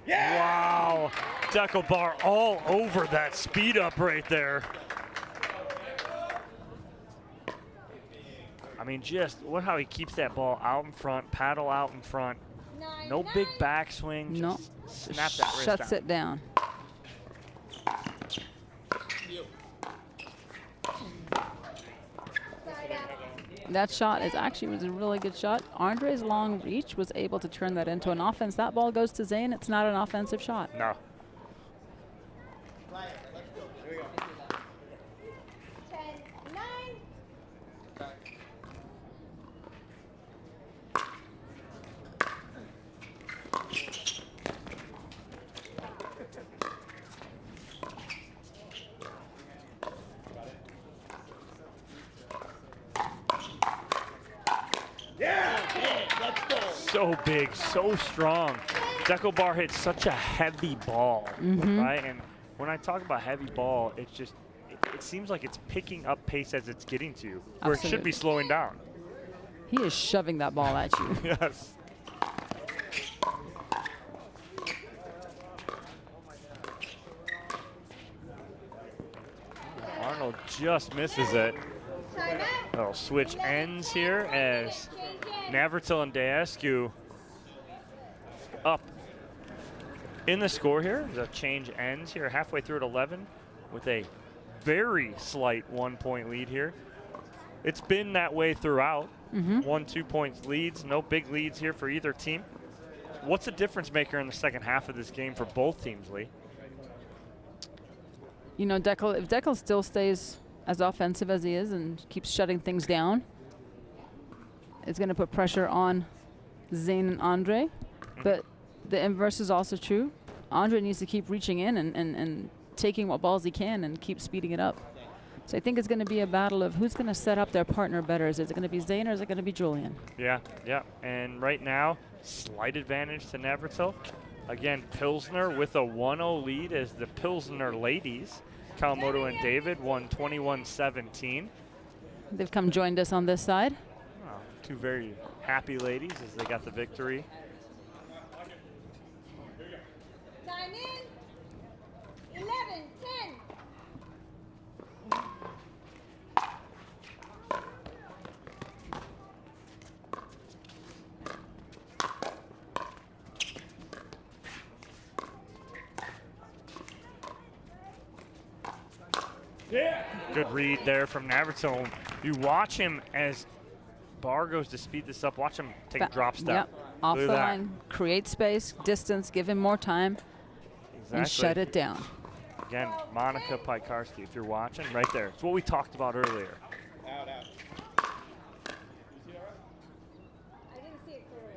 Wow, Deckelbar all over that speed up right there. I mean, just look how he keeps that ball out in front, paddle out in front. No big backswing, No. just snap that wrist Shuts down. it down. That shot was a really good shot. Andre's long reach was able to turn that into an offense. That ball goes to Zane. It's not an offensive shot. No. 10, 9. So big, so strong. Deckelbar hits such a heavy ball, right? And when I talk about heavy ball, it's just, it seems like it's picking up pace as it's getting to you, where it should Absolutely. be slowing down. He is shoving that ball at you. Yes. Arnold just misses it. Little switch ends here as Navratil and Daescu up in the score here. The change ends here halfway through at 11 with a very slight 1-point lead here. It's been that way throughout. 1-2 points leads, no big leads here for either team. What's the difference maker in the second half of this game for both teams, Lee? You know, if Deckel still stays as offensive as he is and keeps shutting things down, it's going to put pressure on Zane and Andre. But the inverse is also true. Andre needs to keep reaching in and taking what balls he can and keep speeding it up. So I think it's going to be a battle of who's going to set up their partner better. Is it going to be Zane or is it going to be Julian? Yeah. And right now, slight advantage to Navratil. Again, Pilsner with a 1-0 lead as the Pilsner ladies Kawamoto and David won 21-17. They've come joined us on this side. Oh, two very happy ladies as they got the victory. Time in. 11, 10. Good read there from Navratil. You watch him as Barr goes to speed this up. Watch him take a drop step. Yep. Off the line, create space, distance, give him more time, and shut it down. Again, Monica Piekarski, if you're watching, right there. It's what we talked about earlier. Out, out. I didn't see it clearly.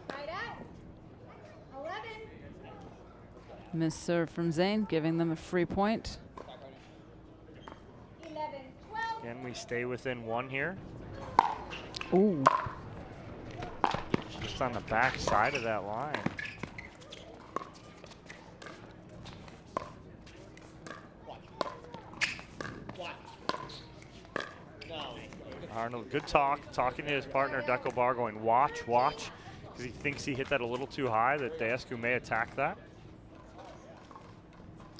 Right out. 11. Miss serve from Zane, giving them a free point. 11, 12. Again, we stay within one here. Ooh. Just on the back side of that line. Arnold, good talking to his partner, Deco Barr, going watch, watch, because he thinks he hit that a little too high, that Deescu may attack that.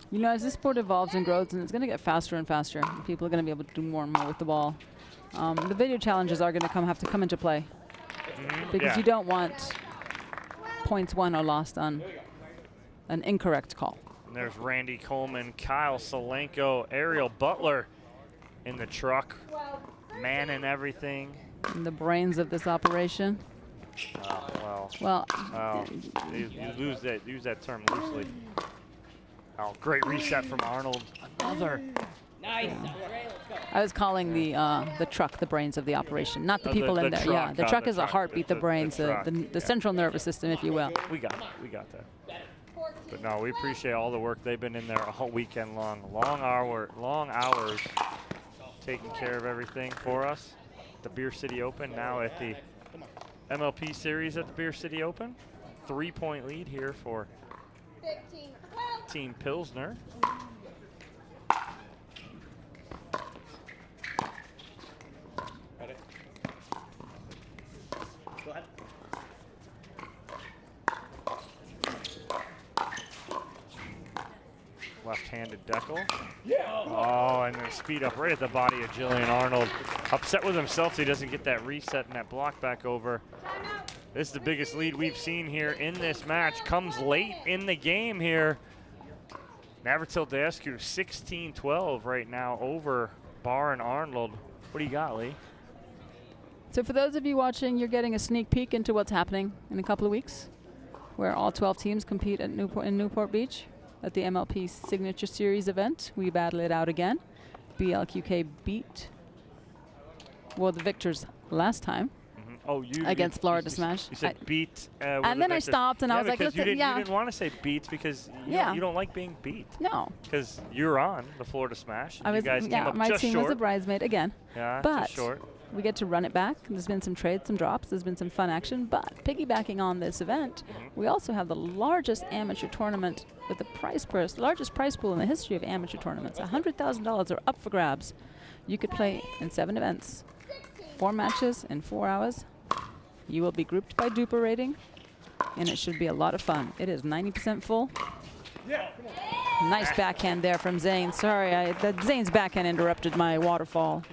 You know, as this sport evolves and grows, and it's going to get faster and faster, people are going to be able to do more and more with the ball. The video challenges are going to have to come into play, because you don't want points won or lost on an incorrect call. And there's Randy Coleman, Kyle Solenko, Ariel Butler in the truck, man and everything. And the brains of this operation. Well, you use that term loosely. Oh, great reset from Arnold. Another. Nice. I was calling the truck the brains of the operation, not the people in there. Truck, yeah, the truck is a heartbeat, the brains, the central nervous system, if you will. We got that. But no, we appreciate all the work. They've been in there all weekend long. Long hours taking care of everything for us. The Beer City Open now at the MLP series at the Beer City Open. 3-point lead here for 15, 12. Team Pilsner. Ready? Go ahead. Left-handed Deckel. Oh, and then speed up right at the body of Jillian Arnold. Upset with himself so he doesn't get that reset and that block back over. This is the biggest lead we've seen here in this match. Comes late in the game here. Navratil Deescu 16-12 right now over Barr and Arnold. What do you got, Lee? So for those of you watching, you're getting a sneak peek into what's happening in a couple of weeks, where all 12 teams compete at Newport Beach at the MLP Signature Series event. We battle it out again. BLQK beat, well, the victors last time. Oh, you against Florida Smash. You said beat. And then I stopped and I was like, listen, you didn't want to say beats because you don't like being beat. No. Because you're on the Florida Smash. I was, you guys came up my just team short. was a bridesmaid again. Yeah, but just short. We get to run it back. There's been some trades, some drops. There's been some fun action. But piggybacking on this event, we also have the largest amateur tournament with the largest prize pool in the history of amateur tournaments. $100,000 are up for grabs. You could play in 7 events, 4 matches in 4 hours. You will be grouped by DUPER rating, and it should be a lot of fun. It is 90% full. Nice backhand there from Zane. Sorry, Zane's backhand interrupted my waterfall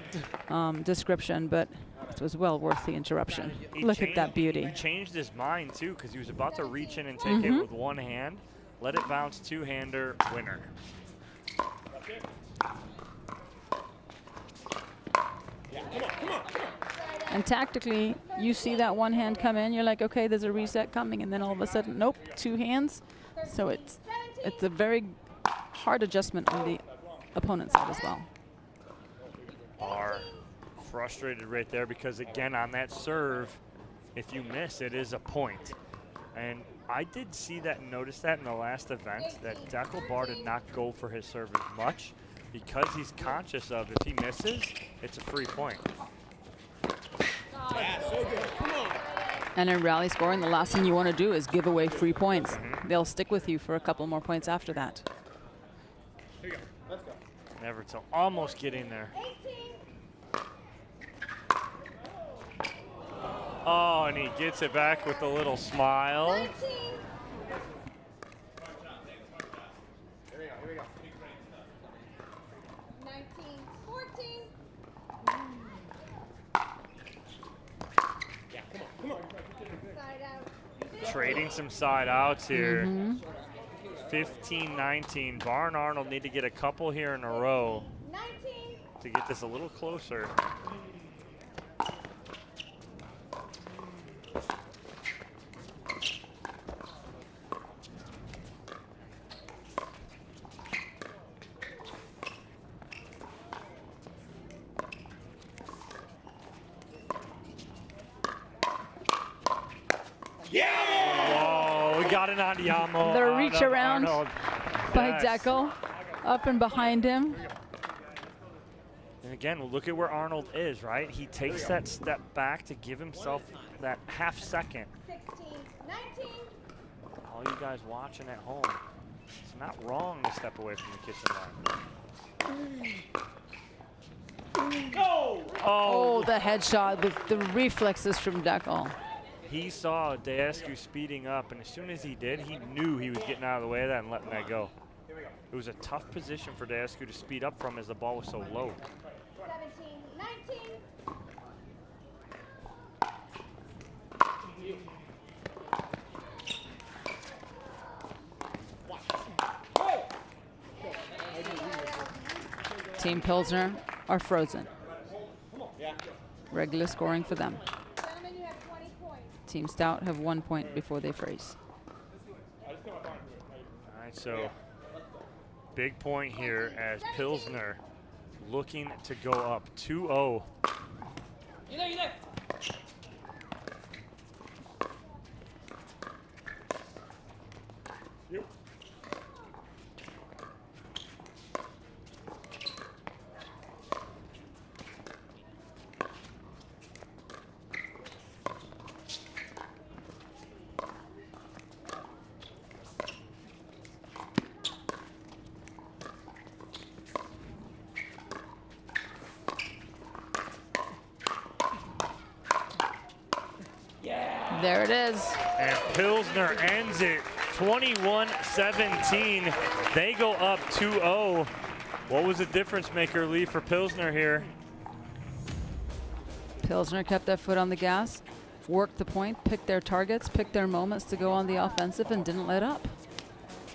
description, but it was well worth the interruption. Look at that beauty. He changed his mind, too, because he was about to reach in and take it with one hand. Let it bounce, two-hander, winner. And tactically, you see that one hand come in, you're like, okay, there's a reset coming, and then all of a sudden, nope, 2 hands. So it's a very hard adjustment on the opponent's side as well. Are frustrated right there because, again, on that serve, if you miss, it is a point. And I did see that and notice that in the last event, that Deco Barr did not go for his serve as much because he's conscious of if he misses, it's a free point. Yeah, so good. Come on. And in rally scoring, the last thing you want to do is give away free points. they'll stick with you for a couple more points after that. Here you go. Let's go. Never till almost getting there. 18. Oh, and he gets it back with a little smile. 19. Here we go. Here we go. 19. 14. Yeah, come on. Side out. Trading some side outs here. 15-19. Barn Arnold need to get a couple here in a row 19. to get this a little closer. Whoa, we got it on Yamo. The reach around Arnold. by Yes. Deckel, up and behind him. And again, look at where Arnold is, right? He takes that step back to give himself that half second. 16. 19. All you guys watching at home, it's not wrong to step away from the kitchen line. Go! Oh, the headshot, the reflexes from Deckel. He saw Deescu speeding up, and as soon as he did, he knew he was getting out of the way of that and letting that go. It was a tough position for Deescu to speed up from as the ball was so low. 17. 19. Team Pilsner are frozen. Regular scoring for them. Gentlemen, you have 20 points. Team Stout have 1 point before they freeze. All right, so big point here as Pilsner looking to go up 2-0. You there. There it is. And Pilsner ends it 21-17. They go up 2-0. What was the difference maker, Lee, for Pilsner here? Pilsner kept their foot on the gas, worked the point, picked their targets, picked their moments to go on the offensive, and didn't let up.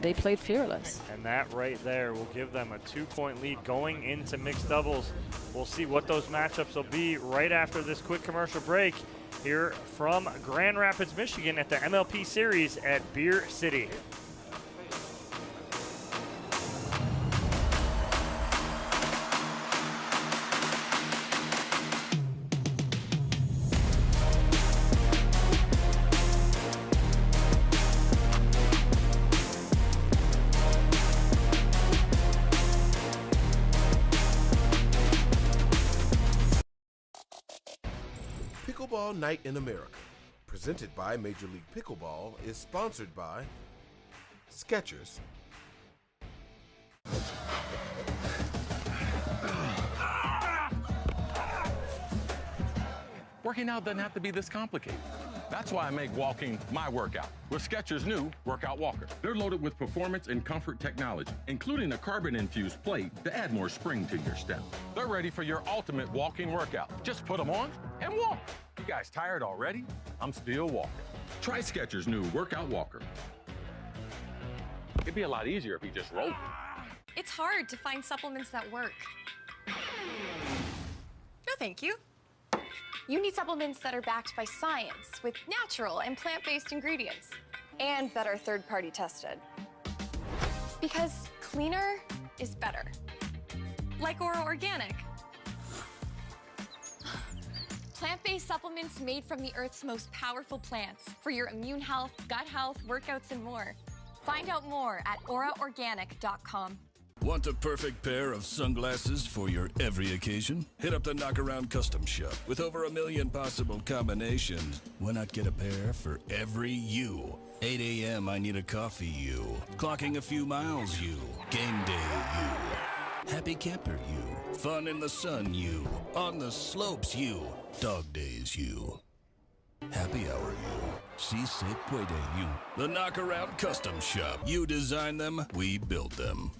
They played fearless. And that right there will give them a 2-point lead going into mixed doubles. We'll see what those matchups will be right after this quick commercial break here from Grand Rapids, Michigan at the MLP Series at Beer City. Pickleball Night in America, presented by Major League Pickleball, is sponsored by Skechers, Working out doesn't have to be this complicated. That's why I make walking my workout with Skechers' new Workout Walker. They're loaded with performance and comfort technology, including a carbon-infused plate to add more spring to your step. They're ready for your ultimate walking workout. Just put them on and walk. You guys tired already? I'm still walking. Try Skechers' new Workout Walker. It'd be a lot easier if you just rolled. It's hard to find supplements that work. No, thank you. You need supplements that are backed by science with natural and plant-based ingredients and that are third-party tested. Because cleaner is better. Like Oro Organic. Plant-based supplements made from the Earth's most powerful plants for your immune health, gut health, workouts, and more. Find out more at auraorganic.com. Want the perfect pair of sunglasses for your every occasion? Hit up the Knockaround Custom Shop. With over 1 million possible combinations, why not get a pair for every you? 8 a.m. I need a coffee you. Clocking a few miles you. Game day you. Happy camper you. Fun in the sun you. On the slopes you. Dog days you. Happy hour you. Si se puede you. The Knockaround Custom Shop. You design them, we build them.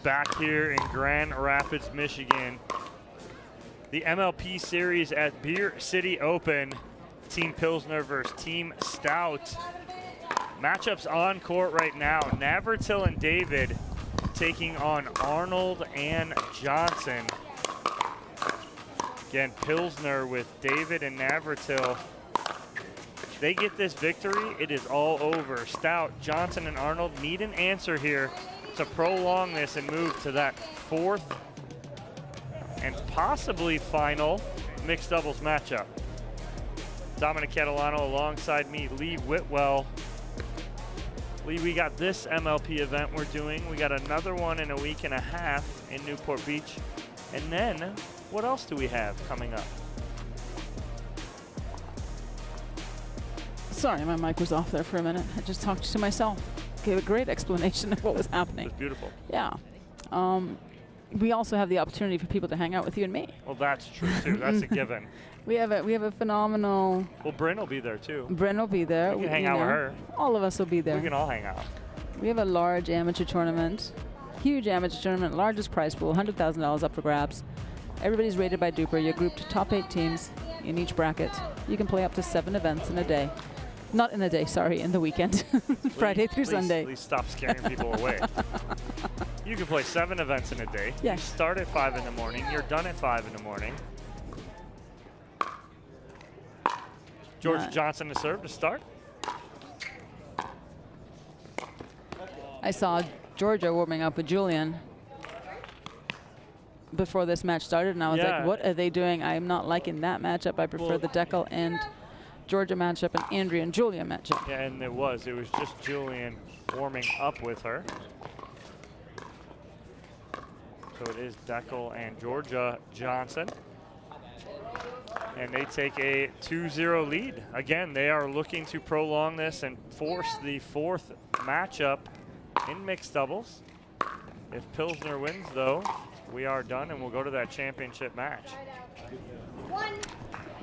Back here in Grand Rapids, Michigan. The MLP series at Beer City Open. Team Pilsner versus Team Stout. Matchups on court right now. Navratil and David taking on Arnold and Johnson. Again, Pilsner with David and Navratil. They get this victory, it is all over. Stout, Johnson, and Arnold need an answer here to prolong this and move to that 4th and possibly final mixed doubles matchup. Dominic Catalano alongside me, Lee Whitwell. Lee, we got this MLP event we're doing. We got another one in a week and a half in Newport Beach. And then, what else do we have coming up? Sorry, my mic was off there for a minute. I just talked to myself. Gave a great explanation of what was happening. It was beautiful. Yeah. We also have the opportunity for people to hang out with you and me. Well, that's true too. That's a given. We have a phenomenal. Well, Bryn will be there too. Bryn will be there. We can hang out with her. All of us will be there. We can all hang out. We have a large amateur tournament, huge amateur tournament, largest prize pool, $100,000 up for grabs. Everybody's rated by DUPER. You're grouped top 8 teams in each bracket. You can play up to 7 events in a day. Not in a day, sorry, in the weekend. Friday through Sunday. Please stop scaring people away. You can play 7 events in a day. Yes. You start at 5 in the morning. You're done at 5 in the morning. George Johnson to serve to start. I saw Georgia warming up with Julian before this match started, and I was like, what are they doing? I'm not liking that matchup. I prefer the Deckel and Georgia matchup and Andrea and Julia matchup. Yeah, and it was just Julian warming up with her. So it is Deckel and Georgia Johnson. And they take a 2-0 lead. Again, they are looking to prolong this and force the 4th matchup in mixed doubles. If Pilsner wins, though, we are done and we'll go to that championship match.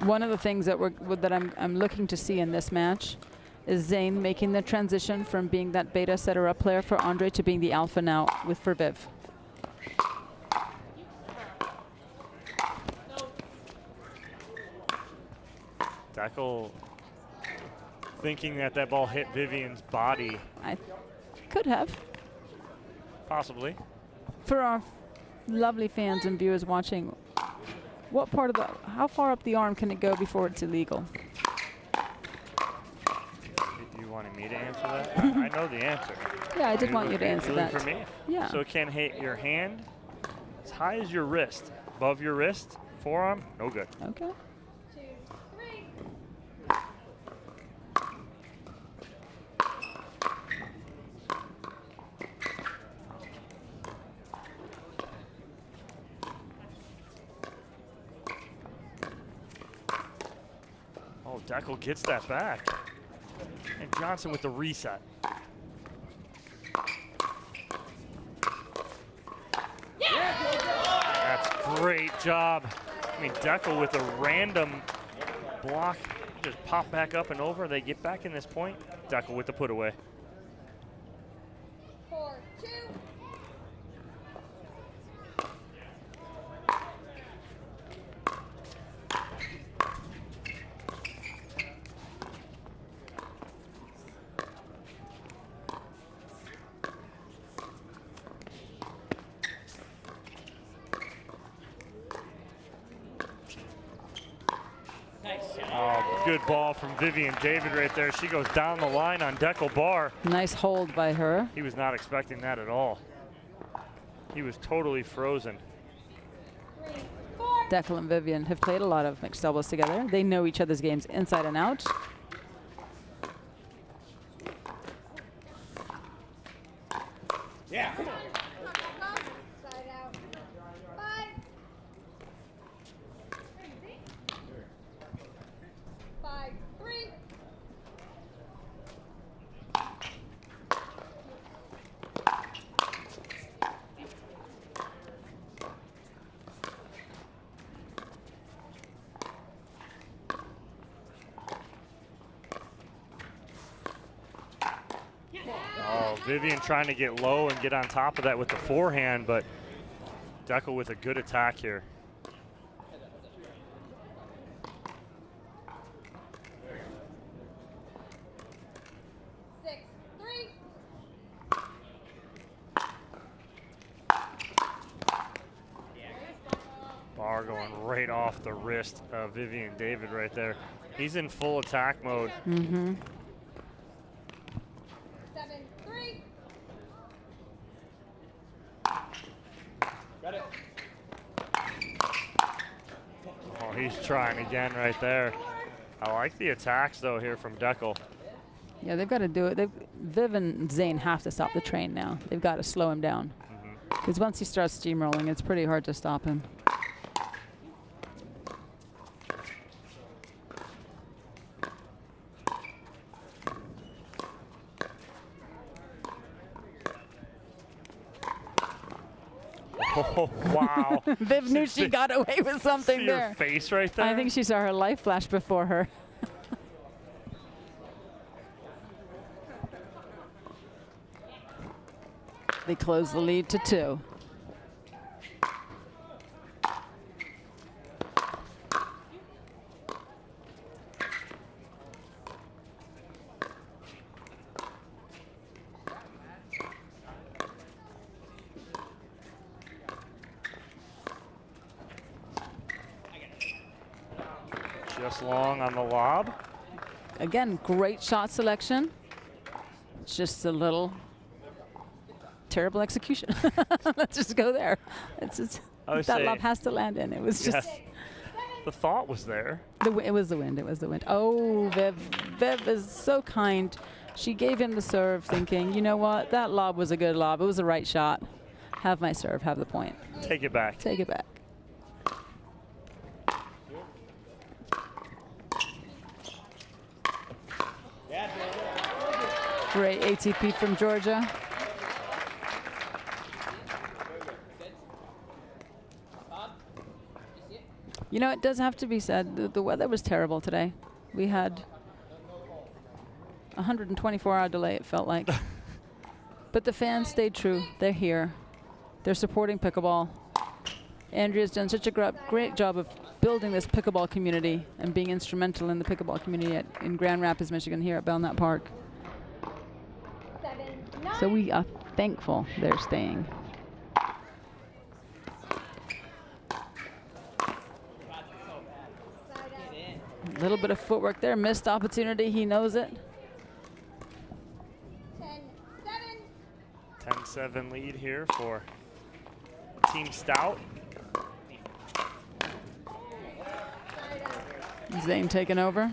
One of the things that I'm looking to see in this match is Zane making the transition from being that beta setter up player for Andre to being the alpha now for Viv. Deckel thinking that ball hit Vivian's body. I could have. Possibly. For our lovely fans and viewers watching, what part of how far up the arm can it go before it's illegal? You wanted me to answer that? I know the answer. Yeah, I did want you to answer that. For me? Yeah. So it can hit your hand as high as your wrist. Above your wrist, forearm, no good. Okay. Deckel gets that back. And Johnson with the reset. That's great job. I mean, Deckel with a random block. Just pop back up and over. They get back in this point. Deckel with the put away. 4-2. good ball from Vivian David right there. She goes down the line on Deckel Barr. Nice hold by her. He was not expecting that at all. He was totally frozen. Deckel and Vivian have played a lot of mixed doubles together. They know each other's games inside and out. Yeah. Vivian trying to get low and get on top of that with the forehand, but Deckel with a good attack here. Barr going right off the wrist of Vivian David right there. He's in full attack mode. Mm-hmm. Got it. Oh, he's trying again right there. I like the attacks though here from Deckel. Yeah, they've got to do it. Viv and Zane have to stop the train now. They've got to slow him down. Because once he starts steamrolling, it's pretty hard to stop him. Oh, wow. Viv knew she got away with something see there. Her face right there? I think she saw her life flash before her. They close the lead to 2. Just long on the lob. Again, great shot selection. Just a little terrible execution. Let's just go there. It's just, that lob has to land in. It was just. The thought was there. It was the wind. It was the wind. Oh, Viv. Viv is so kind. She gave him the serve thinking, you know what? That lob was a good lob. It was the right shot. Have my serve. Have the point. Take it back. Take it back. Great ATP from Georgia. You know, it does have to be said, the weather was terrible today. We had a 124-hour delay, it felt like. But the fans stayed true. They're here. They're supporting pickleball. Andrea's done such a great job of building this pickleball community and being instrumental in the pickleball community in Grand Rapids, Michigan, here at Belknap Park. So we are thankful they're staying. A little bit of footwork there, missed opportunity, he knows it. 10-7 lead here for Team Stout. Zane taking over.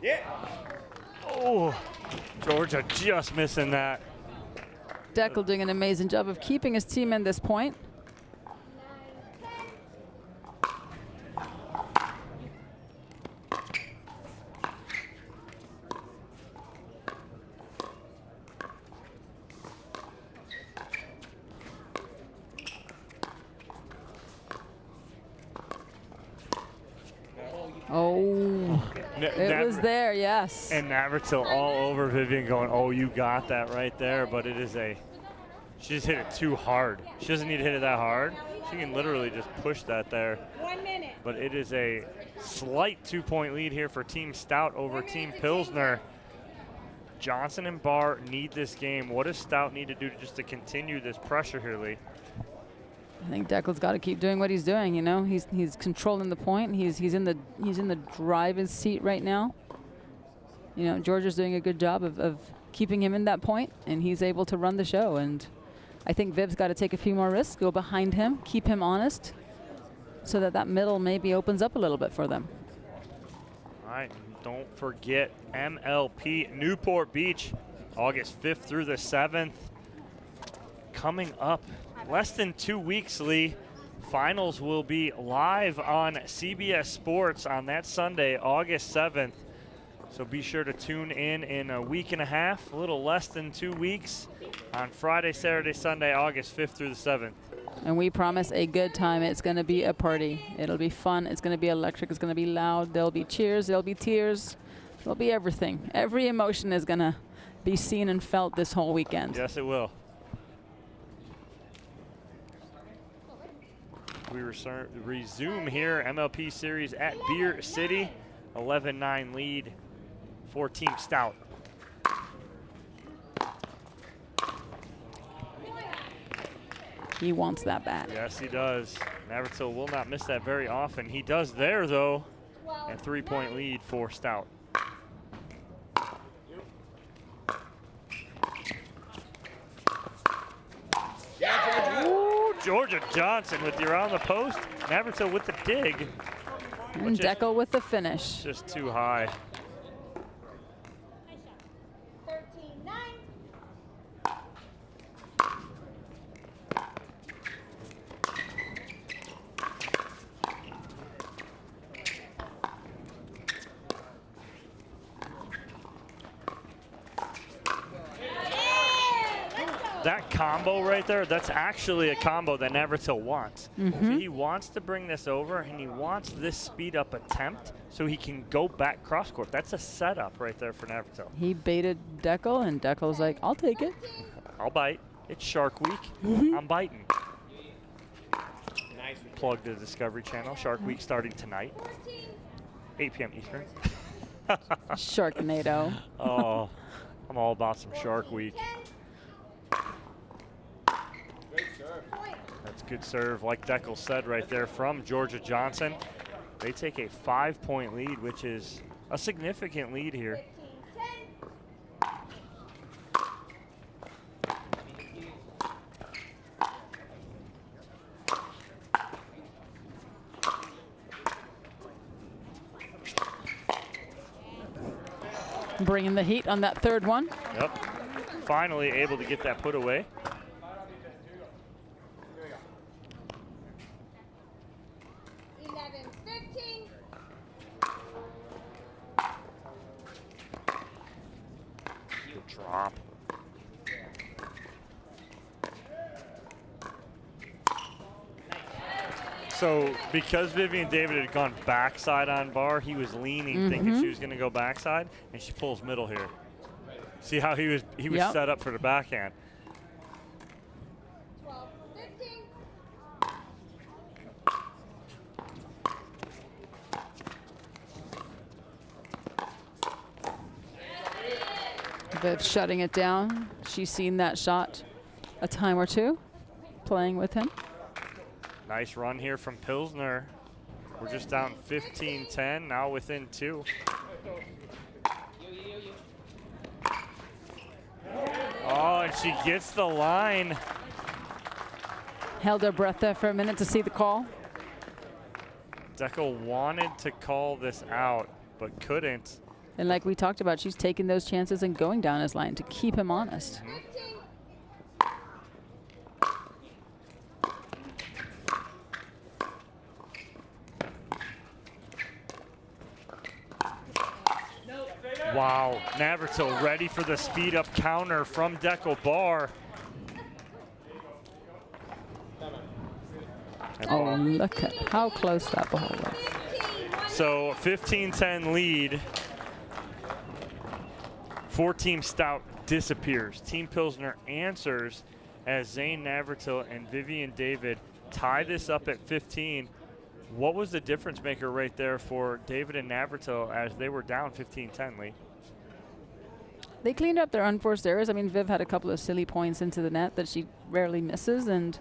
Yeah. Oh, Georgia just missing that. Deckel doing an amazing job of keeping his team in this point. Oh, it was there, yes. And Navratil all over Vivian going, oh, you got that right there. But it is a She just hit it too hard. She doesn't need to hit it that hard. She can literally just push that there. 1 minute. But it is a slight 2-point lead here for Team Stout over Team Pilsner. Johnson and Barr need this game. What does Stout need to do just to continue this pressure here, Lee? I think Deckel's got to keep doing what he's doing. You know, he's controlling the point. He's in the driver's seat right now. You know, Georgia's doing a good job of keeping him in that point, and he's able to run the show. And I think Viv's got to take a few more risks, go behind him, keep him honest, so that middle maybe opens up a little bit for them. All right, don't forget MLP Newport Beach, August 5th through the 7th. Coming up less than 2 weeks, Lee. Finals will be live on CBS Sports on that Sunday, August 7th. So be sure to tune in a week and a half, a little less than 2 weeks, on Friday, Saturday, Sunday, August 5th through the 7th. And we promise a good time. It's going to be a party. It'll be fun. It's going to be electric. It's going to be loud. There'll be cheers. There'll be tears. There'll be everything. Every emotion is going to be seen and felt this whole weekend. Yes, it will. We resume here, MLP series at Beer City. 11-9 lead for Team Stout. He wants that bat. Yes, he does. Navarrete will not miss that very often. He does there, though. A 3-point lead for Stout. Ooh, Georgia Johnson with the around the post. Navarrete with the dig. And Deckel with the finish. Just too high. 13-9. That combo right there, that's actually a combo that Navarrete wants. So he wants to bring this over, and he wants this speed up attempt so he can go back cross court. That's a setup right there for Navarrete. He baited Deckel, and Deckel's like, I'll take it. I'll bite. It's Shark Week. I'm biting. Plug the Discovery Channel. Shark Week starting tonight, 8 p.m. Eastern. Sharknado. Oh, I'm all about some Shark Week. That's good serve, like Deckel said right there from Georgia Johnson. They take a 5-point lead, which is a significant lead here. Bringing the heat on that third one. Yep. Finally able to get that put away. Good drop. So because Vivian David had gone backside on Barr, he was leaning, thinking she was going to go backside, and she pulls middle here. See how he was set up for the backhand. 12-15. Viv shutting it down. She's seen that shot a time or two, playing with him. Nice run here from Pilsner. We're just down 15-10, now within 2. Oh, and she gets the line. Held her breath there for a minute to see the call. Deckel wanted to call this out, but couldn't. And like we talked about, she's taking those chances and going down his line to keep him honest. Wow, Navarrete ready for the speed up counter from Deckel Barr. Oh, look at how close that ball was. So 15-10 lead for Team Stout disappears. Team Pilsner answers as Zane Navratil and Vivian David tie this up at 15. What was the difference maker right there for David and Navratil as they were down 15-10, Lee? They cleaned up their unforced errors. I mean, Viv had a couple of silly points into the net that she rarely misses, and,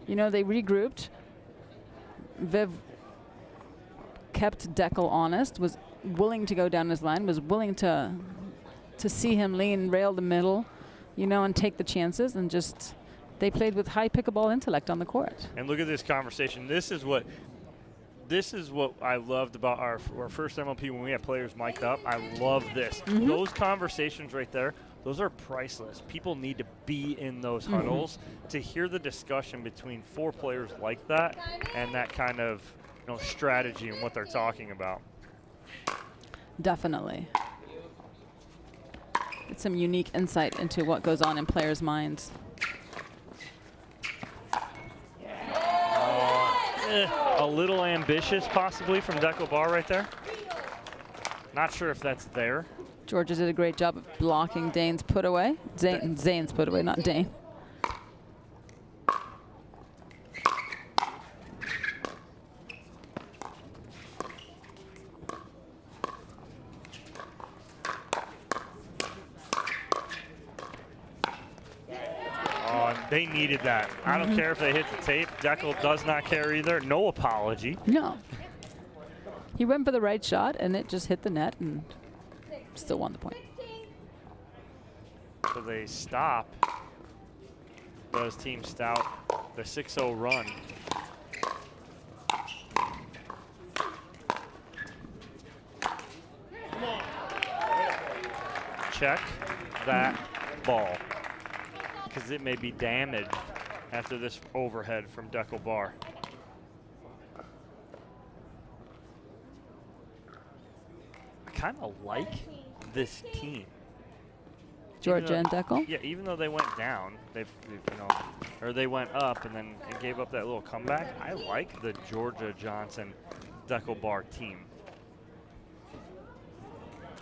you know, they regrouped. Viv kept Deckel honest, was willing to go down his line, was willing to see him lean, rail the middle, you know, and take the chances, and just they played with high pickleball intellect on the court. And look at this conversation. This is what I loved about our first MLP when we had players mic'd up. I love this. Those conversations right there, those are priceless. People need to be in those huddles to hear the discussion between 4 players like that and that kind of, you know, strategy and what they're talking about. Definitely. It's some unique insight into what goes on in players' minds. A little ambitious possibly from Deckel Bar right there. Not sure if that's there. Georgia did a great job of blocking Dane's put away. Zane's put away, not Dane. They needed that. I don't care if they hit the tape. Deckel does not care either. No apology. No. He went for the right shot, and it just hit the net and still won the point. So they stop. Does Team Stout the 6-0 run. Check that ball, because it may be damaged after this overhead from Deckel Bar. I kind of like this team. Georgia and Deckel? Yeah, even though they went down, they went up and then gave up that little comeback. I like the Georgia Johnson Deckel Bar team.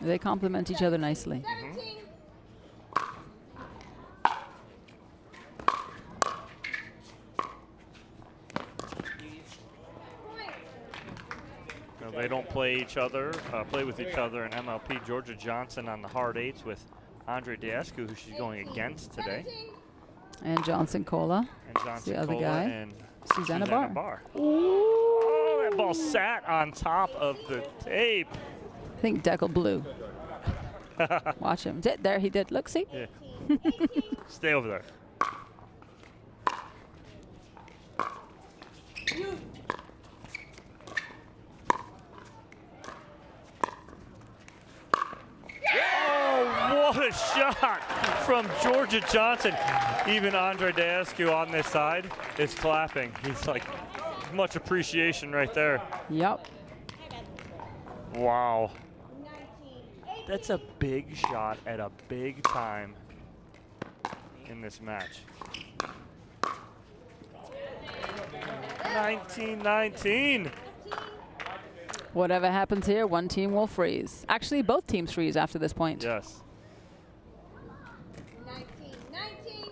They complement each other nicely. They don't play with each other in MLP. Georgia Johnson on the hard 8s with Andre Deescu, who she's going against today. And Johnson Cola. And Johnson the other Cola guy. And Susanna Barr. Oh, that ball sat on top of the tape. I think Deckel blew. Watch him. There he did. Look, see? Yeah. Stay over there. What a shot from Georgia Johnson. Even Andre Deescu on this side is clapping. He's like, much appreciation right there. Yep. Wow. That's a big shot at a big time in this match. 19-19. Whatever happens here, one team will freeze. Actually, both teams freeze after this point. Yes. 19-19.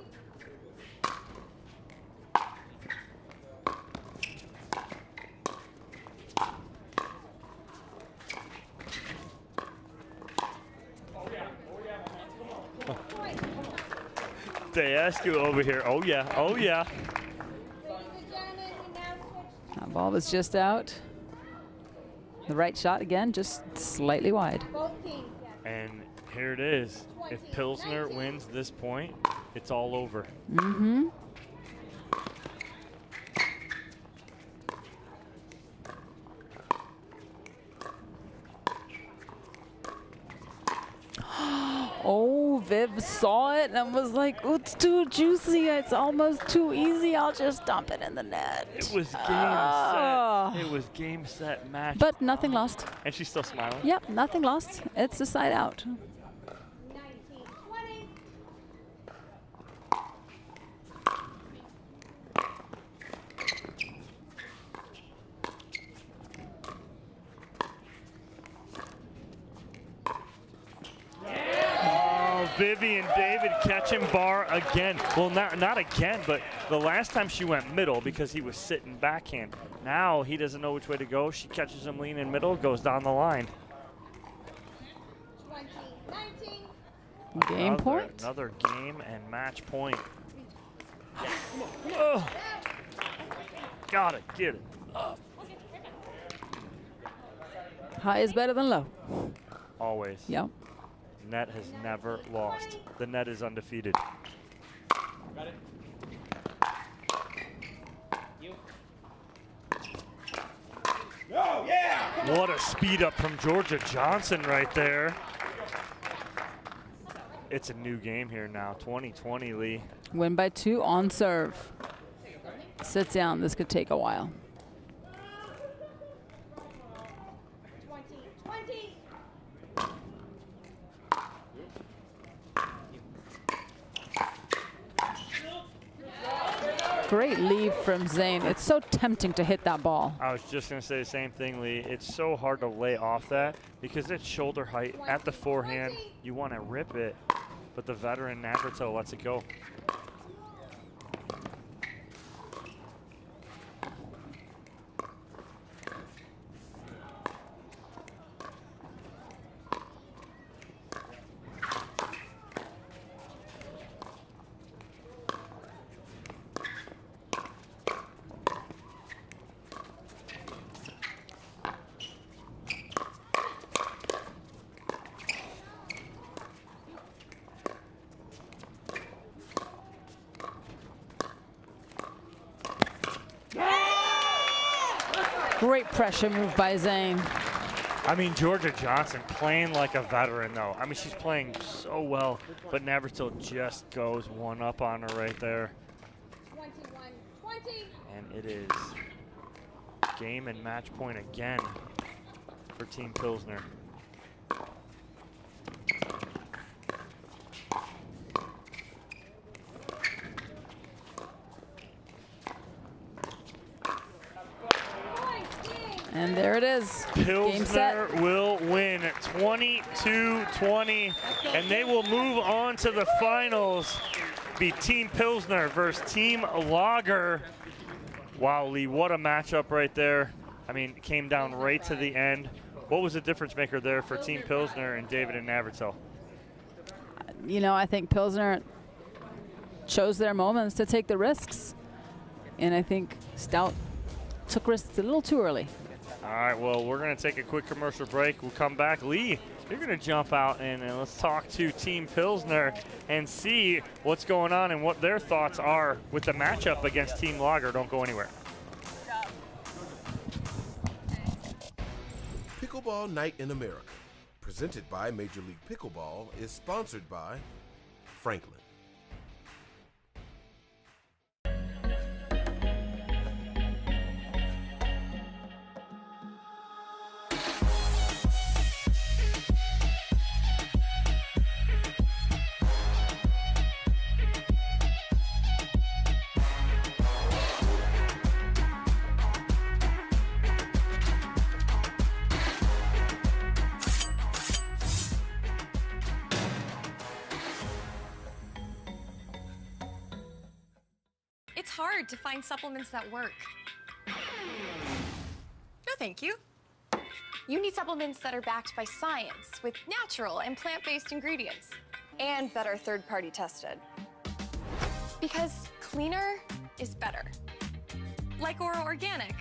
Deescu over here. Oh, yeah. Oh, yeah. That ball was just out. The right shot again, just slightly wide. And here it is. If Pilsner wins this point, it's all over. Mm-hmm. Oh, Viv saw it and was like, oh, it's too juicy. It's almost too easy. I'll just dump it in the net. It was game set. It was game set match. But nothing lost. And she's still smiling? Yep, nothing lost. It's a side out. 19-20. Vivian David catching bar again. Well, not again, but the last time she went middle because he was sitting backhand. Now he doesn't know which way to go. She catches him leaning middle, goes down the line. 20, 19. Game point. Another game and match point. Oh. Gotta get it up. High is better than low. Always. Yep. Net has never lost. The net is undefeated. Got it. You. Oh, yeah! What a speed up from Georgia Johnson right there. It's a new game here now, 20-20, Lee. Win by 2 on serve. Sit down. This could take a while. 20. Great lead from Zane. It's so tempting to hit that ball. I was just going to say the same thing, Lee. It's so hard to lay off that because it's shoulder height at the forehand. You want to rip it, but the veteran Navratil lets it go. Great pressure move by Zane. I mean, Georgia Johnson playing like a veteran, though. I mean, she's playing so well, but Navratil just goes one up on her right there. 21, 20. And it is game and match point again for Team Pilsner. And there it is. Game set. Pilsner will win 22-20, and they will move on to the finals. Be Team Pilsner versus Team Lager. Wow, Lee, what a matchup right there. I mean, it came down right to the end. What was the difference maker there for Team Pilsner and David and Navratil? You know, I think Pilsner chose their moments to take the risks. And I think Stout took risks a little too early. All right, well, we're going to take a quick commercial break. We'll come back. Lee, you're going to jump out and let's talk to Team Pilsner and see what's going on and what their thoughts are with the matchup against Team Lager. Don't go anywhere. Pickleball Night in America, presented by Major League Pickleball, is sponsored by Franklin. It's hard to find supplements that work. No, thank you. You need supplements that are backed by science with natural and plant-based ingredients and that are third-party tested. Because cleaner is better. Like Ora Organic.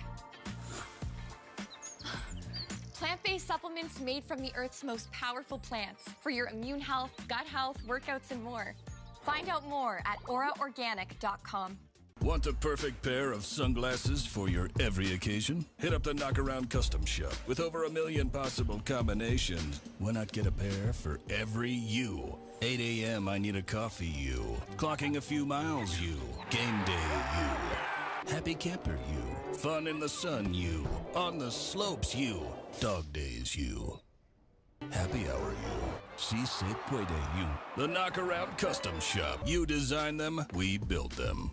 Plant-based supplements made from the Earth's most powerful plants for your immune health, gut health, workouts, and more. Find out more at oraorganic.com. Want the perfect pair of sunglasses for your every occasion? Hit up the Knockaround Custom Shop. With over 1 million possible combinations, why not get a pair for every you? 8 a.m. I need a coffee you. Clocking a few miles you. Game day you. Happy camper you. Fun in the sun you. On the slopes you. Dog days you. Happy hour you. Si se puede you. The Knockaround Custom Shop. You design them, we build them.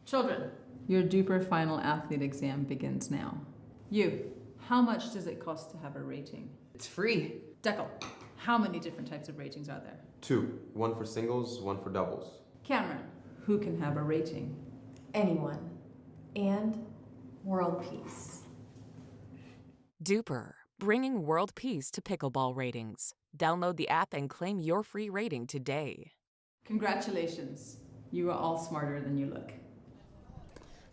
Children, your DUPER final athlete exam begins now. You, how much does it cost to have a rating? It's free. Deckel, how many different types of ratings are there? 2, 1 for singles, 1 for doubles. Cameron, who can have a rating? Anyone. And world peace. DUPER, bringing world peace to pickleball ratings. Download the app and claim your free rating today. Congratulations. You are all smarter than you look.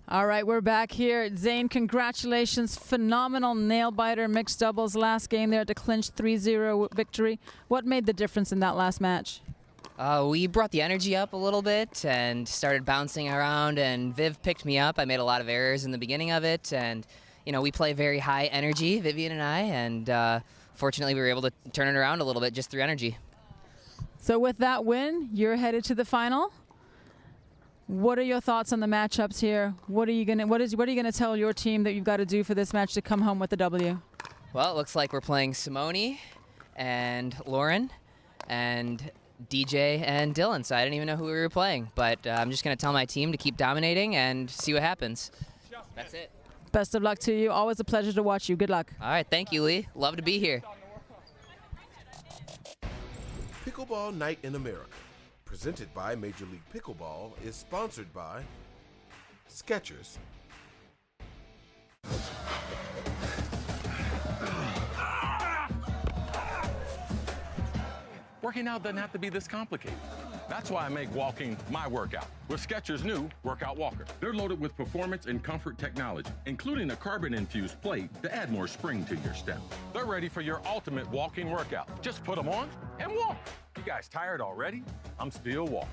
All right, we're back here. Zane, congratulations. Phenomenal nail-biter mixed doubles last game there to clinch 3-0 victory. What made the difference in that last match? We brought the energy up a little bit and started bouncing around, and Viv picked me up. I made a lot of errors in the beginning of it, and you know, we play very high energy, Vivian and I, and fortunately we were able to turn it around a little bit just through energy. So with that win, you're headed to the final. What are your thoughts on the matchups here? What are you gonna tell your team that you've got to do for this match to come home with the W? Well, it looks like we're playing Simone and Lauren and DJ and Dylan, so I didn't even know who we were playing. But I'm just going to tell my team to keep dominating and see what happens. That's it. Best of luck to you. Always a pleasure to watch you. Good luck. All right, thank you, Lee. Love to be here. Pickleball Night in America, presented by Major League Pickleball, is sponsored by Skechers. Working out doesn't have to be this complicated. That's why I make walking my workout with Skechers' new Workout Walker. They're loaded with performance and comfort technology, including a carbon-infused plate to add more spring to your step. They're ready for your ultimate walking workout. Just put them on and walk. You guys tired already? I'm still walking.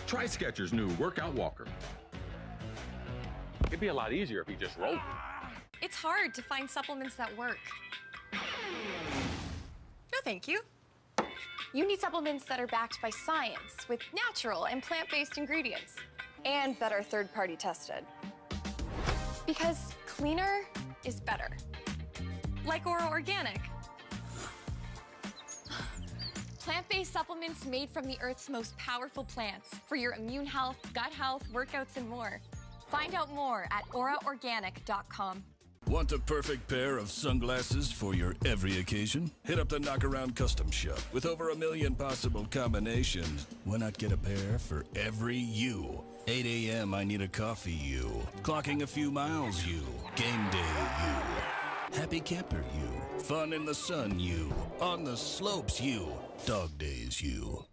Try Skechers' new Workout Walker. It'd be a lot easier if you just rolled. It's hard to find supplements that work. No, thank you. You need supplements that are backed by science with natural and plant-based ingredients and that are third-party tested. Because cleaner is better. Like Ora Organic. Plant-based supplements made from the Earth's most powerful plants for your immune health, gut health, workouts, and more. Find out more at oraorganic.com. Want a perfect pair of sunglasses for your every occasion? Hit up the Knockaround Custom Shop. With over 1 million possible combinations, why not get a pair for every you? 8 a.m. I need a coffee you. Clocking a few miles you. Game day you. Happy camper you. Fun in the sun you. On the slopes you. Dog days you.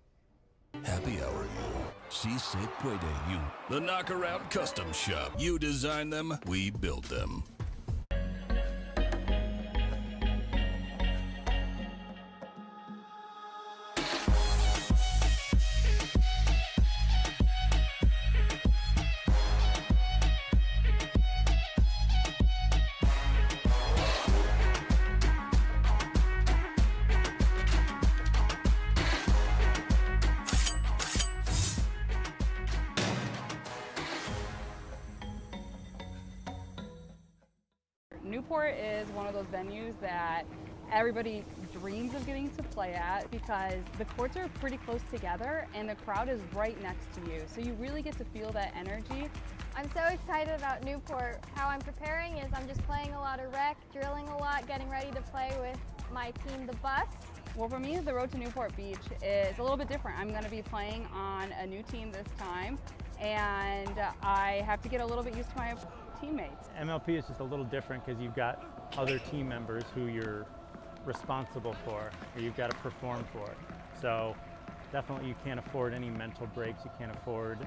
Happy hour you. Si se puede you. The Knockaround Custom Shop. You design them, we build them. Newport is one of those venues that everybody dreams of getting to play at because the courts are pretty close together and the crowd is right next to you. So you really get to feel that energy. I'm so excited about Newport. How I'm preparing is I'm just playing a lot of rec, drilling a lot, getting ready to play with my team, the Bus. Well, for me, the road to Newport Beach is a little bit different. I'm going to be playing on a new team this time, and I have to get a little bit used to my teammates. MLP is just a little different because you've got other team members who you're responsible for, or you've got to perform for. So definitely you can't afford any mental breaks. You can't afford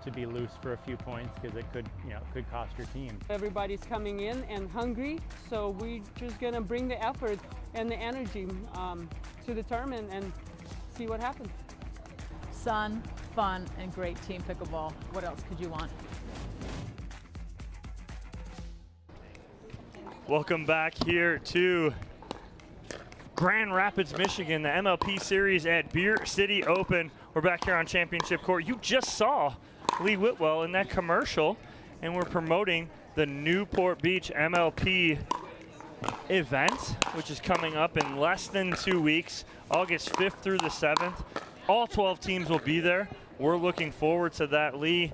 to be loose for a few points because it could, could cost your team. Everybody's coming in and hungry, so we're just gonna bring the effort and the energy to the tournament and see what happens. Sun, fun, and great team pickleball. What else could you want? Welcome back here to Grand Rapids, Michigan, the MLP Series at Beer City Open. We're back here on Championship Court. You just saw Lee Whitwell in that commercial, and we're promoting the Newport Beach MLP event, which is coming up in less than 2 weeks, August 5th through the 7th. All 12 teams will be there. We're looking forward to that. Lee,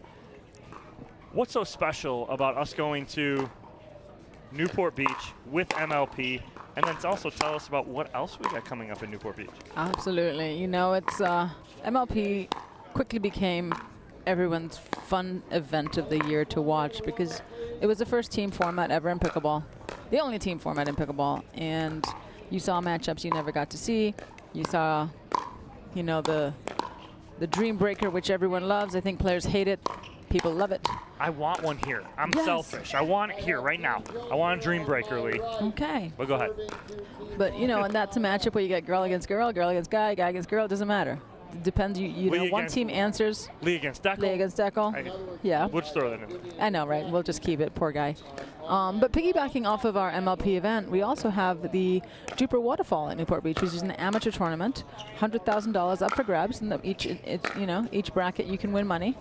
what's so special about us going to Newport Beach with MLP And then also tell us about what else we got coming up in Newport Beach. Absolutely. You know, it's MLP quickly became everyone's fun event of the year to watch because it was the first team format ever in pickleball, the only team format in pickleball, and you saw matchups you never got to see. You saw, you know, the dream breaker, which everyone loves. I think players hate it. People love it. I want one here. I'm Yes. selfish. I want it here right now. I want a dream breaker, Lee. Okay. But go ahead. But, you know, and that's a matchup where you get girl against guy against guy against girl. It doesn't matter. It depends. You know, one team answers. Lee against Deckel. Lee against Deckel. Yeah. We'll just throw that in. I know, right? We'll just keep it. Poor guy. But piggybacking off of our MLP event, we also have the DUPER Waterfall at Newport Beach, which is an amateur tournament, $100,000 up for grabs, and each bracket you can win money.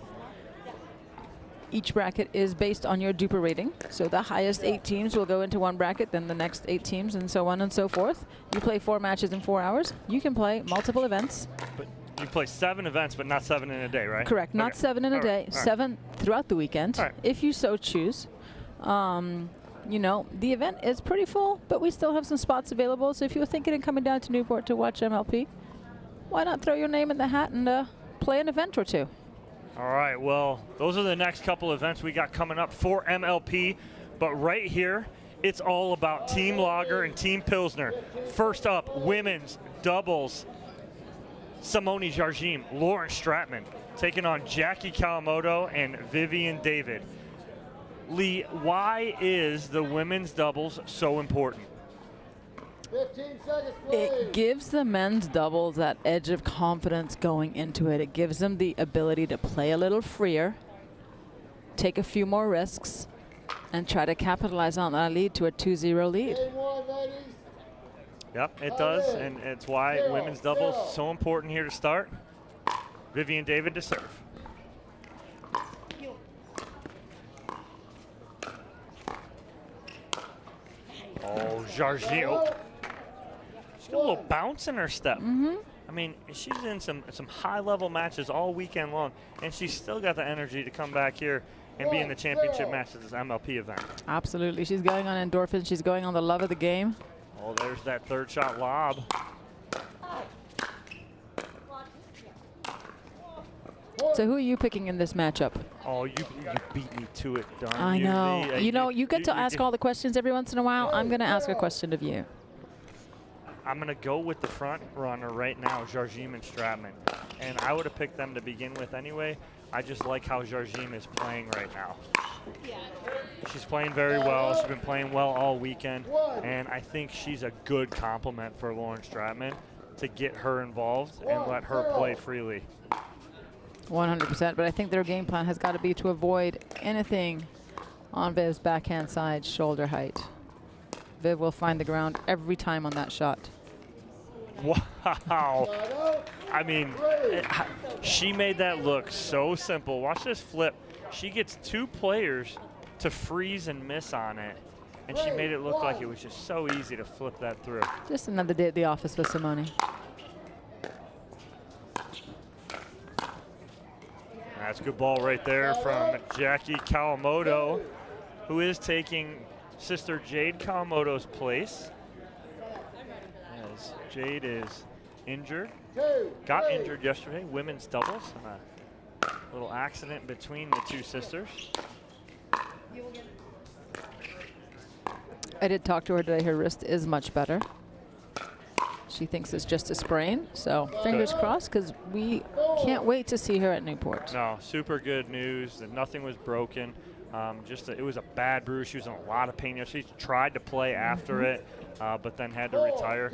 Each bracket is based on your DUPER rating, so the highest 8 teams will go into one bracket, then the next 8 teams, and so on and so forth. You play 4 matches in 4 hours. You can play multiple events. But you play 7 events, but not 7 in a day, right? Correct. Not Okay. 7 in a All day. right. All right. 7 throughout the weekend, All right. if you so choose. You know, the event is pretty full, but we still have some spots available. So if you were thinking of coming down to Newport to watch MLP, why not throw your name in the hat and play an event or 2? All right, well, those are the next couple events we got coming up for MLP. But right here, it's all about Team Lager and Team Pilsner. First up, women's doubles. Simone Jargim, Lauren Stratman, taking on Jackie Kawamoto and Vivian David. Lee, why is the women's doubles so important? 15 seconds, please. It gives the men's doubles that edge of confidence going into it. It gives them the ability to play a little freer, take a few more risks, and try to capitalize on that lead to a 2-0 lead. Yep, it does, and it's why women's doubles is so important here to start. Vivian David to serve. Oh, Jargim. She's got a little bounce in her step. I mean, she's in some high-level matches all weekend long, and she's still got the energy to come back here and be in the championship match at this MLP event. Absolutely. She's going on endorphins. She's going on the love of the game. Oh, there's that third shot lob. So who are you picking in this matchup? Oh, you beat me to it, darn I you, know. Lee. You know, you get to ask all the questions every once in a while. I'm going to ask a question of you. I'm going to go with the front runner right now, Jargim and Stratman. And I would have picked them to begin with anyway. I just like how Jargim is playing right now. She's playing very well. She's been playing well all weekend. And I think she's a good complement for Lauren Stratman to get her involved and let her play freely. 100%, but I think their game plan has got to be to avoid anything on Viv's backhand side, shoulder height. Viv will find the ground every time on that shot. Wow. I mean, she made that look so simple. Watch this flip. She gets 2 players to freeze and miss on it, and she made it look like it was just so easy to flip that through. Just another day at the office with Simone. That's a good ball right there from Jackie Kawamoto, who is taking sister Jade Kawamoto's place. As Jade is injured, got injured yesterday, women's doubles, and a little accident between the 2 sisters. I did talk to her today. Her wrist is much better. She thinks it's just a sprain, so fingers crossed, because we can't wait to see her at Newport. No, super good news that nothing was broken. It was a bad bruise. She was in a lot of pain. She tried to play after it, but then had to retire.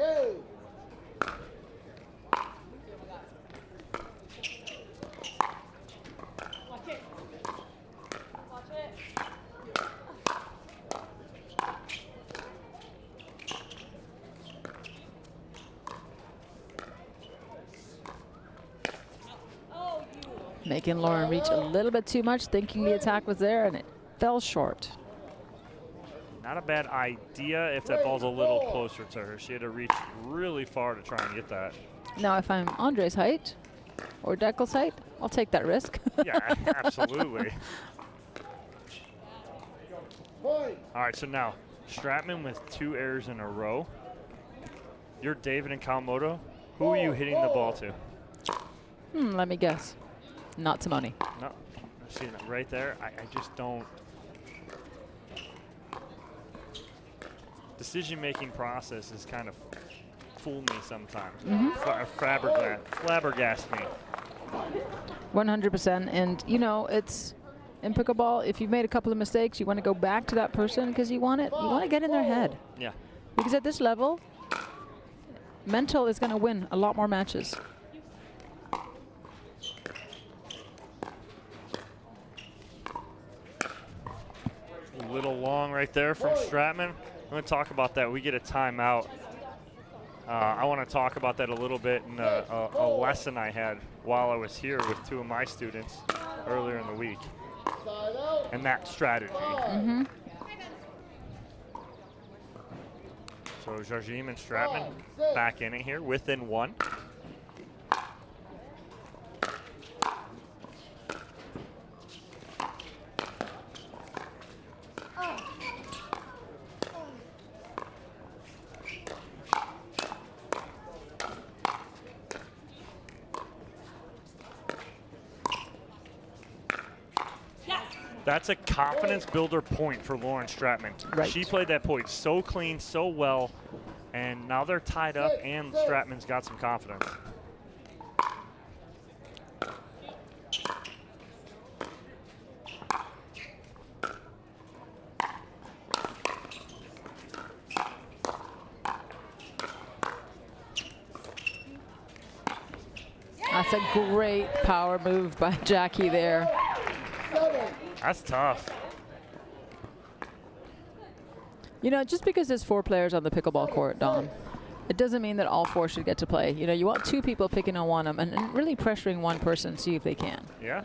Making Lauren reach a little bit too much, thinking the attack was there, and it fell short. Not a bad idea if that ball's a little closer to her. She had to reach really far to try and get that. Now, if I'm Andre's height or Deckel's height, I'll take that risk. Yeah, absolutely. All right, so now Stratman with 2 errors in a row. You're David and Kawamoto. Who are you hitting the ball to? Let me guess. Not Simone. No, I'm seeing it right there. I just don't. Decision-making process is kind of fool me sometimes. Flabbergast me. 100%. And, you know, it's in pickleball, if you've made a couple of mistakes, you want to go back to that person because you want to get in their head. Yeah. Because at this level, mental is going to win a lot more matches. A little long right there from Stratman. I'm going to talk about that. We get a timeout. I want to talk about that a little bit in a lesson I had while I was here with 2 of my students earlier in the week. And that strategy. So Jardim and Stratman back in it here within 1. That's a confidence builder point for Lauren Stratman. Right. She played that point so clean, so well, and now they're tied up and Stratman's got some confidence. That's a great power move by Jackie there. That's tough. You know, just because there's 4 players on the pickleball court, Dom, it doesn't mean that all 4 should get to play. You know, you want 2 people picking on one of them and really pressuring one person, see if they can. Yeah.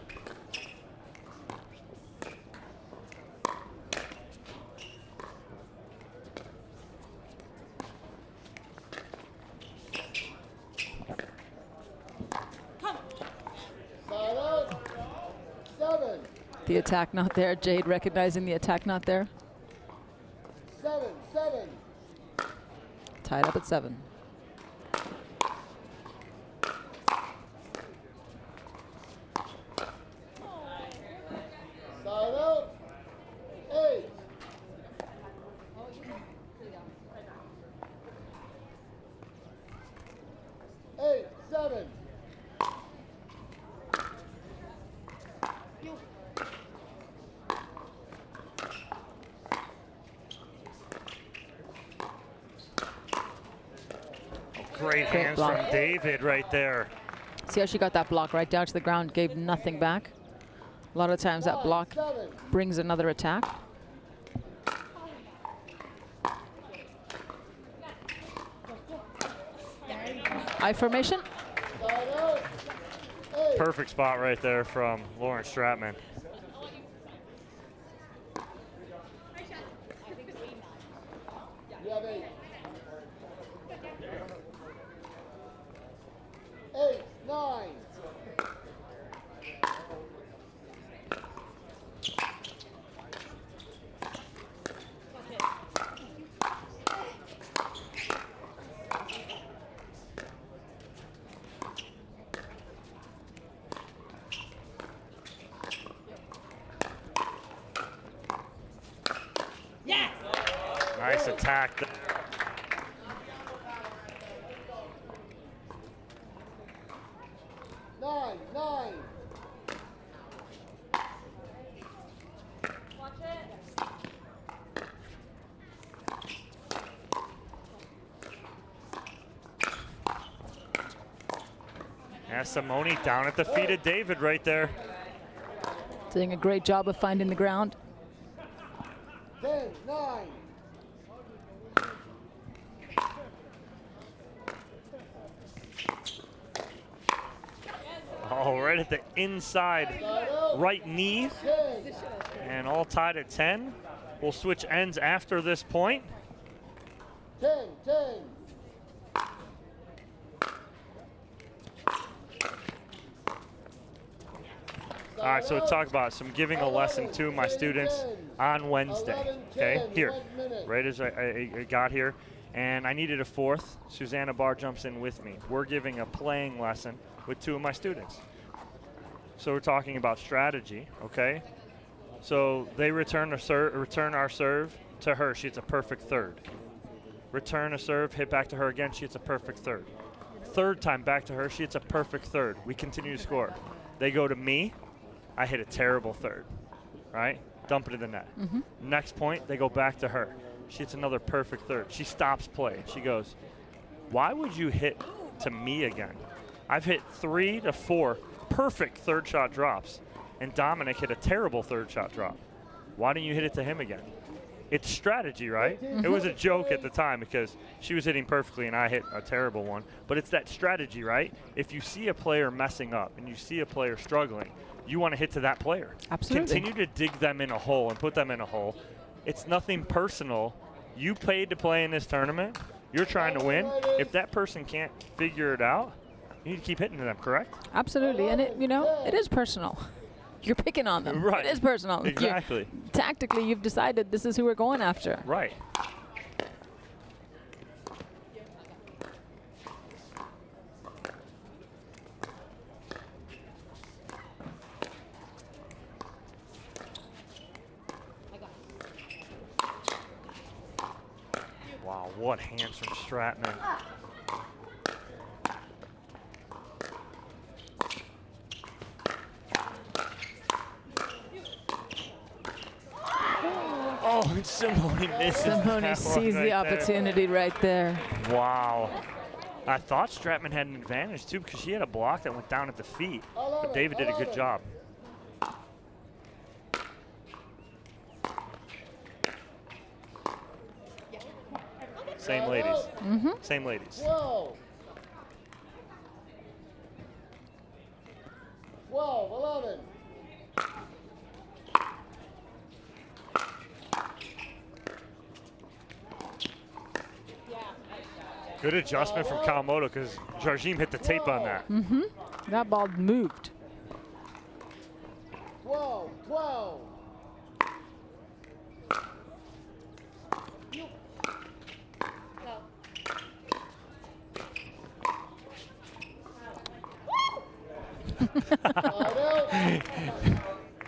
The attack not there. Jade recognizing the attack not there. 7. Tied up at 7. Side out. 8. 8, 7. Great hands block from David right there. See how she got that block right down to the ground, gave nothing back. A lot of times that block brings another attack. I formation. Perfect spot right there from Lauren Stratman. You have 8. 8, 9. Nice attack. Nine. Watch it. Yeah, Simone down at the feet of David right there. Doing a great job of finding the ground. 10, 9. Oh, right at the inside right knee. And all tied at 10. We'll switch ends after this point. 10. All right, so talk about some giving a lesson to my students on Wednesday. Okay, here, right as I got here. and I needed a fourth. Susanna Barr jumps in with me. We're giving a playing lesson with 2 of my students. So we're talking about strategy, okay? So they return our serve to her. She hits a perfect third. Return a serve, hit back to her again. She hits a perfect third. Third time back to her, she hits a perfect third. We continue to score. They go to me. I hit a terrible third, right? Dump it in the net. Next point, they go back to her. She hits another perfect third. She stops play. She goes, why would you hit to me again? I've hit 3 to 4 perfect third shot drops, and Dominic hit a terrible third shot drop. Why didn't you hit it to him again? It's strategy, right? It was a joke at the time because she was hitting perfectly and I hit a terrible one. But it's that strategy, right? If you see a player messing up and you see a player struggling, you want to hit to that player. Absolutely. Continue to dig them in a hole and put them in a hole. It's nothing personal. You paid to play in this tournament. You're trying to win. If that person can't figure it out, you need to keep hitting to them, correct? Absolutely, and it is personal. You're picking on them. Right. It is personal. Exactly. Tactically, you've decided this is who we're going after. Right. Wow, what hands from Stratman. Oh, Simone misses. Simone sees the opportunity right there. Wow. I thought Stratman had an advantage, too, because she had a block that went down at the feet. But David did a good job. Same ladies. Same ladies. 12, 11. Good adjustment from Kawamoto because Jarjim hit the tape on that. That ball moved. 12, 12.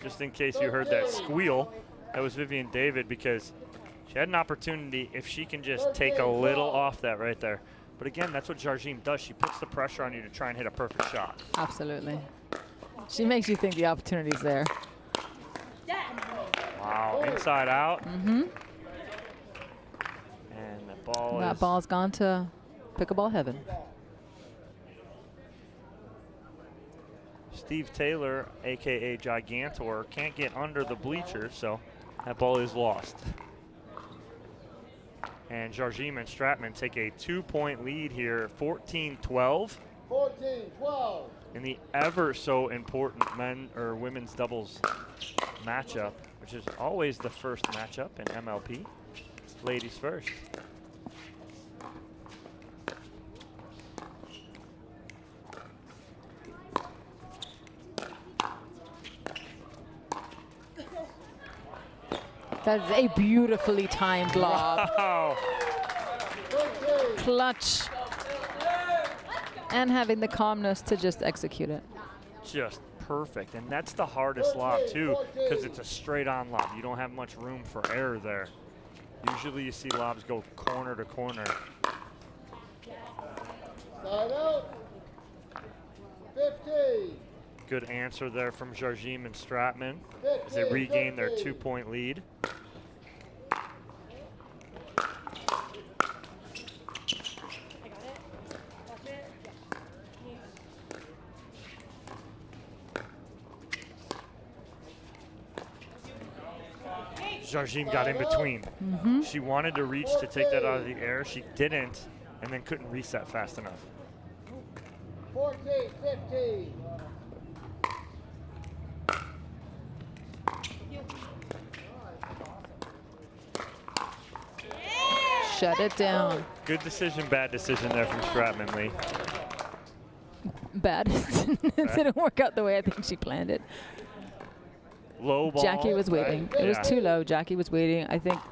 Just in case you heard that squeal, that was Vivian David because she had an opportunity if she can just take a little off that right there. But again, that's what Jarjim does. She puts the pressure on you to try and hit a perfect shot. Absolutely. She makes you think the opportunity's there. Wow, inside out. And the ball That ball's gone to pickleball heaven. Steve Taylor, a.k.a. Gigantor, can't get under the bleachers, so that ball is lost. And Jarjim and Stratman take a 2-point lead here, 14-12. 14-12. In the ever so important men or women's doubles matchup, which is always the first matchup in MLP. Ladies first. That is a beautifully timed lob. Wow. Clutch. And having the calmness to just execute it. Just perfect. And that's the hardest lob, too, because it's a straight-on lob. You don't have much room for error there. Usually you see lobs go corner to corner. Side out. 15. Good answer there from Jarjim and Stratman as they regain their 2-point lead. Jarjim got in between. She wanted to reach to take that out of the air. She didn't, and then couldn't reset fast enough. 14, 15. Shut it down. Good decision, bad decision there from Stratman, Lee. Bad. It didn't work out the way I think she planned it. low ball. Jackie was waiting. Right? It was Yeah. too low. Jackie was waiting.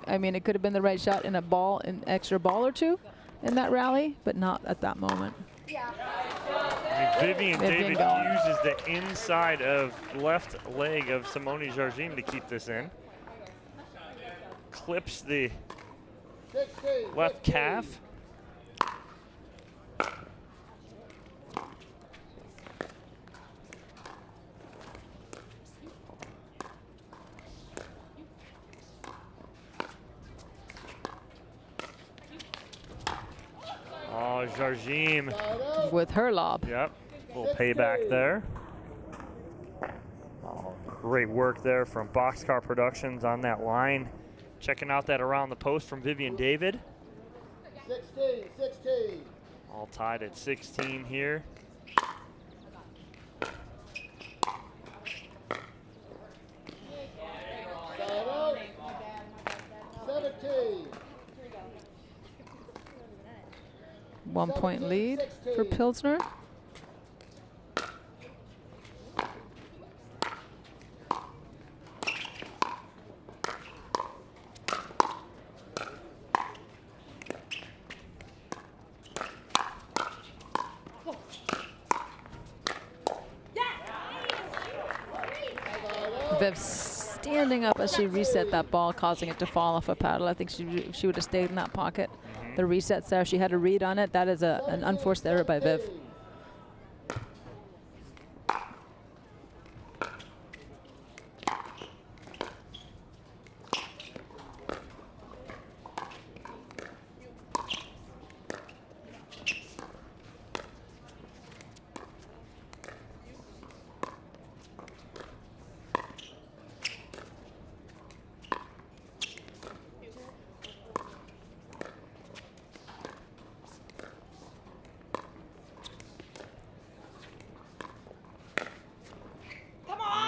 I mean, it could have been the right shot in an extra ball or two in that rally, but not at that moment. I mean, Vivian David going. uses the inside of left leg of Simone Jardim to keep this in. Clips the left calf. Oh, Jardim. With her lob. Yep, little payback there. Oh, great work there from Boxcar Productions on that line. Checking out that around the post from Vivian David. 16. All tied at 16 here. Side out. 17. 1 point lead for Pilsner. Viv standing up as she reset that ball, causing it to fall off a paddle. I think she would have stayed in that pocket. The resets there, she had a read on it. That is an unforced error by Viv.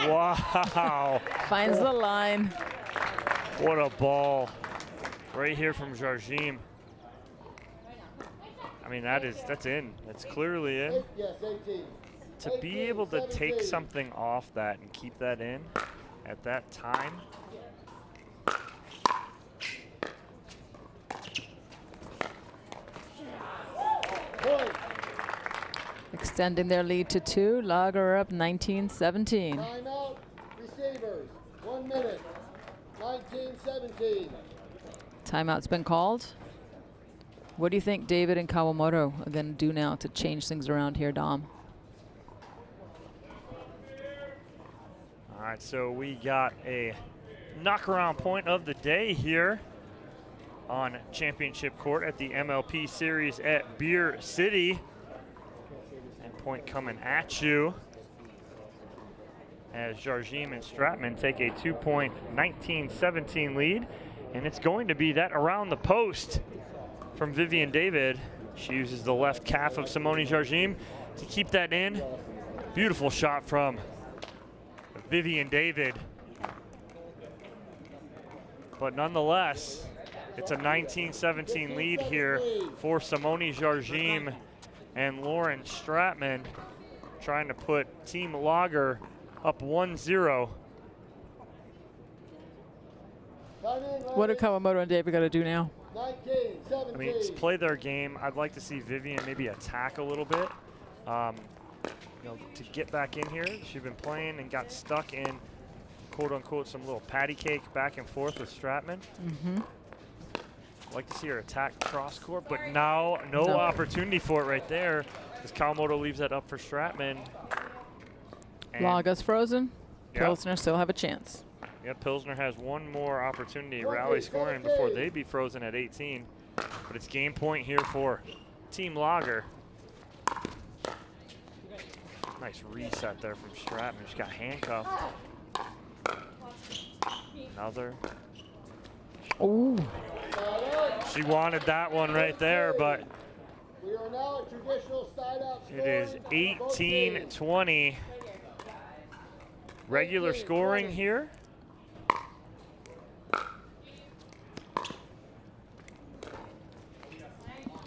Wow. Finds the line. What a ball. Right here from Jardim. I mean, that's in. That's clearly in. Yes, 18. To be able to take something off that and keep that in at that time. Extending their lead to 2. Lager up 19-17. Timeout. Receivers. 1 minute. 19-17. Timeout's been called. What do you think David and Kawamoto are going to do now to change things around here, Dom? All right, so we got a knock-around point of the day here on Championship Court at the MLP Series at Beer City. And point coming at you as Jardim and Stratman take a 2-point 19-17 lead. And it's going to be that around the post from Vivian David. She uses the left calf of Simone Jardim to keep that in. Beautiful shot from Vivian David. But nonetheless, it's a 19-17 lead here for Simone Jardim and Lauren Stratman, trying to put Team Lager up 1-0. What do Kawamoto and David got to do now? 19-17. I mean, it's play their game. I'd like to see Vivian maybe attack a little bit. You know, to get back in here. She's been playing and got stuck in, quote unquote, some little patty cake back and forth with Stratman. I'd like to see her attack cross court, but now no opportunity for it right there as Kawamoto leaves that up for Stratman. And Laga's frozen. Yep. Pilsner still have a chance. Yeah, Pilsner has one more opportunity, rally scoring before they be frozen at 18. But it's game point here for Team Lager. Nice reset there from Stratman. She got handcuffed. Another. Ooh. She wanted that one right there, but We are now at traditional side out it is 18-20. Regular scoring here.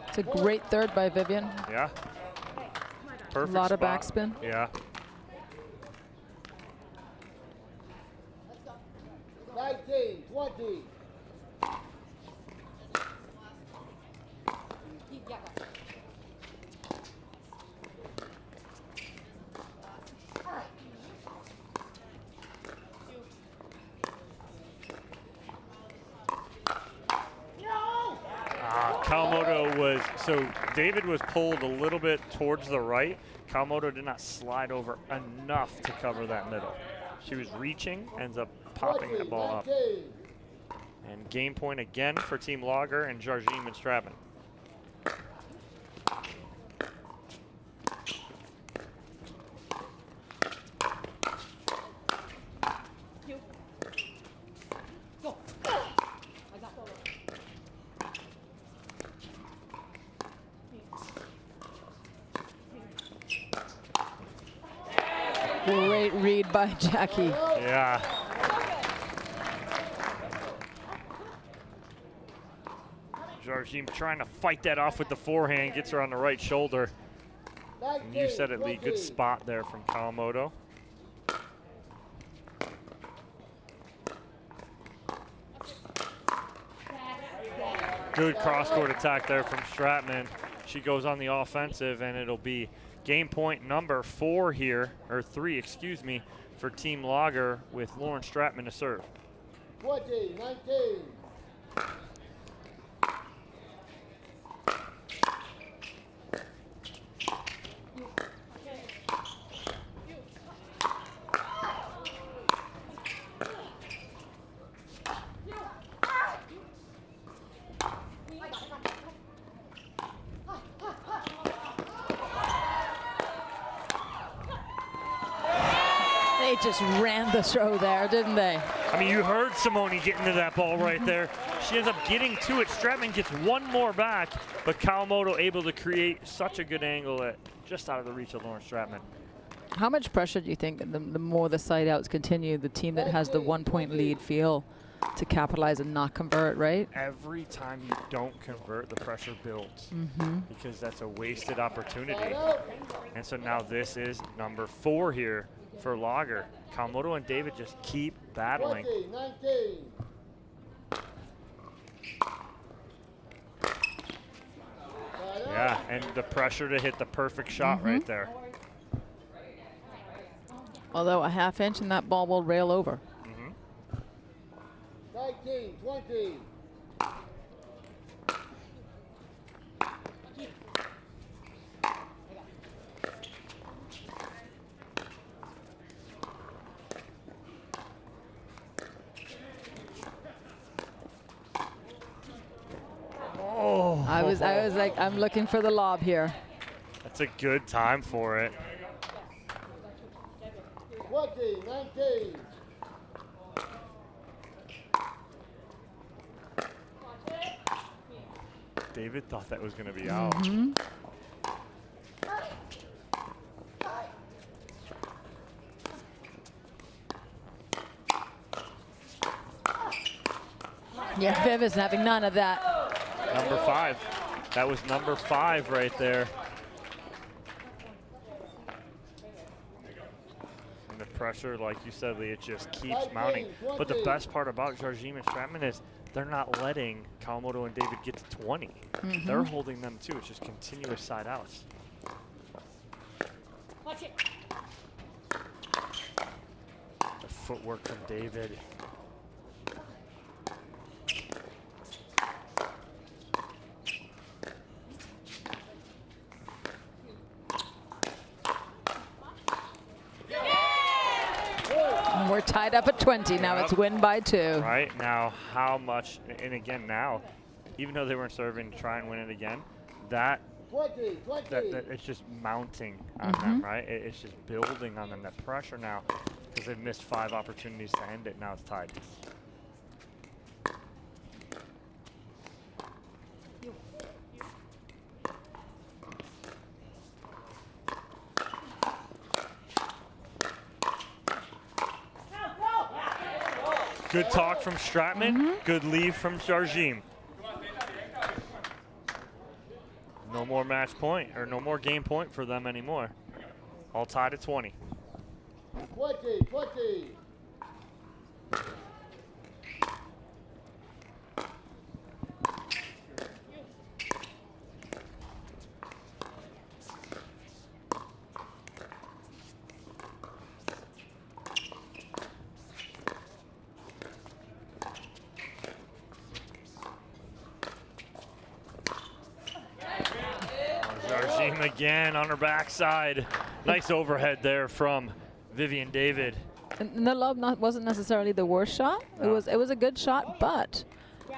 It's a great third by Vivian. Yeah. Perfect A lot of spot. backspin. Yeah. 19, 20. Kawamoto was, so David was pulled a little bit towards the right. Kawamoto did not slide over enough to cover that middle. She was reaching, ends up popping the ball up. And game point again for Team Lager and Jarjim and Stratman. Great read by Jackie. Yeah. Jarjim trying to fight that off with the forehand, gets her on the right shoulder. And you said it, Lee, good spot there from Kawamoto. Good cross-court attack there from Stratman. She goes on the offensive, and it'll be game point number 4 here, or 3, excuse me, for Team Lager with Lauren Stratman to serve. 20, 19. They just ran the throw there, didn't they? I mean, you heard Simone getting to that ball right there. She ends up getting to it. Stratman gets one more back, but Kawamoto able to create such a good angle at just out of the reach of Lauren Stratman. How much pressure do you think the more the side outs continue, the team that has the 1-point lead feel to capitalize and not convert, right? Every time you don't convert, the pressure builds because that's a wasted opportunity. And so now this is number 4 here for Lager. Kawamoto and David just keep battling. 20, 19. Yeah, and the pressure to hit the perfect shot right there. Although a half inch and that ball will rail over. 19, 20. Oh. I was like, I'm looking for the lob here. That's a good time for it. 20, 19. David thought that was going to be out. Yeah, Viv is having none of that. Number 5. That was number 5 right there. And the pressure, like you said, Lee, it just keeps mounting. But the best part about Jarjim and Stratman is they're not letting Kawamoto and David get to 20. They're holding them too. It's just continuous side outs. Watch it. The footwork from David. And we're tied up at 20. Now it's win by 2. Right now, how much, and again now, even though they weren't serving to try and win it again, that it's just mounting on them, right? It's just building on them, that pressure now, because they've missed 5 opportunities to end it. Now it's tied. Good talk from Stratman. Good leave from Jarjim. No more match point, or no more game point for them anymore. All tied at 20. 20, 20. Game again on her backside. Nice overhead there from Vivian David. And the lob wasn't necessarily the worst shot. No. It was a good shot, but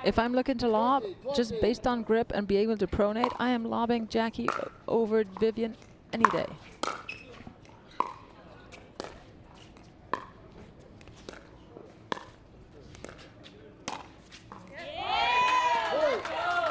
if I'm looking to lob, just based on grip and be able to pronate, I am lobbing Jackie over Vivian any day.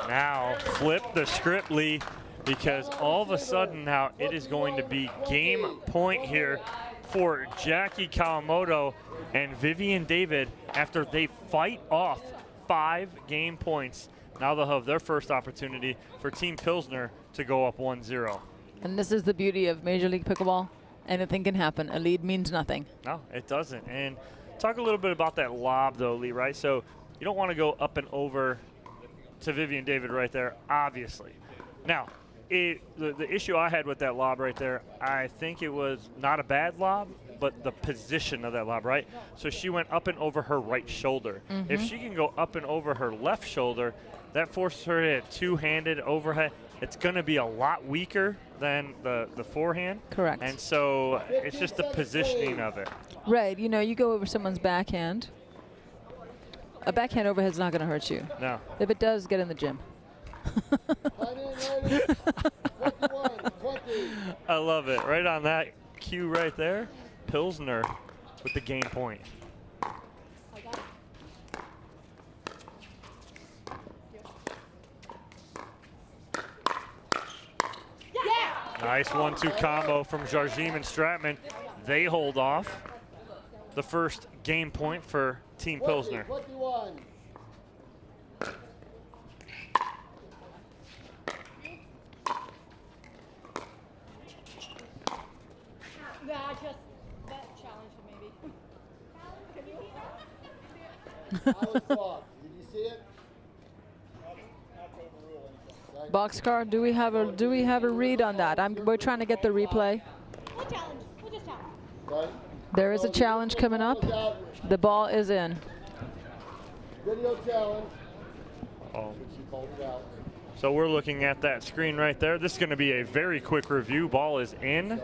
Now flip the script, Lee, because all of a sudden now it is going to be game point here for Jackie Kawamoto and Vivian David after they fight off 5 game points. Now they'll have their first opportunity for Team Pilsner to go up 1-0. And this is the beauty of Major League Pickleball. Anything can happen. A lead means nothing. No, it doesn't. And talk a little bit about that lob, though, Lee, right? So you don't want to go up and over to Vivian David right there, obviously. Now, the issue I had with that lob right there, I think it was not a bad lob, but the position of that lob, right? So she went up and over her right shoulder. If she can go up and over her left shoulder, that forces her to hit two-handed overhead. It's going to be a lot weaker than the forehand. Correct. And so it's just the positioning of it. Right. You know, you go over someone's backhand. A backhand overhead's not going to hurt you. No. If it does, get in the gym. I love it. Right on that cue right there, Pilsner with the game point. Nice 1-2 combo from Jarjim and Stratman. They hold off the first game point for Team Pilsner. 21. Nah, just that challenge maybe. Did you see it? Boxcar, do we have a read on that? We're trying to get the replay. We'll challenge. We'll just challenge. There is a challenge coming up. The ball is in. Video challenge. Oh. So we're looking at that screen right there. This is going to be a very quick review. Ball is in,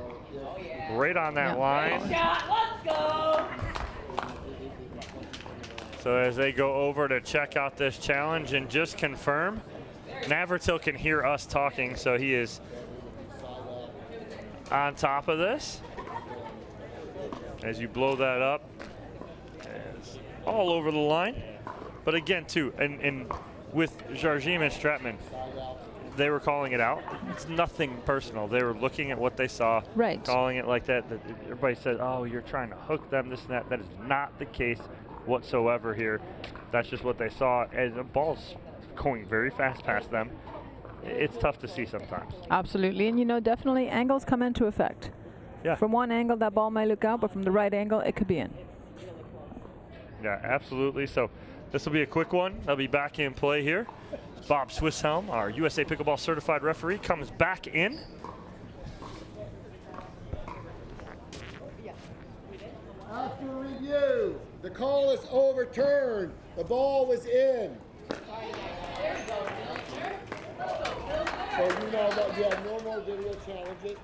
right on that line. Let's go. So as they go over to check out this challenge and just confirm, Navratil can hear us talking, so he is on top of this. As you blow that up, it's all over the line. But again, too, and with Jarjim and Stratman, they were calling it out. It's nothing personal. They were looking at what they saw, right, calling it like that. Everybody said, oh, you're trying to hook them, this and that. That is not the case whatsoever here. That's just what they saw. As the ball's going very fast past them. It's tough to see sometimes. Absolutely, and you know, definitely angles come into effect. Yeah. From one angle, that ball may look out, but from the right angle, it could be in. Yeah, absolutely. So this will be a quick one. They'll be back in play here. Bob Swisshelm, our USA Pickleball certified referee, comes back in. After review, the call is overturned. The ball was in. So you know that you have no more video challenges.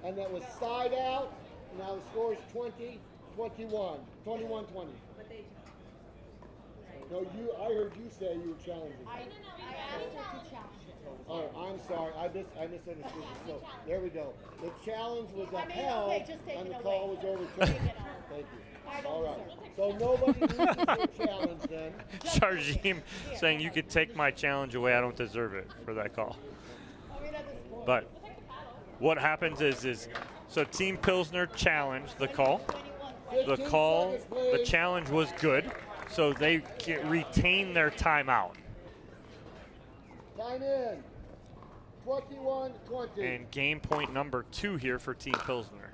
And that was side out. Now the score is 20-21. 21-20. No, I heard you say you were challenging. I asked her to challenge it. Oh, I'm sorry. I misunderstood. So there we go. The challenge was upheld, and the call was overturned. Thank you. All right. So nobody loses their challenge then. Jarjim saying you could take my challenge away. I don't deserve it for that call. But what happens is so Team Pilsner challenged the call. The challenge was good, so they can retain their timeout. Time in. 21-20. And game point number 2 here for Team Pilsner.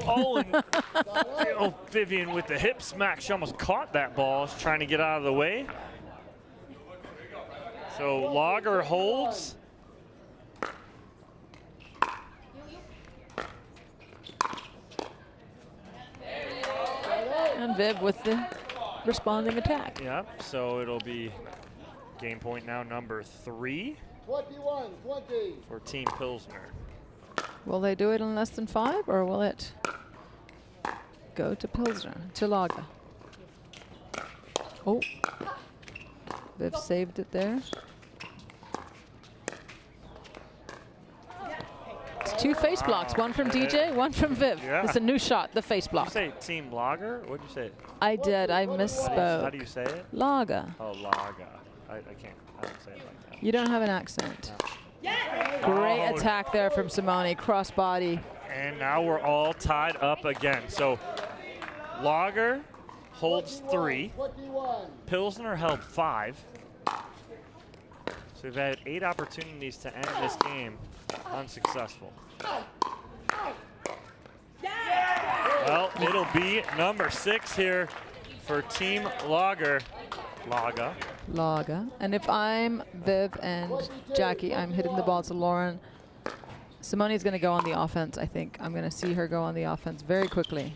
Oh, and oh, Vivian with the hip smack. She almost caught that ball. She's trying to get out of the way. So Lager holds. Viv with the responding attack. Yep, so it'll be game point now number 3 21-20 for Team Pilsner. Will they do it in less than 5, or will it go to Pilsner, to Lager? Oh, Viv saved it there. It's 2 face blocks, one from DJ, one from Viv. Yeah. It's a new shot, the face block. Did you say Team Lager? What'd you say? I did, I misspoke. How do you say it? Lager. Oh, Lager. I can't. I don't say it like that. You don't have an accent. Great attack there from Simone, crossbody. And now we're all tied up again. So Lager holds 3. Pilsner held 5. So we've had 8 opportunities to end this game unsuccessful. Well, it'll be number 6 here for Team Lager. Lager. And if I'm Viv and Jackie, I'm hitting the ball to Lauren. Simone's going to go on the offense, I think. I'm going to see her go on the offense very quickly.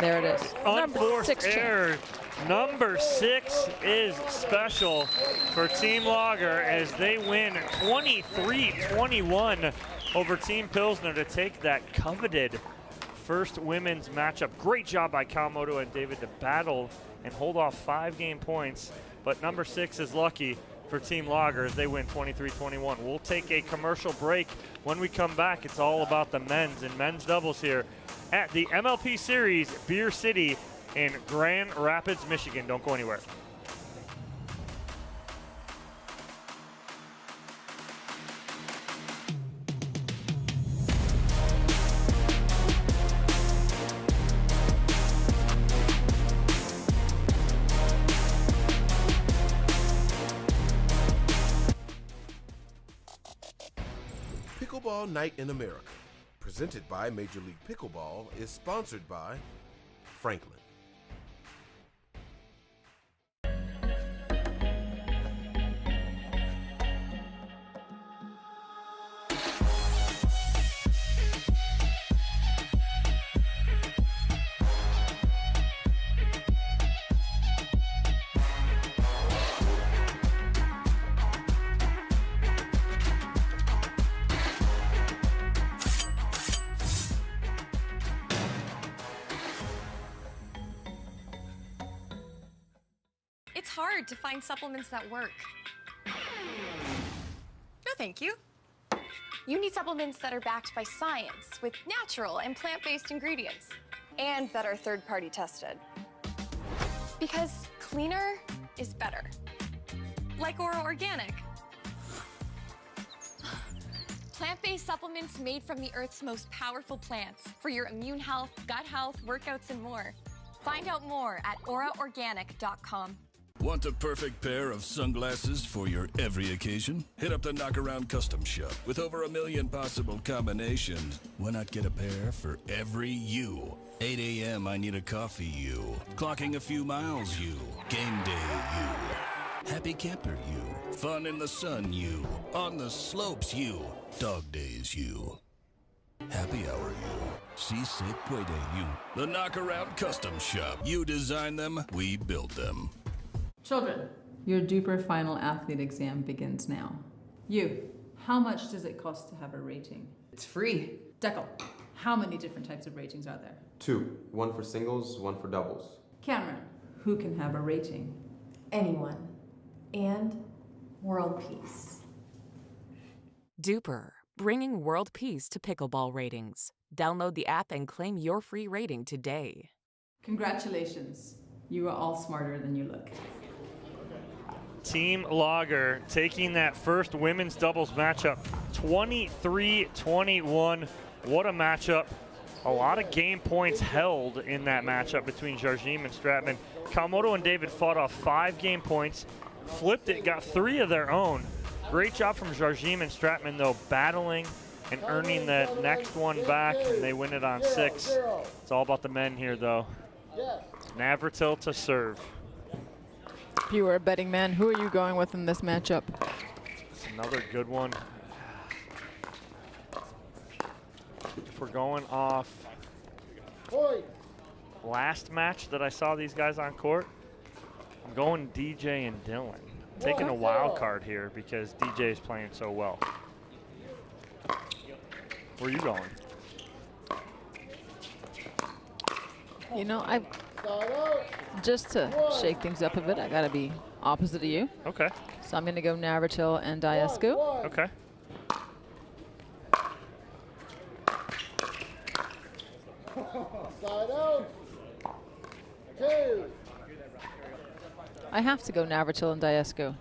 There it is. Unforced error. Number 6 is special for Team Lager as they win 23-21 over Team Pilsner to take that coveted first women's matchup. Great job by Kawamoto and David to battle and hold off 5 game points, but number 6 is lucky for Team Lager as they win 23-21. We'll take a commercial break. When we come back, it's all about the men's and men's doubles here at the MLP Series Beer City in Grand Rapids, Michigan. Don't go anywhere. Pickleball Night in America, presented by Major League Pickleball, is sponsored by Franklin. It's hard to find supplements that work. No, thank you. You need supplements that are backed by science with natural and plant-based ingredients and that are third-party tested. Because cleaner is better. Like Ora Organic. Plant-based supplements made from the Earth's most powerful plants for your immune health, gut health, workouts, and more. Find out more at oraorganic.com. Want the perfect pair of sunglasses for your every occasion? Hit up the Knockaround Custom Shop. With over 1 million possible combinations, why not get a pair for every you? 8 a.m. I need a coffee you. Clocking a few miles you. Game day you. Happy camper you. Fun in the sun you. On the slopes you. Dog days you. Happy hour you. Si se puede you. The Knockaround Custom Shop. You design them, we build them. Children, your DUPER final athlete exam begins now. You, how much does it cost to have a rating? It's free. Deckel, how many different types of ratings are there? 2. 1 for singles, 1 for doubles. Cameron, who can have a rating? Anyone. And world peace. DUPER, bringing world peace to pickleball ratings. Download the app and claim your free rating today. Congratulations. You are all smarter than you look. Team Lager taking that first women's doubles matchup 23-21. What a matchup. A lot of game points held in that matchup between Jardim and Stratman. Kawamoto and David fought off 5 game points, flipped it, got 3 of their own. Great job from Jardim and Stratman, though, battling and earning that next one back, and they win it on 6. It's all about the men here, though. Navratil to serve. If you were a betting man, who are you going with in this matchup? It's another good one. If we're going off last match that I saw these guys on court, I'm going DJ and Dylan. I'm taking a wild card here because DJ is playing so well. Where are you going? You know, just to shake things up a bit, I got to be opposite of you. Okay. So I'm going to go Navratil and Diescu. Okay. Side out. 2. I have to go Navratil and Diescu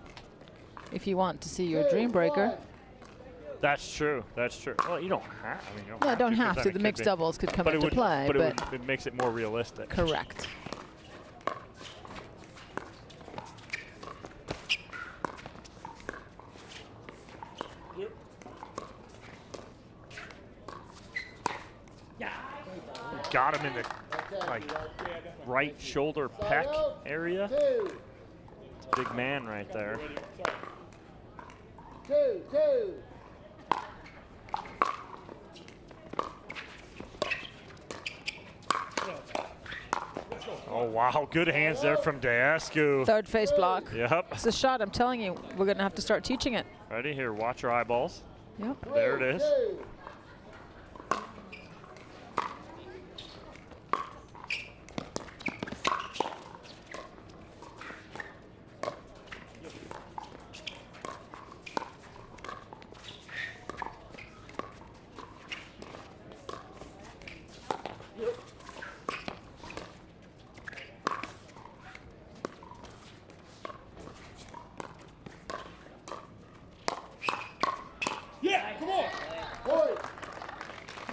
if you want to see your dream breaker. That's true. That's true. Well, you don't have. I mean, you don't No, I have don't to, have 'cause to. then The it mixed could be. doubles could come But into it would, play, but but it makes it more realistic. correct. Got him in the like right shoulder pec area. It's a big man right there. 2. Oh wow, good hands there from Diescu. Third face block. Yep. It's a shot. I'm telling you, we're going to have to start teaching it. Ready? Here, watch your eyeballs. Yep. There it is.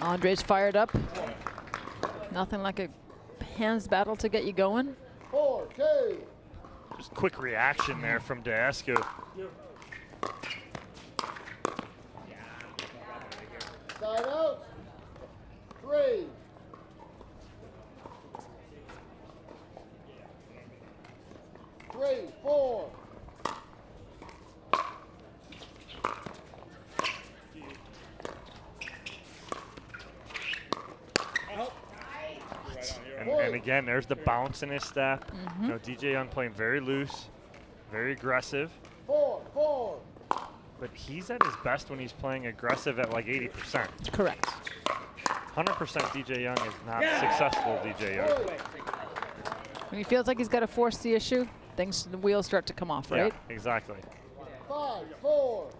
Andre's fired up. Nothing like a hands battle to get you going. 4, 2. Just quick reaction there from Diescu. Side out. 3. 3, 4. And again, there's the bounce in his step. You know, DJ Young playing very loose, very aggressive. 4. But he's at his best when he's playing aggressive at like 80%. Correct. 100% DJ Young is not successful DJ Young. When he feels like he's got to force the issue, the wheels start to come off, right? Yeah, exactly. 5, 4.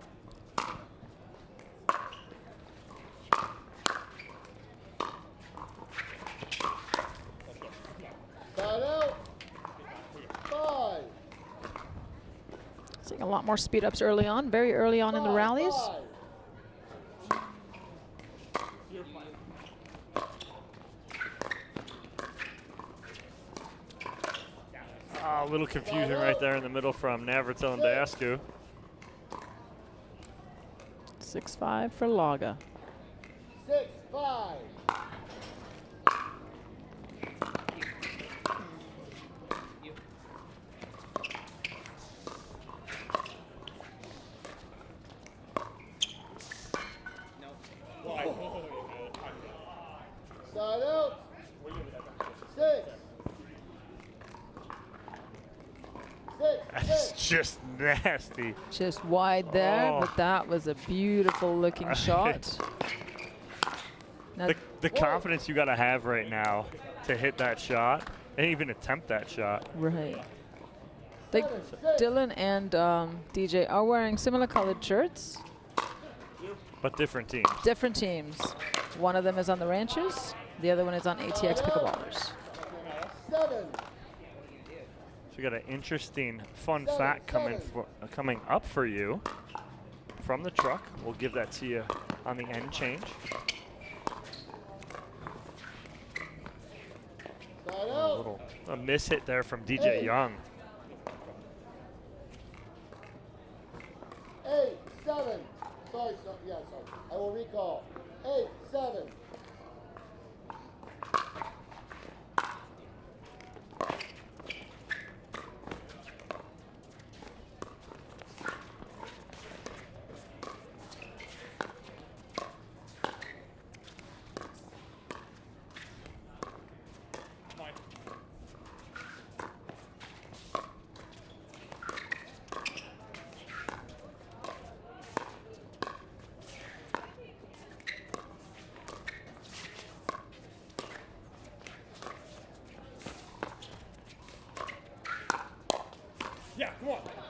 Side out. 5. Seeing a lot more speed ups early on, very early on in the rallies. 5. A little confusion right there in the middle from Navratil and Diescu. 6-5 for Laga. 6, 5. Side out. 6. That's just nasty. Just wide there, Oh. but that was a beautiful looking shot. Now, The confidence you got to have right now to hit that shot and even attempt that shot. right. Dylan and DJ are wearing similar colored shirts, But different teams. different teams. One of them is on the Ranchers, the other one is on ATX Pickleballers. 7. So we got an interesting fun fact coming up for you from the truck. We'll give that to you on the end change. A miss hit there from DJ Young. 8, 7. Sorry. I will recall. 8, 7.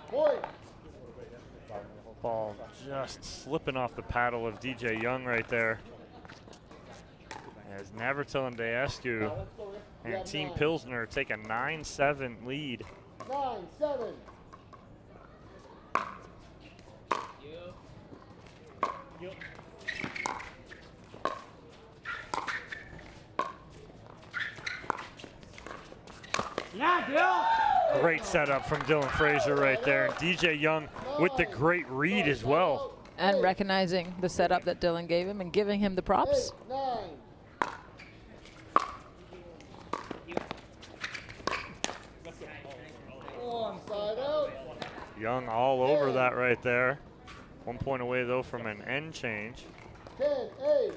Point. Ball just slipping off the paddle of DJ Young right there. As Navratil and Deescu and Team Pilsner take a 9-7 lead. 9-7. Great setup from Dylan Frazier right there. And DJ Young with the great read as well. And recognizing the setup that Dylan gave him and giving him the props. 8, 9. Side out. Young all over that right there. 1 point away though from an end change. 10, 8.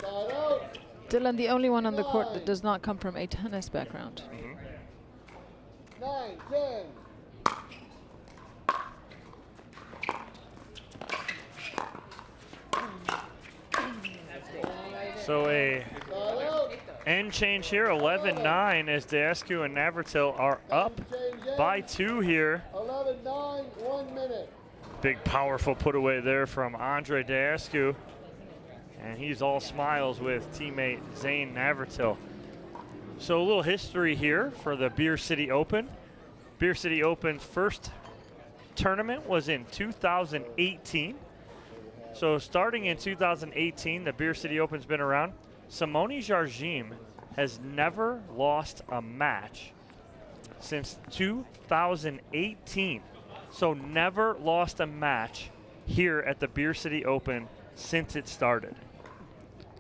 Side out. Dylan, the only one on the court that does not come from a tennis background. 9, 10. So a end change here, 11-9, as Deescu and Navratil are up by 2 here. 11-9, 1 minute. Big powerful put away there from Andre Deescu. And he's all smiles with teammate Zane Navratil. So a little history here for the Beer City Open. Beer City Open first tournament was in 2018. So starting in 2018, the Beer City Open's been around. Simone Jardim has never lost a match since 2018. So never lost a match here at the Beer City Open since it started.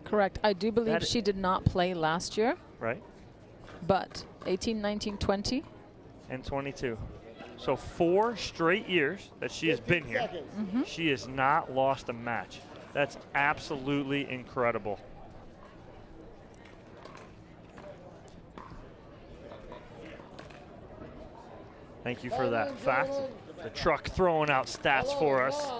Correct. I do believe she did not play last year. Right. But 18, 19, 20. And 22. So 4 straight years that she has been here. She has not lost a match. That's absolutely incredible. Thank you for that fact. The truck throwing out stats for us.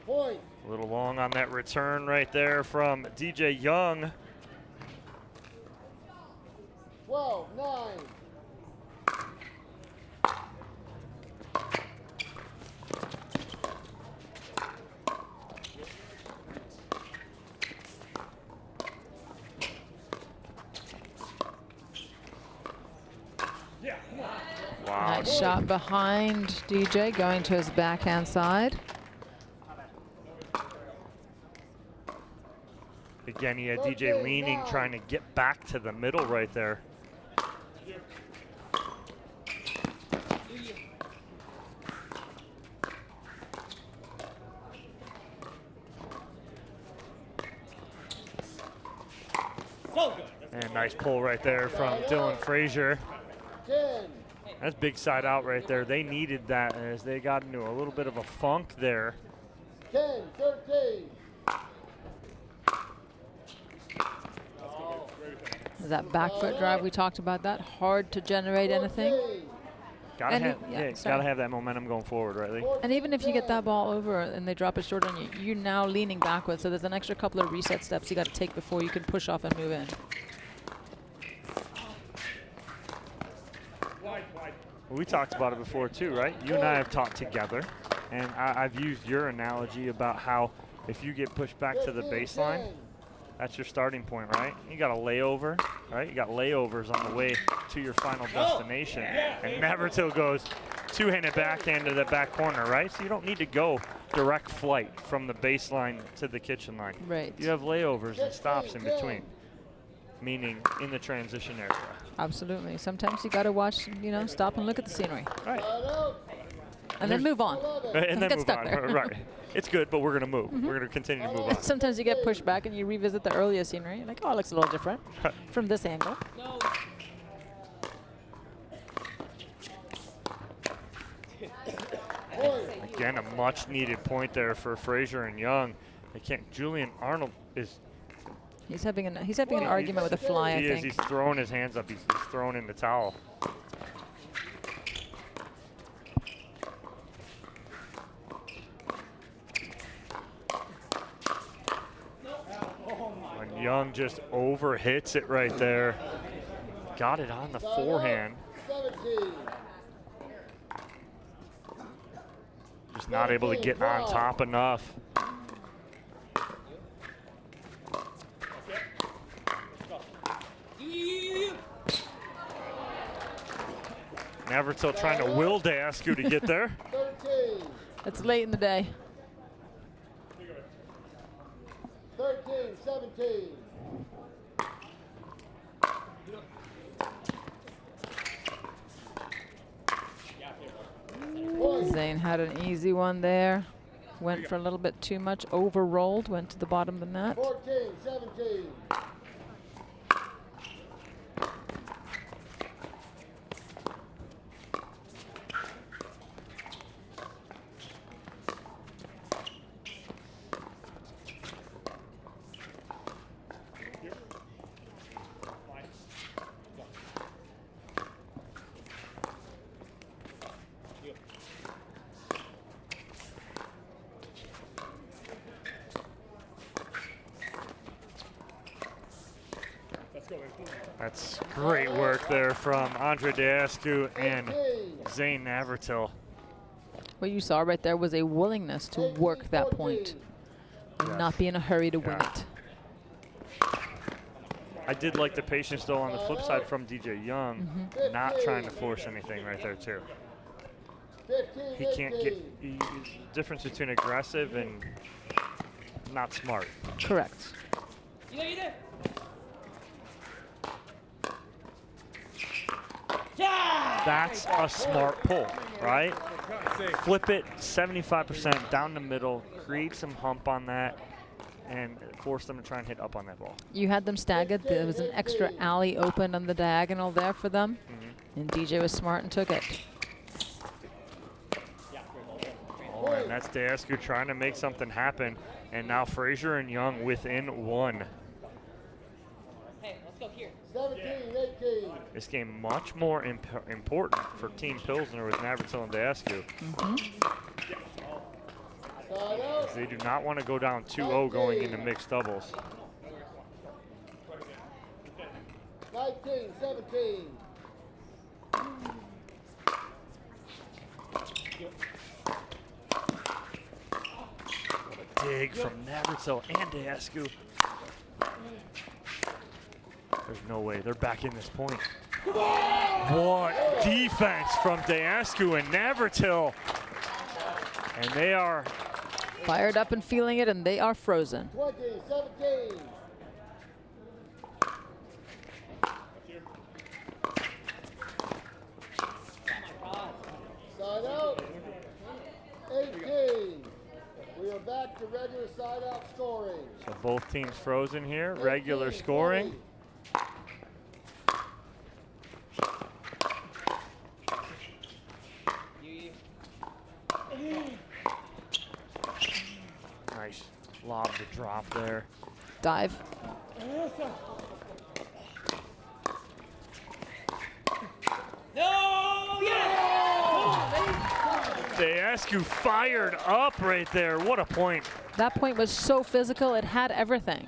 Point. A little long on that return right there from DJ Young. 12, 9. Wow. Nice shot behind DJ, going to his backhand side. Again, he had DJ leaning, trying to get back to the middle right there. And nice pull right there from Dylan Frazier. 10. That's big side out right there. They needed that as they got into a little bit of a funk there. 10, 13. That back foot drive, we talked about that. Hard to generate anything. Gotta And have that momentum going forward, right, Lee? And even if you get that ball over and they drop it short on you, you're now leaning backwards. So there's an extra couple of reset steps you got to take before you can push off and move in. We talked about it before too, right? You and I have talked together, and I've used your analogy about how if you get pushed back to the baseline, that's your starting point, right? You got a layover, right? You got layovers on the way to your final destination. And Navratil goes two-handed backhand to the back corner, right? So you don't need to go direct flight from the baseline to the kitchen line. Right. You have layovers and stops in between, meaning in the transition area. Absolutely. Sometimes you got to watch, you know, stop and look at the scenery. Right. And then move on. And then Get move stuck on, there. right. It's good, but we're going to move. We're going to continue to move on. Sometimes you get pushed back and you revisit the earlier scenery. You're like, oh, it looks a little different from this angle. Again, a much-needed point there for Frazier and Young. They can't. Julian Arnold is. He's having an argument with a fly, I think. He's throwing his hands up. He's throwing in the towel. Young just overhits it right there. Got it on the forehand. 17. Just not able to get on top enough. Navratil trying to will Deascu to get there. 13. It's late in the day. 13, 17. Zane had an easy one there. Went for a little bit too much, overrolled, went to the bottom of the net. 14, 17. That's great work there from Andre Deascu and Zane Navratil. What you saw right there was a willingness to work that point and not be in a hurry to win it. I did like the patience though on the flip side from DJ Young, not trying to force anything right there too. He can't get the difference between aggressive and not smart. Correct. That's a smart pull, right? Flip it 75% down the middle, create some hump on that, and force them to try and hit up on that ball. You had them staggered. There was an extra alley open on the diagonal there for them, and DJ was smart and took it. Oh, and that's Deascu trying to make something happen, and now Frazier and Young within one. Hey, let's go here. 17, 18. This game much more important for Team Pilsner with Navratil and Deascu. As they do not want to go down 2-0 going into mixed doubles. 19, 17. Dig from Navratil and Deascu. There's no way. They're back in this point. What defense from Deascu and Navratil. And they are fired up and feeling it, and they are frozen. 20, 17. Side out. 18. We are back to regular side out scoring. So both teams frozen here. Regular scoring. Nice lob to drop there. Dive. Deascu fired up right there. What a point. That point was so physical, it had everything.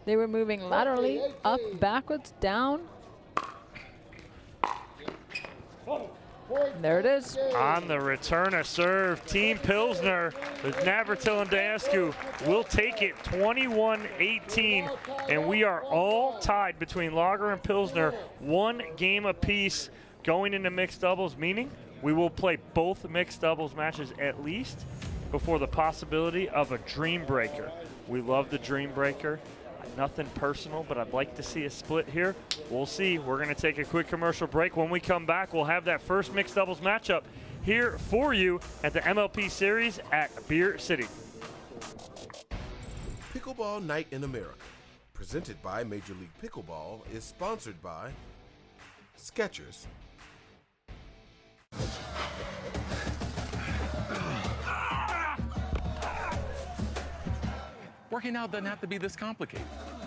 They were moving laterally, up, backwards, down. There it is. On the return of serve, Team Pilsner with Navratil and Deascu will take it 21-18, and we are all tied between Lager and Pilsner, 1 game apiece going into mixed doubles, meaning we will play both mixed doubles matches at least before the possibility of a dream breaker. We love the dream breaker. Nothing personal, but I'd like to see a split here. We'll see. We're going to take a quick commercial break. When we come back, we'll have that first mixed doubles matchup here for you at the MLP Series at Beer City. Pickleball Night in America, presented by Major League Pickleball, is sponsored by Skechers. Working out doesn't have to be this complicated.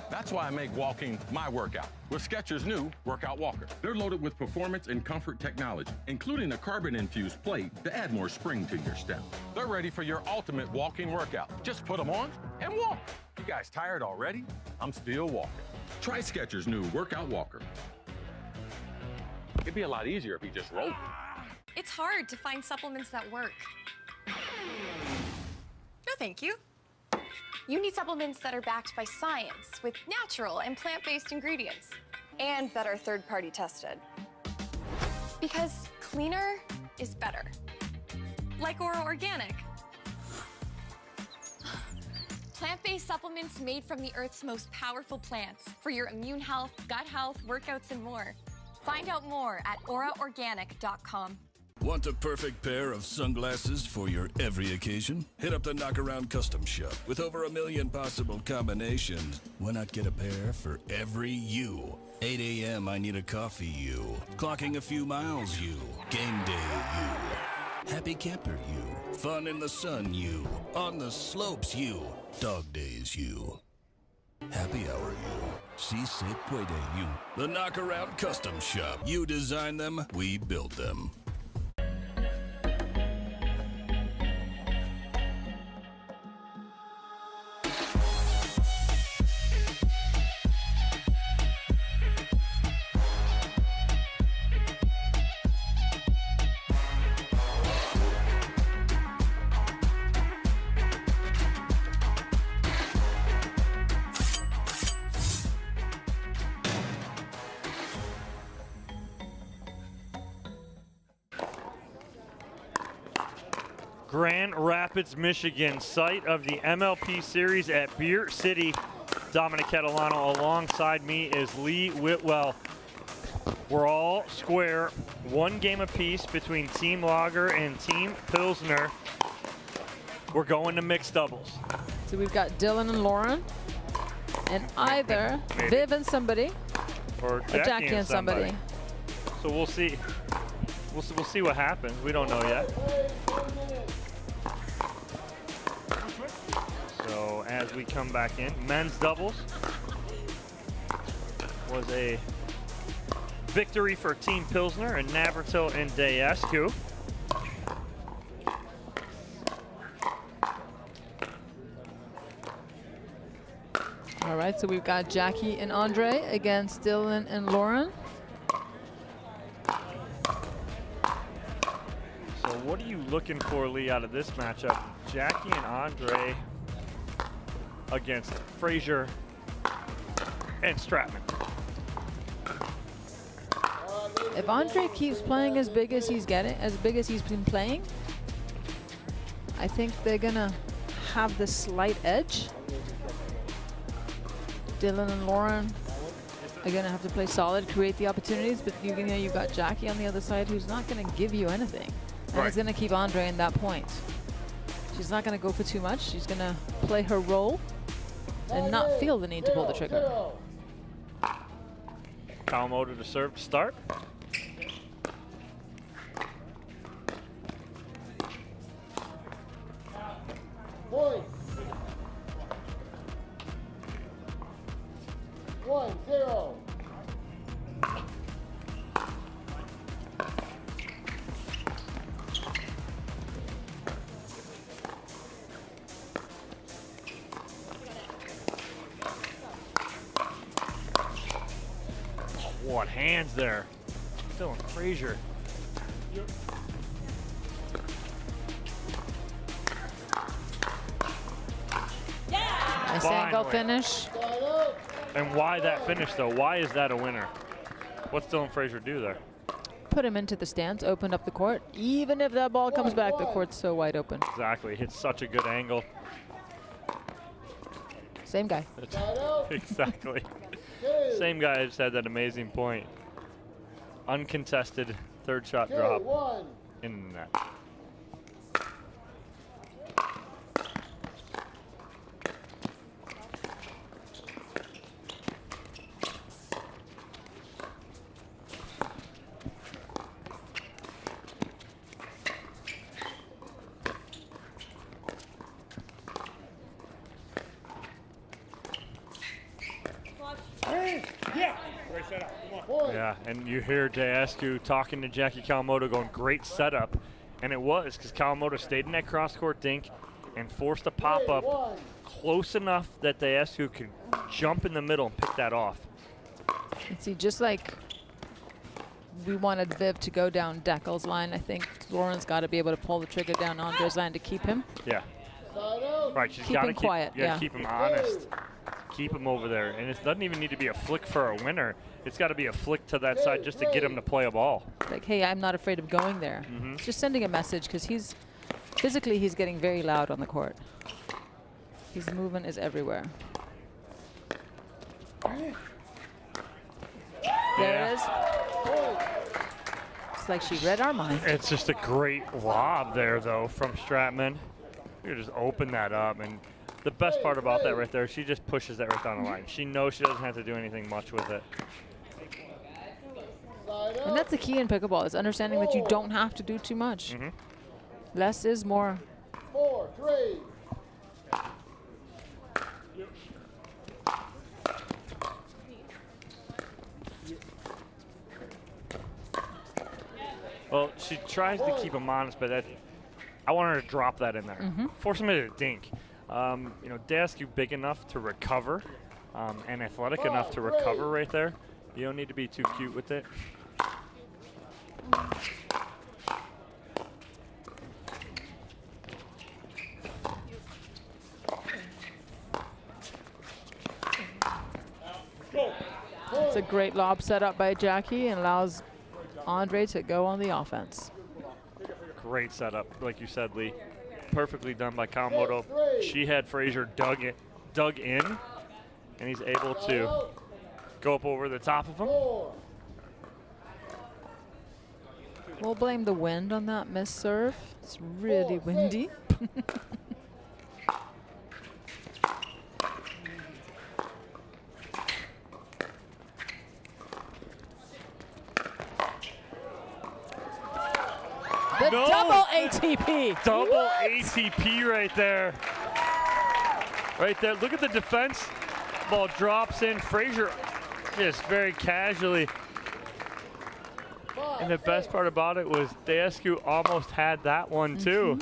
That's why I make walking my workout with Skechers' new Workout Walker. They're loaded with performance and comfort technology, including a carbon-infused plate to add more spring to your step. They're ready for your ultimate walking workout. Just put them on and walk. You guys tired already? I'm still walking. Try Skechers' new workout walker. It'd be a lot easier if he just rolled. It's hard to find supplements that work. No, thank you. You need supplements that are backed by science with natural and plant-based ingredients and that are third-party tested. Because cleaner is better. Like Ora Organic. Plant-based supplements made from the Earth's most powerful plants for your immune health, gut health, workouts, and more. Find out more at oraorganic.com. Want the perfect pair of sunglasses for your every occasion? Hit up the Knockaround Custom Shop. With over 1 million possible combinations, why not get a pair for every you? 8 a.m. I need a coffee you. Clocking a few miles you. Game day you. Happy camper you. Fun in the sun you. On the slopes you. Dog days you. Happy hour you. Si se puede you. The Knockaround Custom Shop. You design them, we build them. Grand Rapids, Michigan, site of the MLP series at Beer City. Dominic Catalano alongside me is Lee Whitwell. We're all square, 1 game apiece between Team Lager and Team Pilsner. We're going to mixed doubles. So we've got Dylan and Lauren, and either Maybe. Viv and somebody, or Jackie and somebody. So we'll see. We'll see what happens. We don't know yet. So as we come back in, men's doubles was a victory for Team Pilsner and Navratil and Dayescu. All right, so we've got Jackie and Andre against Dylan and Lauren. So what are you looking for, Lee, out of this matchup? Jackie and Andre against Frazier and Stratman. If Andre keeps playing as big as he's been playing, I think they're gonna have the slight edge. Dylan and Lauren are gonna have to play solid, create the opportunities, but you've got Jackie on the other side who's not gonna give you anything. And it's gonna keep Andre in that point. She's not gonna go for too much. She's gonna play her role and not feel the need to pull the trigger. Kawamoto to serve to start. Point. 1-0. What hands there. Dylan Frazier. Nice angle finish. And why that finish, though? Why is that a winner? What's Dylan Frazier do there? Put him into the stands, opened up the court. Even if that ball comes back, the court's so wide open. Exactly. Hits such a good angle. Same guy. Exactly. Same guy just had that amazing point. Uncontested third shot drop in the net. Yeah, and you hear Dayescu talking to Jackie Kawamoto going, great setup. And it was, because Kawamoto stayed in that cross-court dink and forced a pop-up close enough that Deescu can jump in the middle and pick that off. And see, just like we wanted Viv to go down Deckel's line, I think Lauren's got to be able to pull the trigger down Andre's line to keep him. Yeah. Right, she's Keep got to him quiet, yeah, yeah. keep him honest. Keep him over there. And it doesn't even need to be a flick for a winner. It's got to be a flick to that side just to get him to play a ball. Like, hey, I'm not afraid of going there. Mhm. It's just sending a message because he's physically he's getting very loud on the court. His movement is everywhere. There it is. It's like she read our mind. It's just a great lob there, though, from Stratman. You just open that up. And the best part about that right there, she just pushes that right down the line. She knows she doesn't have to do anything much with it. And that's the key in pickleball, is understanding that you don't have to do too much. Less is more. 4-3. Well, she tries to keep him honest, but I want her to drop that in there. Force him into a dink. You know, Deescu big enough to recover and athletic enough to recover right there. You don't need to be too cute with it. It's a great lob set up by Jackie and allows Andre to go on the offense. Great setup, like you said, Lee. Perfectly done by Kawamoto. She had Frazier dug in, and he's able to go up over the top of him. We'll blame the wind on that miss serve. It's really windy. The double ATP. Double What? ATP right there. Right there. Look at the defense. Ball drops in. Frazier just very casually. And the best part about it was Deescu almost had that one too.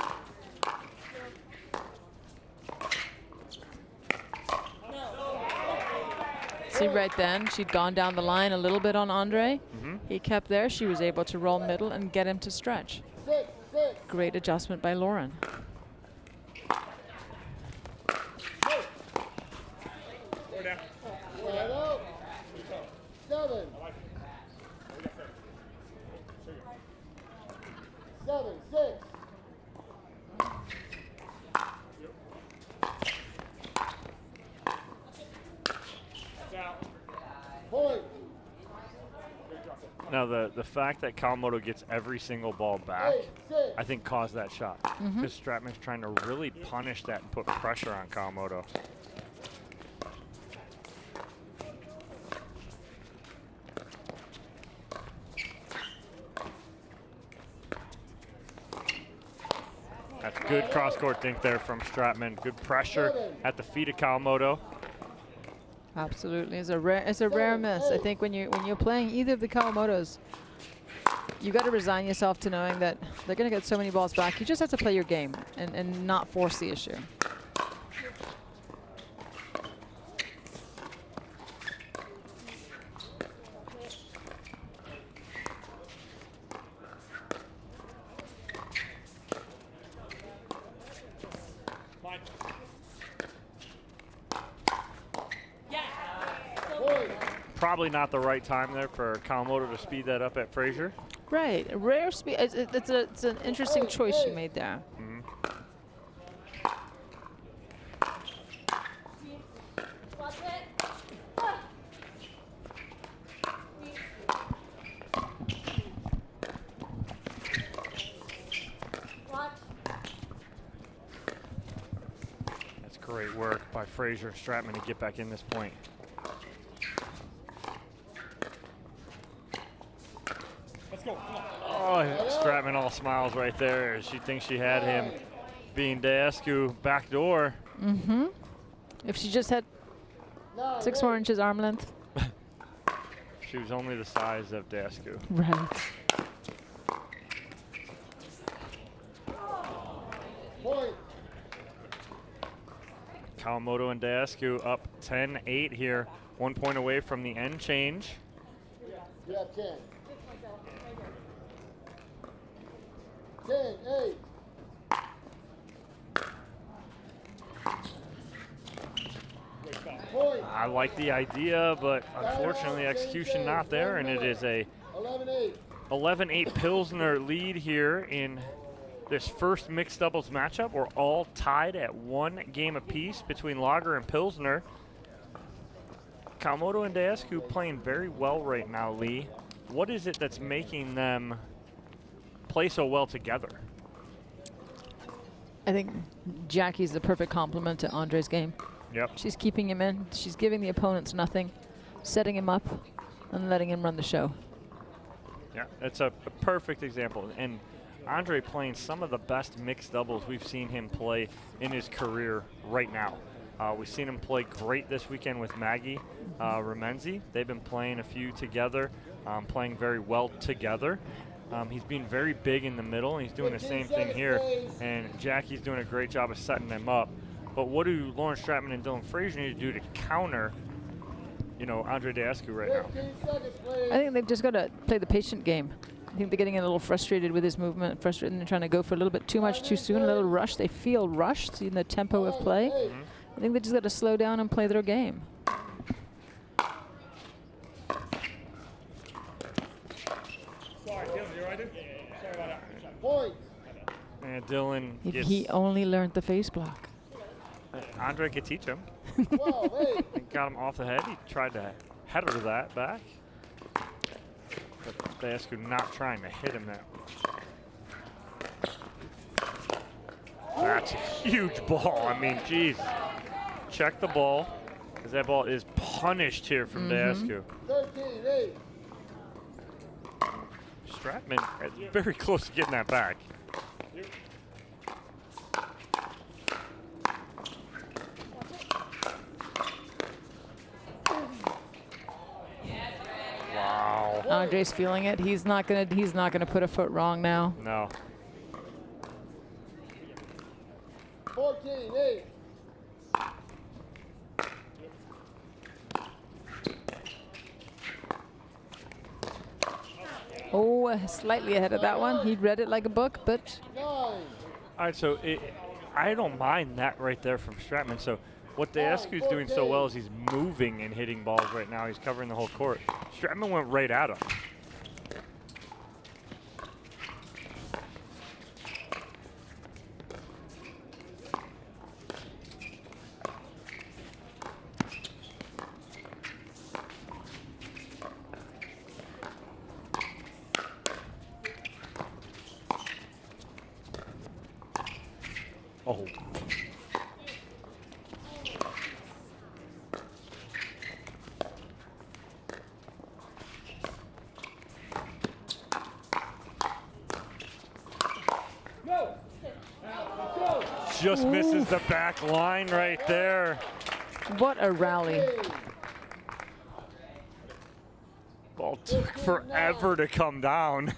See right then, she'd gone down the line a little bit on Andre. He kept there. She was able to roll middle and get him to stretch. Great adjustment by Lauren. Now the fact that Kawamoto gets every single ball back, I think caused that shot. Because Stratman's trying to really punish that and put pressure on Kawamoto. That's good cross-court dink there from Stratman. Good pressure at the feet of Kawamoto. Absolutely, it's a rare miss. I think when you're playing either of the Kawamotos, you got to resign yourself to knowing that they're going to get so many balls back. You just have to play your game and not force the issue. Probably not the right time there for Kawamoto to speed that up at Frazier. Right, a rare speed. It's an interesting choice she made there. That's great work by Frazier and Stratman to get back in this point. Oh, Stratman all smiles right there as she thinks she had him being Deescu backdoor. If she just had 6 more inches arm length. She was only the size of Deescu. Right. Kawamoto and Daescu up 10-8 here, 1 point away from the end change. You have 10. 10, 8. I like the idea, but unfortunately execution not there, and it is a 11-8 Pilsner lead here in this first mixed doubles matchup. We're all tied at 1 game apiece between Lager and Pilsner. Kawamoto and Daescu playing very well right now, Lee. What is it that's making them play so well together? I think Jackie's the perfect complement to Andre's game. Yep. She's keeping him in. She's giving the opponents nothing, setting him up, and letting him run the show. Yeah, it's a perfect example. And Andre playing some of the best mixed doubles we've seen him play in his career right now. We've seen him play great this weekend with Maggie Remenzi. They've been playing a few together, playing very well together. He's been very big in the middle, and he's doing the same thing here. And Jackie's doing a great job of setting them up. But what do Lauren Stratman and Dylan Frazier need to do to counter, Andre Daescu right now? I think they've just got to play the patient game. I think they're getting a little frustrated with his movement, frustrated, and they're trying to go for a little bit too much too soon, a little rush. They feel rushed in the tempo of play. I think they just got to slow down and play their game. Sorry, Dylan, you all right? Sorry about that. Point. And Dylan If gets, he only learned the face block. Andre could teach him. 12, 8. Got him off the head. He tried to header that back. But Daescu not trying to hit him that much. That's a huge ball. I mean, geez. Check the ball, because that ball is punished here from Daescu. 13, 8. Stratman is very close to getting that back. Wow. Andre's feeling it. He's not gonna put a foot wrong now. No. 14, 8. Oh, slightly ahead of that one. He read it like a book, but. 9. All right, so I don't mind that right there from Stratman. So what Daescu's doing so well is he's moving and hitting balls right now. He's covering the whole court. Stratman went right at him. Oh. Just misses the back line right there. What a rally. Ball took forever to come down.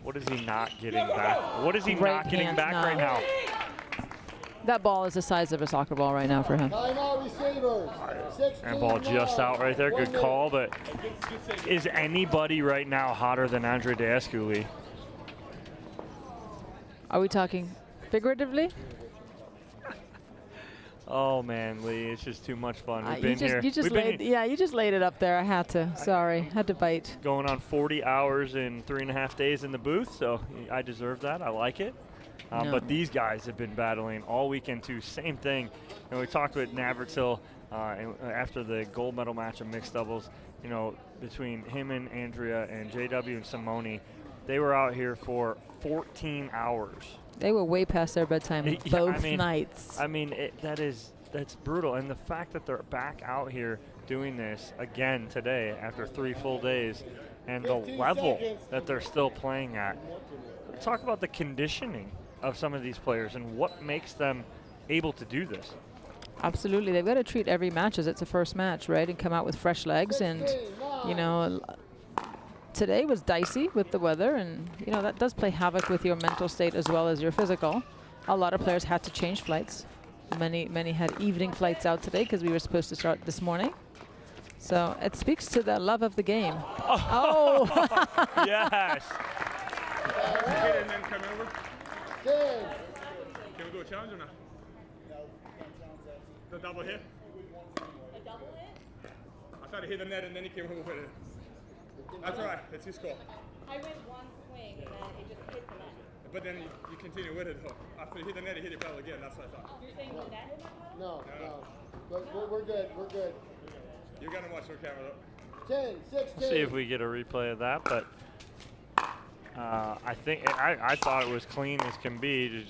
What is he not getting back? What is he not getting back right now? That ball is the size of a soccer ball right now for him. Timeout receivers. 16 And ball just out right there. Good call, but is anybody right now hotter than Andre Daescu, Lee? Are we talking figuratively? Oh man, Lee, it's just too much fun. We've been here. You just laid it up there. I had to. Sorry, had to bite. Going on 40 hours in 3.5 days in the booth, so I deserve that. I like it. No. But these guys have been battling all weekend too. Same thing. And we talked with Navratil after the gold medal match of mixed doubles. Between him and Andrea and JW and Simone, they were out here for 14 hours. They were way past their bedtime both nights. I mean, that's brutal. And the fact that they're back out here doing this again today after 3 full days, and the level that they're still playing at. Talk about the conditioning of some of these players and what makes them able to do this. Absolutely. They've got to treat every match as it's a first match, right? And come out with fresh legs and, today was dicey with the weather, and you know that does play havoc with your mental state as well as your physical. A lot of players had to change flights. Many had evening flights out today because we were supposed to start this morning. So it speaks to the love of the game. Oh! Yes. Hit and then come over. Can we do a challenge or not? The double hit? A double hit? I tried to hit the net and then he came over with it. That's all right. It's his call. I went one swing and then it just hit the net. But then you continue with it though. After you hit the net, you hit your pedal again. That's what I thought. You're saying the net hit my pedal? No. But we're good. We're good. You're going to watch your camera though. 10, 16. See if we get a replay of that, but I think I thought it was clean as can be.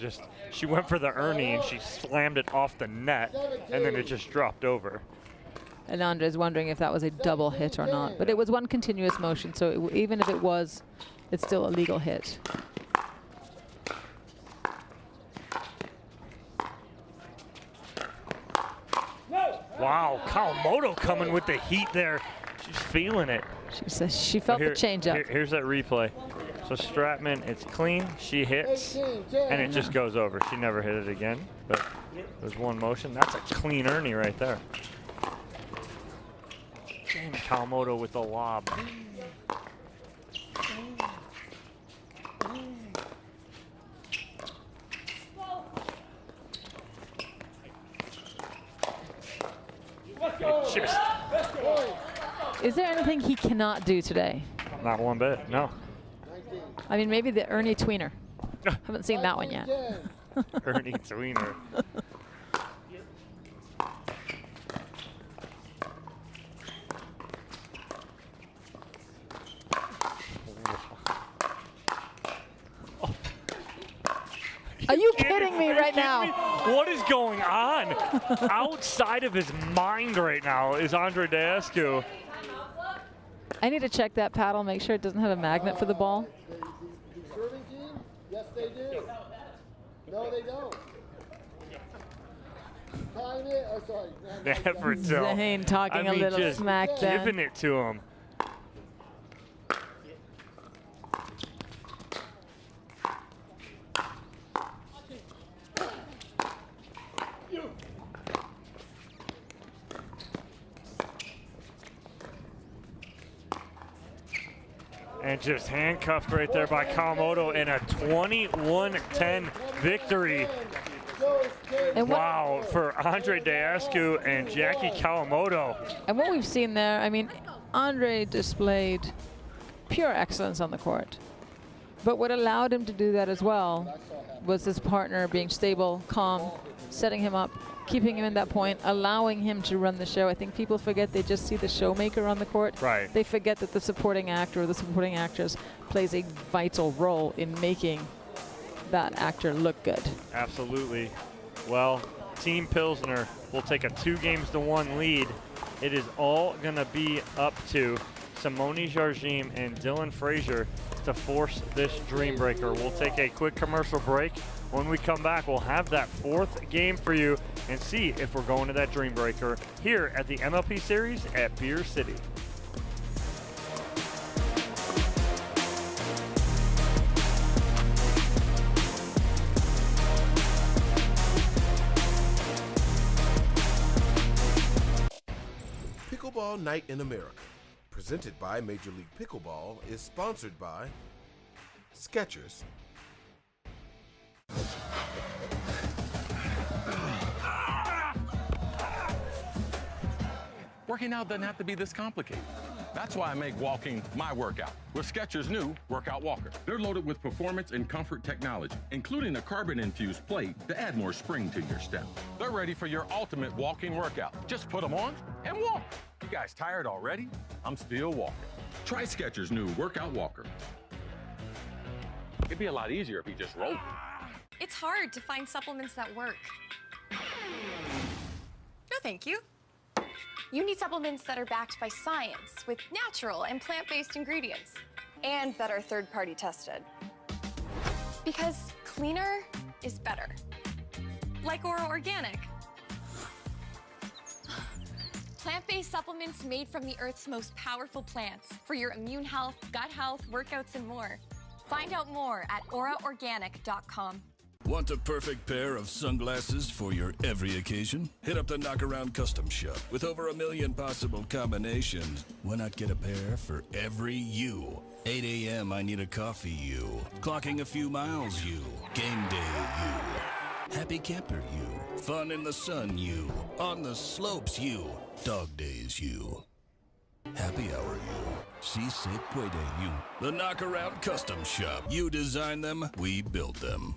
She went for the Ernie and she slammed it off the net, and then it just dropped over. And Andre's wondering if that was a double hit or not. But it was one continuous motion, so even if it was, it's still a legal hit. Wow, Kawamoto coming with the heat there. She's feeling it. She says she felt the change up. Here's that replay. So Stratman, it's clean. She hits, and it just goes over. She never hit it again, but there's one motion. That's a clean Ernie right there. Damn, Kawamoto with the lob. Is there anything he cannot do today? Not one bit, no. I mean, maybe the Ernie tweener. Haven't seen that one yet. Ernie tweener. Are you kidding me right now? What is going on? Outside of his mind right now is Andre Deescu. I need to check that paddle, make sure it doesn't have a magnet for the ball. The serving team? Yes, they do. No, they don't. Time it. Oh, sorry. Never tell. Zane talking a little just smack there. giving it to him. And just handcuffed right there by Kawamoto in a 21-10 victory. Wow, for Andre Deescu and Jackie Kawamoto. And what we've seen there, I mean, Andre displayed pure excellence on the court. But what allowed him to do that as well was his partner being stable, calm, setting him up, keeping him in that point, allowing him to run the show. I think people forget they just see the showmaker on the court. Right. They forget that the supporting actor or the supporting actress plays a vital role in making that actor look good. Absolutely. Well, Team Pilsner will take a 2-1 lead. It is all going to be up to Simone Jardim and Dylan Frazier to force this dream breaker. We'll take a quick commercial break. When we come back, we'll have that 4th game for you and see if we're going to that dream breaker here at the MLP Series at Beer City. Pickleball Night in America, presented by Major League Pickleball, is sponsored by Skechers. Working out doesn't have to be this complicated. That's why I make walking my workout with Skechers' new Workout Walker. They're loaded with performance and comfort technology, including a carbon-infused plate to add more spring to your step. They're ready for your ultimate walking workout. Just put them on and walk. You guys tired already? I'm still walking. Try Skechers' new Workout Walker. It'd be a lot easier if you just rolled. It's hard to find supplements that work. No, thank you. You need supplements that are backed by science with natural and plant-based ingredients and that are third-party tested. Because cleaner is better. Like Oro Organic. plant-based supplements made from the Earth's most powerful plants for your immune health, gut health, workouts, and more. Find out more at auraorganic.com. Want a perfect pair of sunglasses for your every occasion? Hit up the Knockaround Custom Shop. With over 1 million possible combinations, why not get a pair for every you? 8 a.m. I need a coffee you. Clocking a few miles you. Game day you. Happy camper you. Fun in the sun you. On the slopes you. Dog days you. Happy hour you. Si se puede you. The Knockaround Custom Shop. You design them, we build them.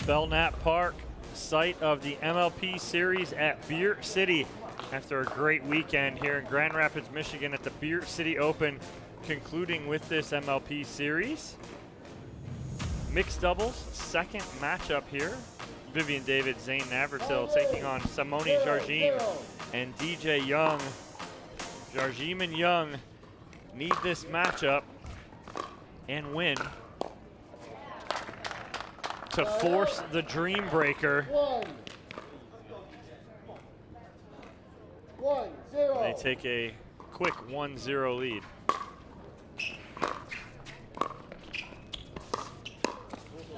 Belknap Park, site of the MLP series at Beer City. After a great weekend here in Grand Rapids, Michigan at the Beer City Open, concluding with this MLP series. Mixed doubles, second matchup here. Vivian David, Zane Navratil taking on Simone Jardim and DJ Young. Jardim and Young need this matchup and win to force the Dream Breaker. 1-0. They take a quick 1-0 lead.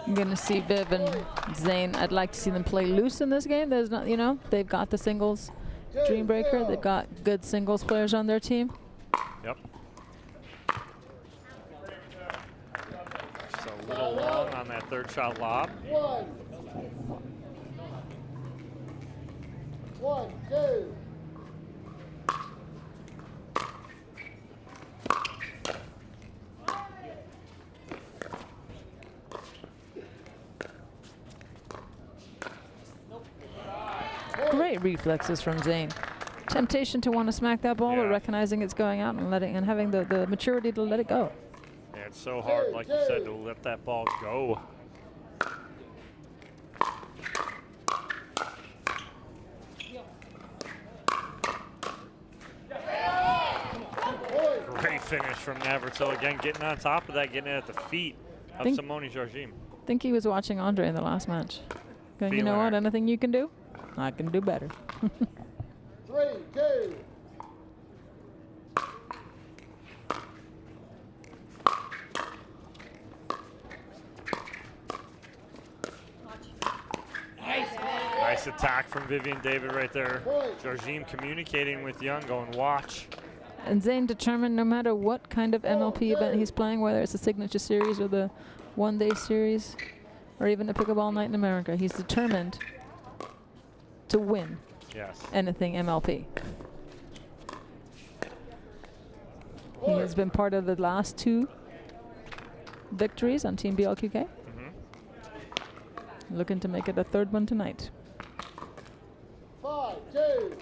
I'm gonna see Viv and Zane. I'd like to see them play loose in this game. There's not, you know, they've got the singles Dream Breaker. They've got good singles players on their team. Yep. Just a little long on that third shot lob. 1-2. Great reflexes from Zane. Temptation to want to smack that ball, but recognizing it's going out and letting and having the maturity to let it go. Yeah, it's so hard, like you said, to let that ball go. Great finish from Navratil again, getting on top of that, getting it at the feet of Simone Jardim. I think he was watching Andre in the last match. Going, you know what? Anything you can do, I can do better. 3-2. Nice attack from Vivian David right there. Jardim communicating with Young, going watch. And Zane determined no matter what kind of MLP event he's playing, whether it's a signature series or the one-day series or even a pickleball night in America, he's determined to win anything MLP. He has been part of the last 2 victories on Team BLQK. Looking to make it a 3rd one tonight. 5-2.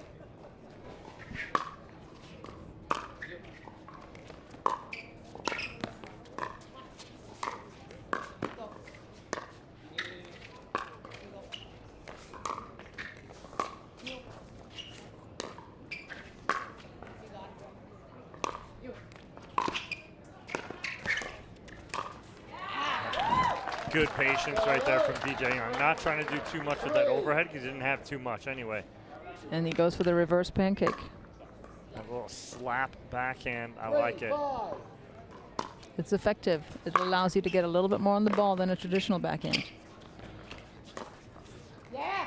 Good patience right there from DJ Young. Not trying to do too much with that overhead because he didn't have too much anyway. And he goes for the reverse pancake. A little slap backhand. I like it. It's effective. It allows you to get a little bit more on the ball than a traditional backhand. Yeah,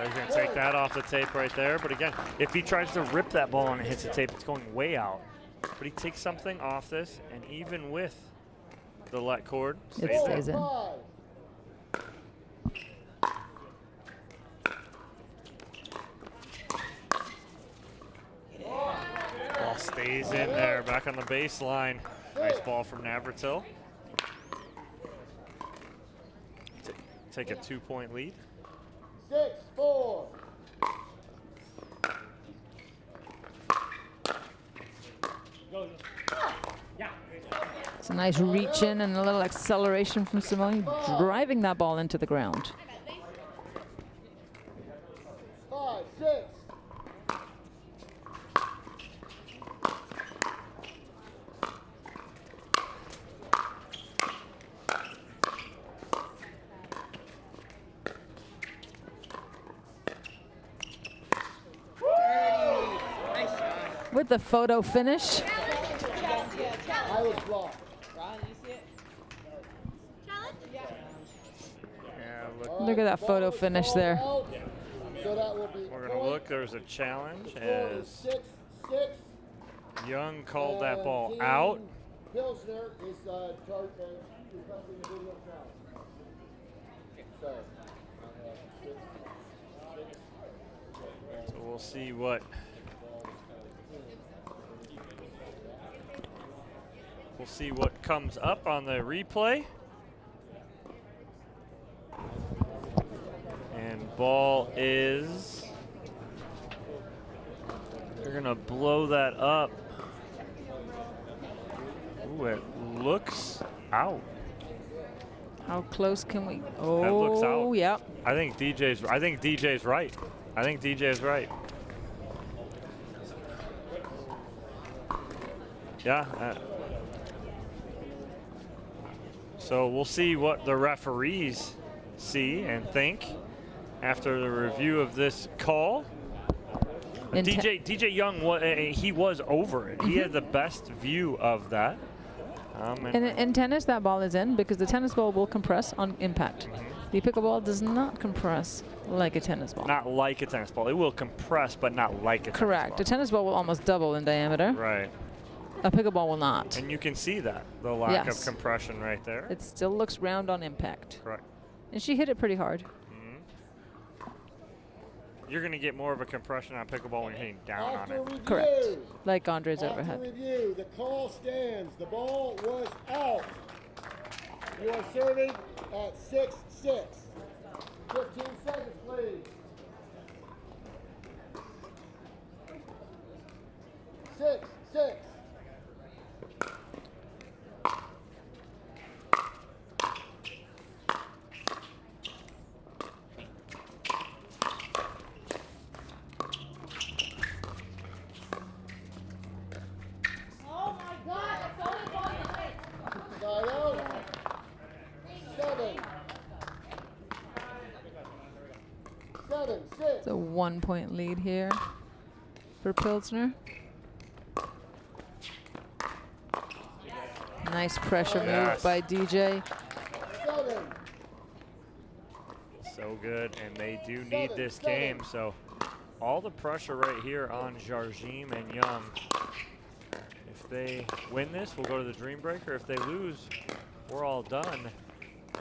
he's going to take that off the tape right there. But again, if he tries to rip that ball and it hits the tape, it's going way out. But he takes something off this, and even with the let cord, it stays in. Ball stays in there, back on the baseline. Nice ball from Navratil. Take a 2-point lead. 6-4. It's a nice reach in and a little acceleration from Simone, driving that ball into the ground. 5, 6. With the photo finish. I was blocked. Look at that photo finish there. So that will be We're going to look. There's a challenge The score is as 6-6. Young called that And ball Team out. Pilsner is requesting a video challenge. So, So we'll see what comes up on the replay. And ball is, they're gonna blow that up. Ooh, it looks out. How close can we? That looks out. Oh, yep. I think DJ's right. I think DJ's right. Yeah. So we'll see what the referees see and think after the review of this call. DJ Young, he was over it. He had the best view of that. In tennis, that ball is in because the tennis ball will compress on impact. The pickleball does not compress like a tennis ball. Not like a tennis ball. It will compress, but not like a Correct. A tennis ball will almost double in diameter. Right. A pickleball will not. And you can see that, the lack of compression right there. It still looks round on impact. Correct. And she hit it pretty hard. You're going to get more of a compression on pickleball when you're hitting down on it. Correct. Like Andre's After overhead. review, the call stands. The ball was out. You are serving at 6-6. 15 seconds, please. 6-6. It's a 1-point lead here for Pilsner. Nice pressure move by DJ. So good, and they do need this game. So all the pressure right here on Jardim and Young. If they win this, we'll go to the Dream Breaker. If they lose, we're all done,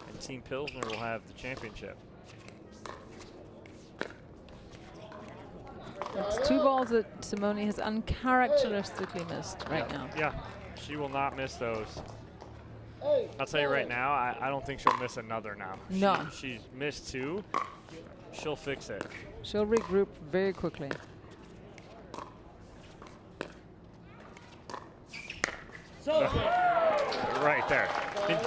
and Team Pilsner will have the championship. It's 2 balls that Simone has uncharacteristically missed right now. Yeah, she will not miss those. I'll tell you right now, I don't think she'll miss another now. No. She's missed 2. She'll fix it. She'll regroup very quickly. Right there. And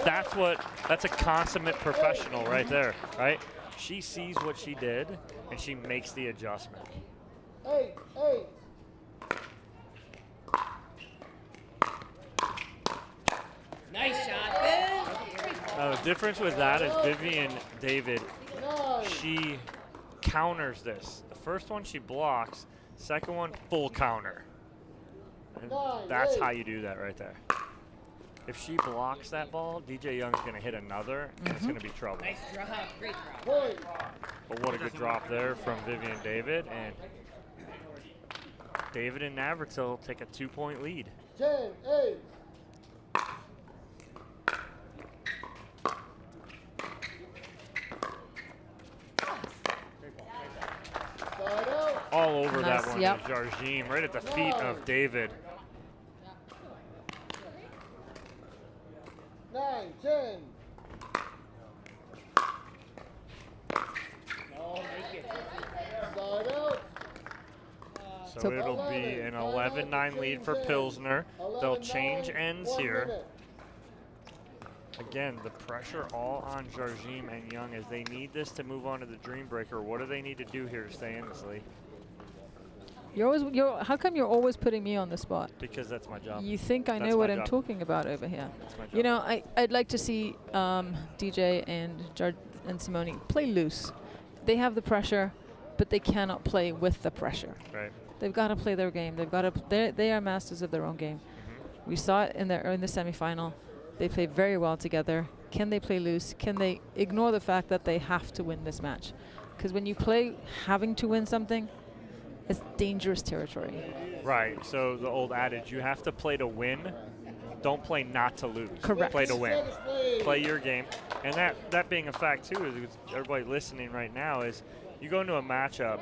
that's a consummate professional right there, right? She sees what she did, and she makes the adjustment. 8. Nice shot, Viv. The difference with that is Vivian David, she counters this. The first one she blocks, second one full counter. And that's how you do that right there. If she blocks that ball, DJ Young's going to hit another, and it's going to be trouble. Nice drop, great drop. But what a good drop there from Vivian David, and David and Navratil take a 2-point lead. 10-8. All over Nice, that one yep. is Jardim, right at the feet of David. 9-10. Side out. So it'll be an 11-9 lead for Pilsner. They'll change ends here. Again, the pressure all on Jarjim and Young as they need this to move on to the Dream Breaker. What do they need to do here to stay in this lead? How come you're always putting me on the spot? Because that's my job. You think I That's know what my I'm job. talking about over here. That's my job. You know, I'd like to see DJ and Simone play loose. They have the pressure, but they cannot play with the pressure. Right. They've got to play their game. They've got to. They are masters of their own game. We saw it in the semifinal. They play very well together. Can they play loose? Can they ignore the fact that they have to win this match? Because when you play having to win something, it's dangerous territory. Right. So the old adage, you have to play to win. Don't play not to lose. Correct. Play to win. Play your game. And that being a fact, too, is everybody listening right now is you go into a matchup,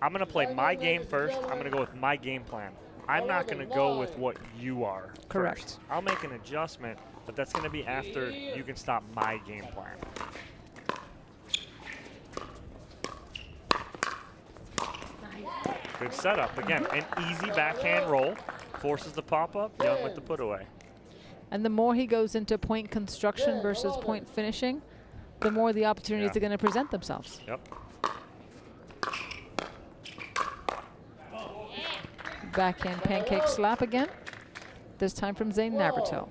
I'm going to play my game first. I'm going to go with my game plan. I'm not going to go with what you are Correct. first. I'll make an adjustment, but that's going to be after you can stop my game plan. Good setup. Again, an easy backhand roll. Forces the pop-up. Young with the put-away. And the more he goes into point construction versus point finishing, the more the opportunities are going to present themselves. Yep. Backhand pancake slap again. This time from Zane Navratil.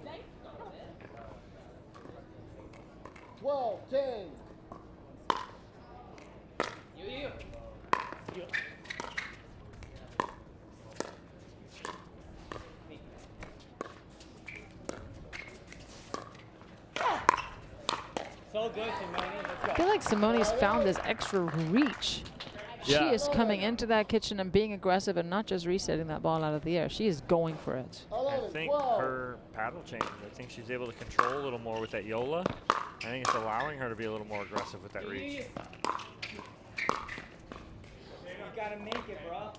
12-10. So good, Simone. I feel like Simone's found this extra reach. She is coming into that kitchen and being aggressive and not just resetting that ball out of the air. She is going for it. I think her paddle change, I think she's able to control a little more with that Yola. I think it's allowing her to be a little more aggressive with that reach. You gotta make it, bro.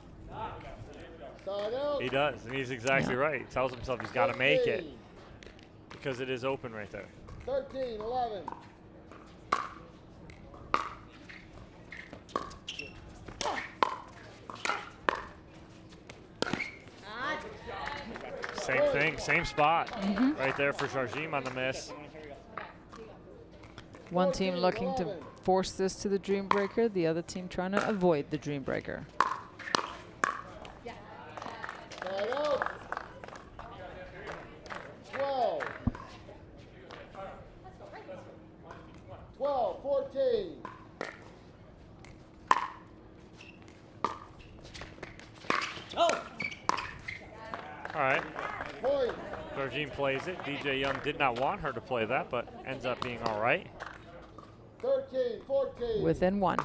He does, and he's exactly right. He tells himself he's got to make it because it is open right there. 13-11. Same thing, same spot right there for Jarjim on the miss. One team looking to force this to the Dream Breaker, the other team trying to avoid the Dream Breaker. 12-14. All right. Jarjim plays it. DJ Young did not want her to play that, but ends up being all right. 13-14. Within one.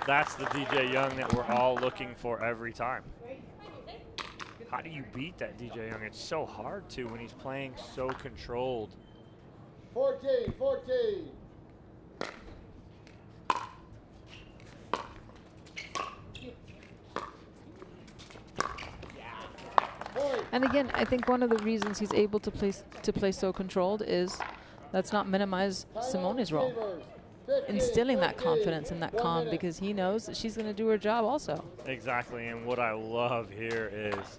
That's the DJ Young that we're all looking for every time. How do you beat that DJ Young? It's so hard to when he's playing so controlled. 14-14. And again, I think one of the reasons he's able to play so controlled is let's not minimize Simone's role. Instilling that confidence and that calm because he knows that she's going to do her job also. Exactly, and what I love here is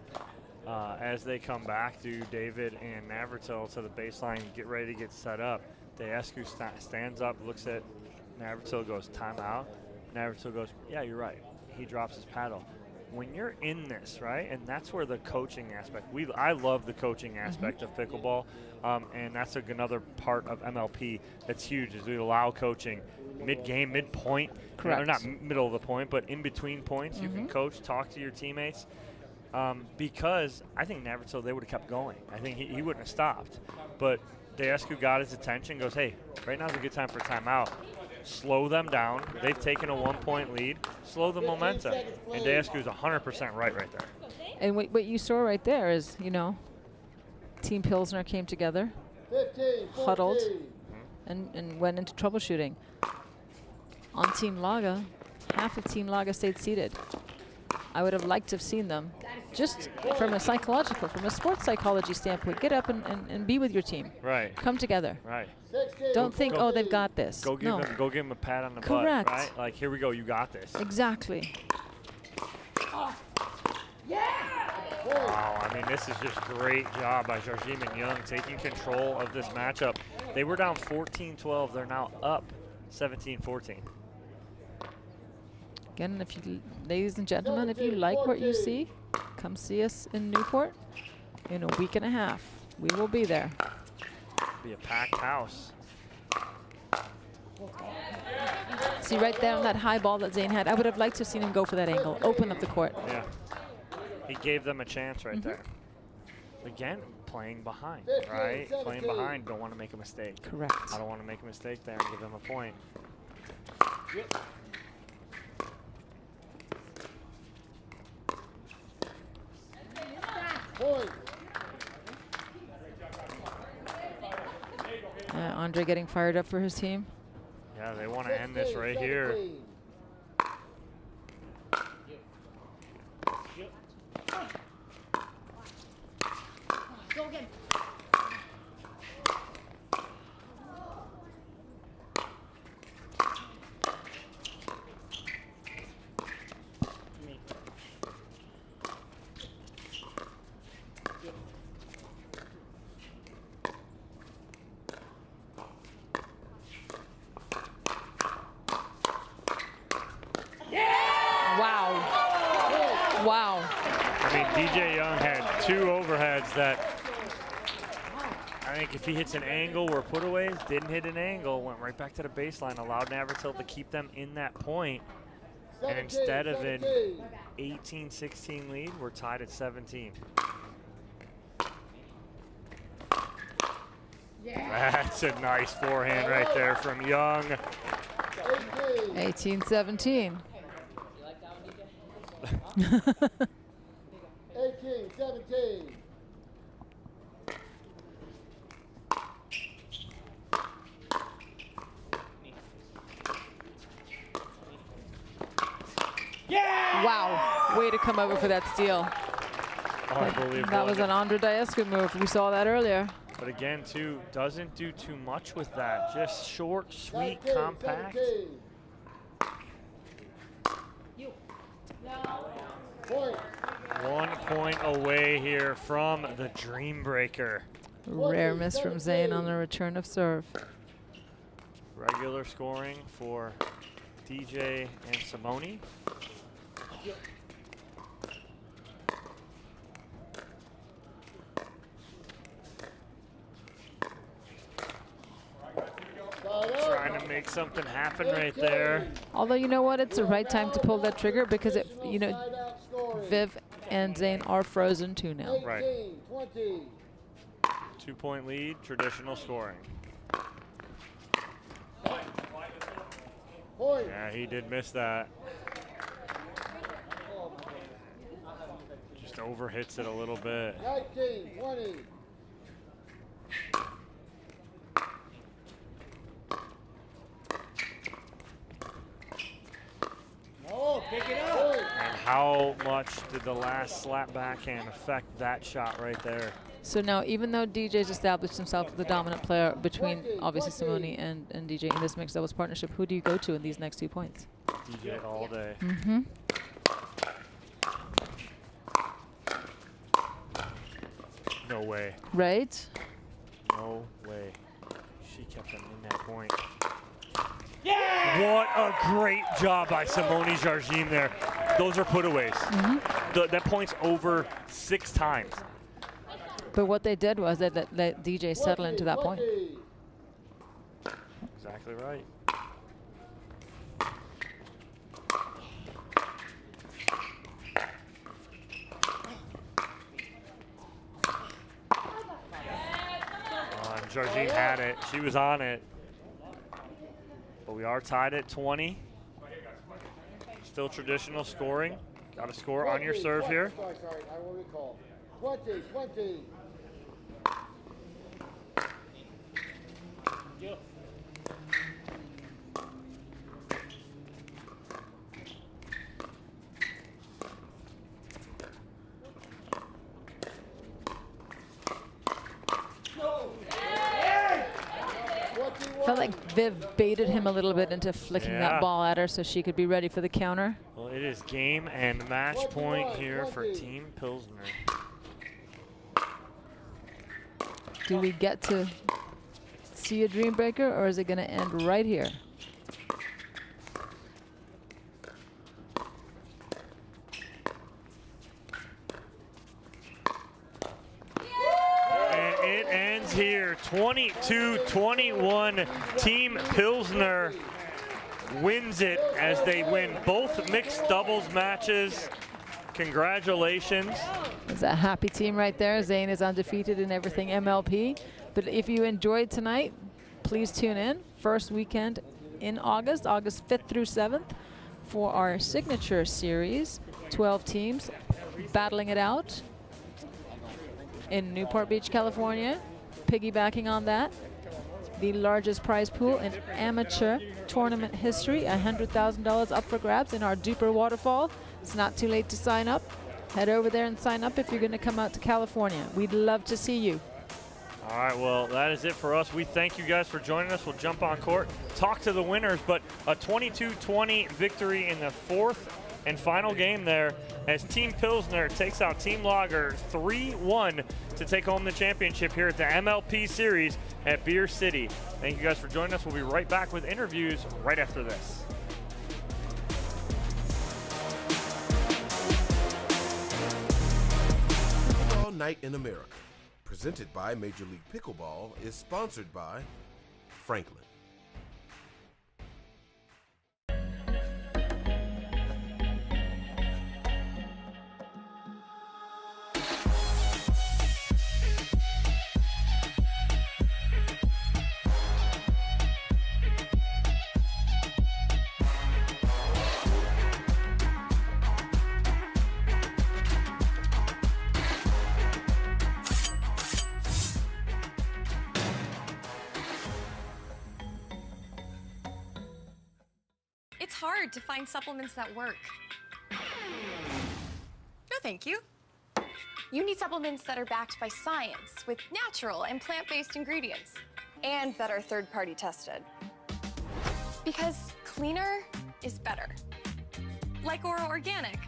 as they come back to David and Navratil to the baseline, get ready to get set up, Deescu stands up, looks at Navratil, goes timeout. Navratil goes, yeah, you're right. He drops his paddle. When you're in this, right, and that's where the coaching aspect, I love the coaching aspect of pickleball, and that's another part of MLP that's huge is we allow coaching mid-game, mid-point. Correct. Or not middle of the point, but in between points, you can coach, talk to your teammates, because I think Navratil, they would have kept going. I think he wouldn't have stopped. But Deescu got his attention, goes, hey, right now's a good time for a timeout. Slow them down. They've taken a 1-point lead. Slow the momentum. And Deescu is 100% right there. And what you saw right there is, you know, Team Pilsner came together, 15, huddled, and went into troubleshooting. On Team Laga, half of Team Laga stayed seated. I would have liked to have seen them, just from a psychological, from a sports psychology standpoint, get up and be with your team. Right. Come together. Right. Don't think, oh, they've got this. Go give him a pat on the Correct. butt, right? Like, here we go, you got this. Exactly. Wow, I mean, this is just great job by Jarjim and Young taking control of this matchup. They were down 14-12. They're now up 17-14. Again, if you, ladies and gentlemen, if you like what you see, come see us in Newport in a week and a half. We will be there. Be a packed house. See right there on that high ball that Zane had, I would have liked to have seen him go for that angle, open up the court. Yeah. He gave them a chance right there. Again, playing behind, right? Playing behind, don't want to make a mistake. Correct. I don't want to make a mistake there and give them a point. Andre getting fired up for his team. Yeah, they want to end this right here. Go again. Wow. I mean, DJ Young had 2 overheads that I think if he hits an angle where putaways, didn't hit an angle, went right back to the baseline, allowed Navratil to keep them in that point. And instead of an 18-16 lead, we're tied at 17. That's a nice forehand right there from Young. 18-17. 18-17. Wow, way to come over for that steal. Unbelievable. That was an Andre Daescu move. We saw that earlier. But again, too, doesn't do too much with that. Just short, sweet, 19, compact. 17. Point. 1 point away here from the Dream Breaker. Rare miss from Zane on the return of serve. Regular scoring for DJ and Simone. Trying to make something happen right there. Although, you know what? It's the right time to pull that trigger because, it, you know, Viv and Zane are frozen too now. Right. 2-point lead, traditional scoring. Yeah, he did miss that. Just overhits it a little bit. 19-20. Oh, pick it up. And how much did the last slap backhand affect that shot right there? So now, even though DJ's established himself as the dominant player between, obviously, Simone and DJ in this mixed doubles partnership, who do you go to in these next 2 points? DJ all day. Mm-hmm. No way. Right? No way. She kept him in that point. Yeah! What a great job by Simone Jarjim there. Those are putaways. That point's over 6 times. But what they did was they let DJ settle into that point. Exactly right. Jarjim had it. She was on it. But we are tied at 20. Still traditional scoring. Got to score on your serve here. Sorry, I will recall. 20. Felt like Viv baited him a little bit into flicking that ball at her so she could be ready for the counter. Well, it is game and match point here for Team Pilsner. Do we get to see a dream breaker, or is it going to end right here? And it ends here, 22-21. Team Pilsner wins it as they win both mixed doubles matches. Congratulations. It's a happy team right there. Zane is undefeated in everything MLP. But if you enjoyed tonight, please tune in. First weekend in August, August 5th through 7th, for our signature series. 12 teams battling it out in Newport Beach, California. Piggybacking on that, the largest prize pool in amateur tournament history, $100,000 up for grabs in our DUPER waterfall. It's not too late to sign up. Head over there and sign up if you're going to come out to California. We'd love to see you. All right, well, that is it for us. We thank you guys for joining us. We'll jump on court, talk to the winners, but a 22-20 victory in the fourth and final game there as Team Pilsner takes out Team Lager 3-1 to take home the championship here at the MLP Series at Beer City. Thank you guys for joining us. We'll be right back with interviews right after this. Pickleball Night in America, presented by Major League Pickleball, is sponsored by Franklin. It's hard to find supplements that work. No, thank you. You need supplements that are backed by science with natural and plant-based ingredients and that are third-party tested. Because cleaner is better. Like Ora Organic.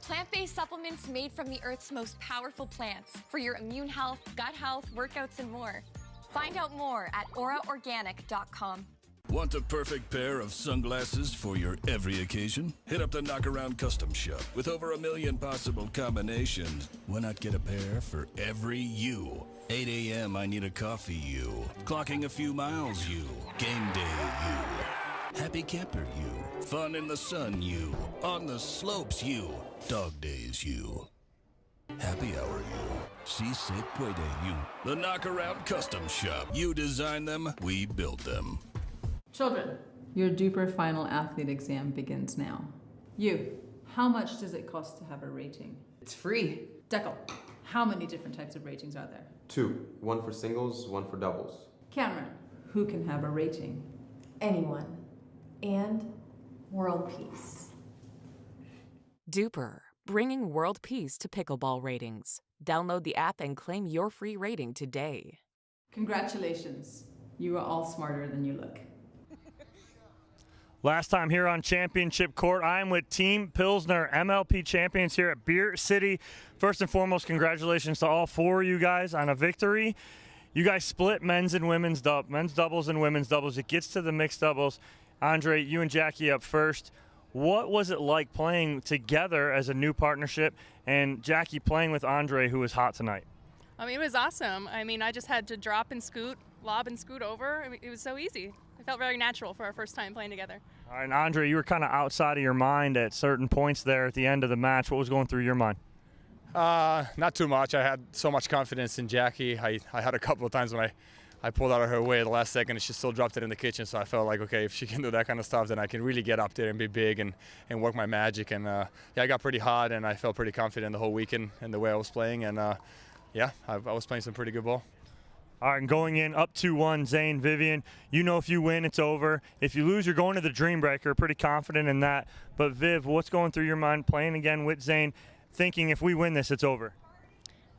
Plant-based supplements made from the Earth's most powerful plants for your immune health, gut health, workouts, and more. Find out more at oraorganic.com. Want the perfect pair of sunglasses for your every occasion? Hit up the Knockaround Custom Shop. With over 1 million possible combinations, why not get a pair for every you? 8 a.m. I need a coffee you. Clocking a few miles you. Game day you. Happy camper you. Fun in the sun you. On the slopes you. Dog days you. Happy hour you. Si se puede you. The Knockaround Custom Shop. You design them, we build them. Children, your DUPER final athlete exam begins now. You, how much does it cost to have a rating? It's free. Deckel, how many different types of ratings are there? 2. 1 for singles, 1 for doubles. Cameron, who can have a rating? Anyone. And world peace. DUPER, bringing world peace to pickleball ratings. Download the app and claim your free rating today. Congratulations. You are all smarter than you look. Last time here on Championship Court, I'm with Team Pilsner, MLP champions here at Beer City. First and foremost, congratulations to all 4 of you guys on a victory. You guys split men's doubles and women's doubles. It gets to the mixed doubles. Andre, you and Jackie up first. What was it like playing together as a new partnership, and Jackie playing with Andre, who was hot tonight? It was awesome. I just had to drop and scoot, lob and scoot over. It was so easy. It felt very natural for our first time playing together. All right, and Andre, you were kind of outside of your mind at certain points there at the end of the match. What was going through your mind? Not too much. I had so much confidence in Jackie. I had a couple of times when I pulled out of her way at the last second and she still dropped it in the kitchen. So I felt like, okay, if she can do that kind of stuff, then I can really get up there and be big and work my magic. And yeah, I got pretty hot and I felt pretty confident the whole weekend in the way I was playing. And yeah, I was playing some pretty good ball. All right, and going in up 2-1, Zane, Vivian, you know if you win, it's over. If you lose, you're going to the Dream Breaker. Pretty confident in that. But Viv, what's going through your mind playing again with Zane, thinking if we win this, it's over?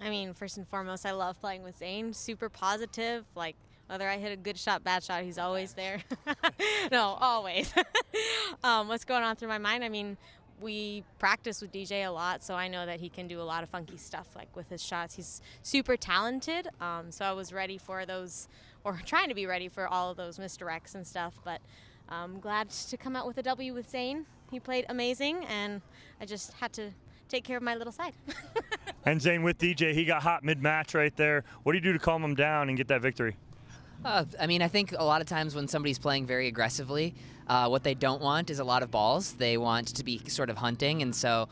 I mean, first and foremost, I love playing with Zane. Super positive. Like, whether I hit a good shot, bad shot, he's always there. No, always. What's going on through my mind? I mean, we practice with DJ a lot, so I know that he can do a lot of funky stuff, like with his shots. He's super talented, so I was ready for those, or trying to be ready for all of those misdirects and stuff, but I'm glad to come out with a W with Zane. He played amazing, and I just had to take care of my little side. And Zane, with DJ, he got hot mid-match right there. What do you do to calm him down and get that victory? I mean, I think a lot of times when somebody's playing very aggressively, what they don't want is a lot of balls. They want to be sort of hunting, and so,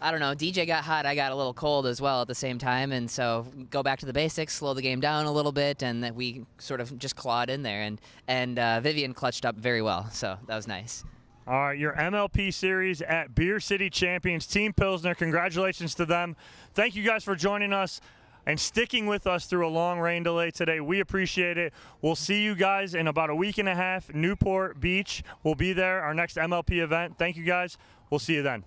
I don't know, DJ got hot, I got a little cold as well at the same time, and so go back to the basics, slow the game down a little bit, and that we sort of just clawed in there, and Vivian clutched up very well, so that was nice. All right, your MLP series at Beer City Champions, Team Pilsner. Congratulations to them. Thank you guys for joining us and sticking with us through a long rain delay today. We appreciate it. We'll see you guys in about a week and a half. Newport Beach will be there, our next MLP event. Thank you guys. We'll see you then.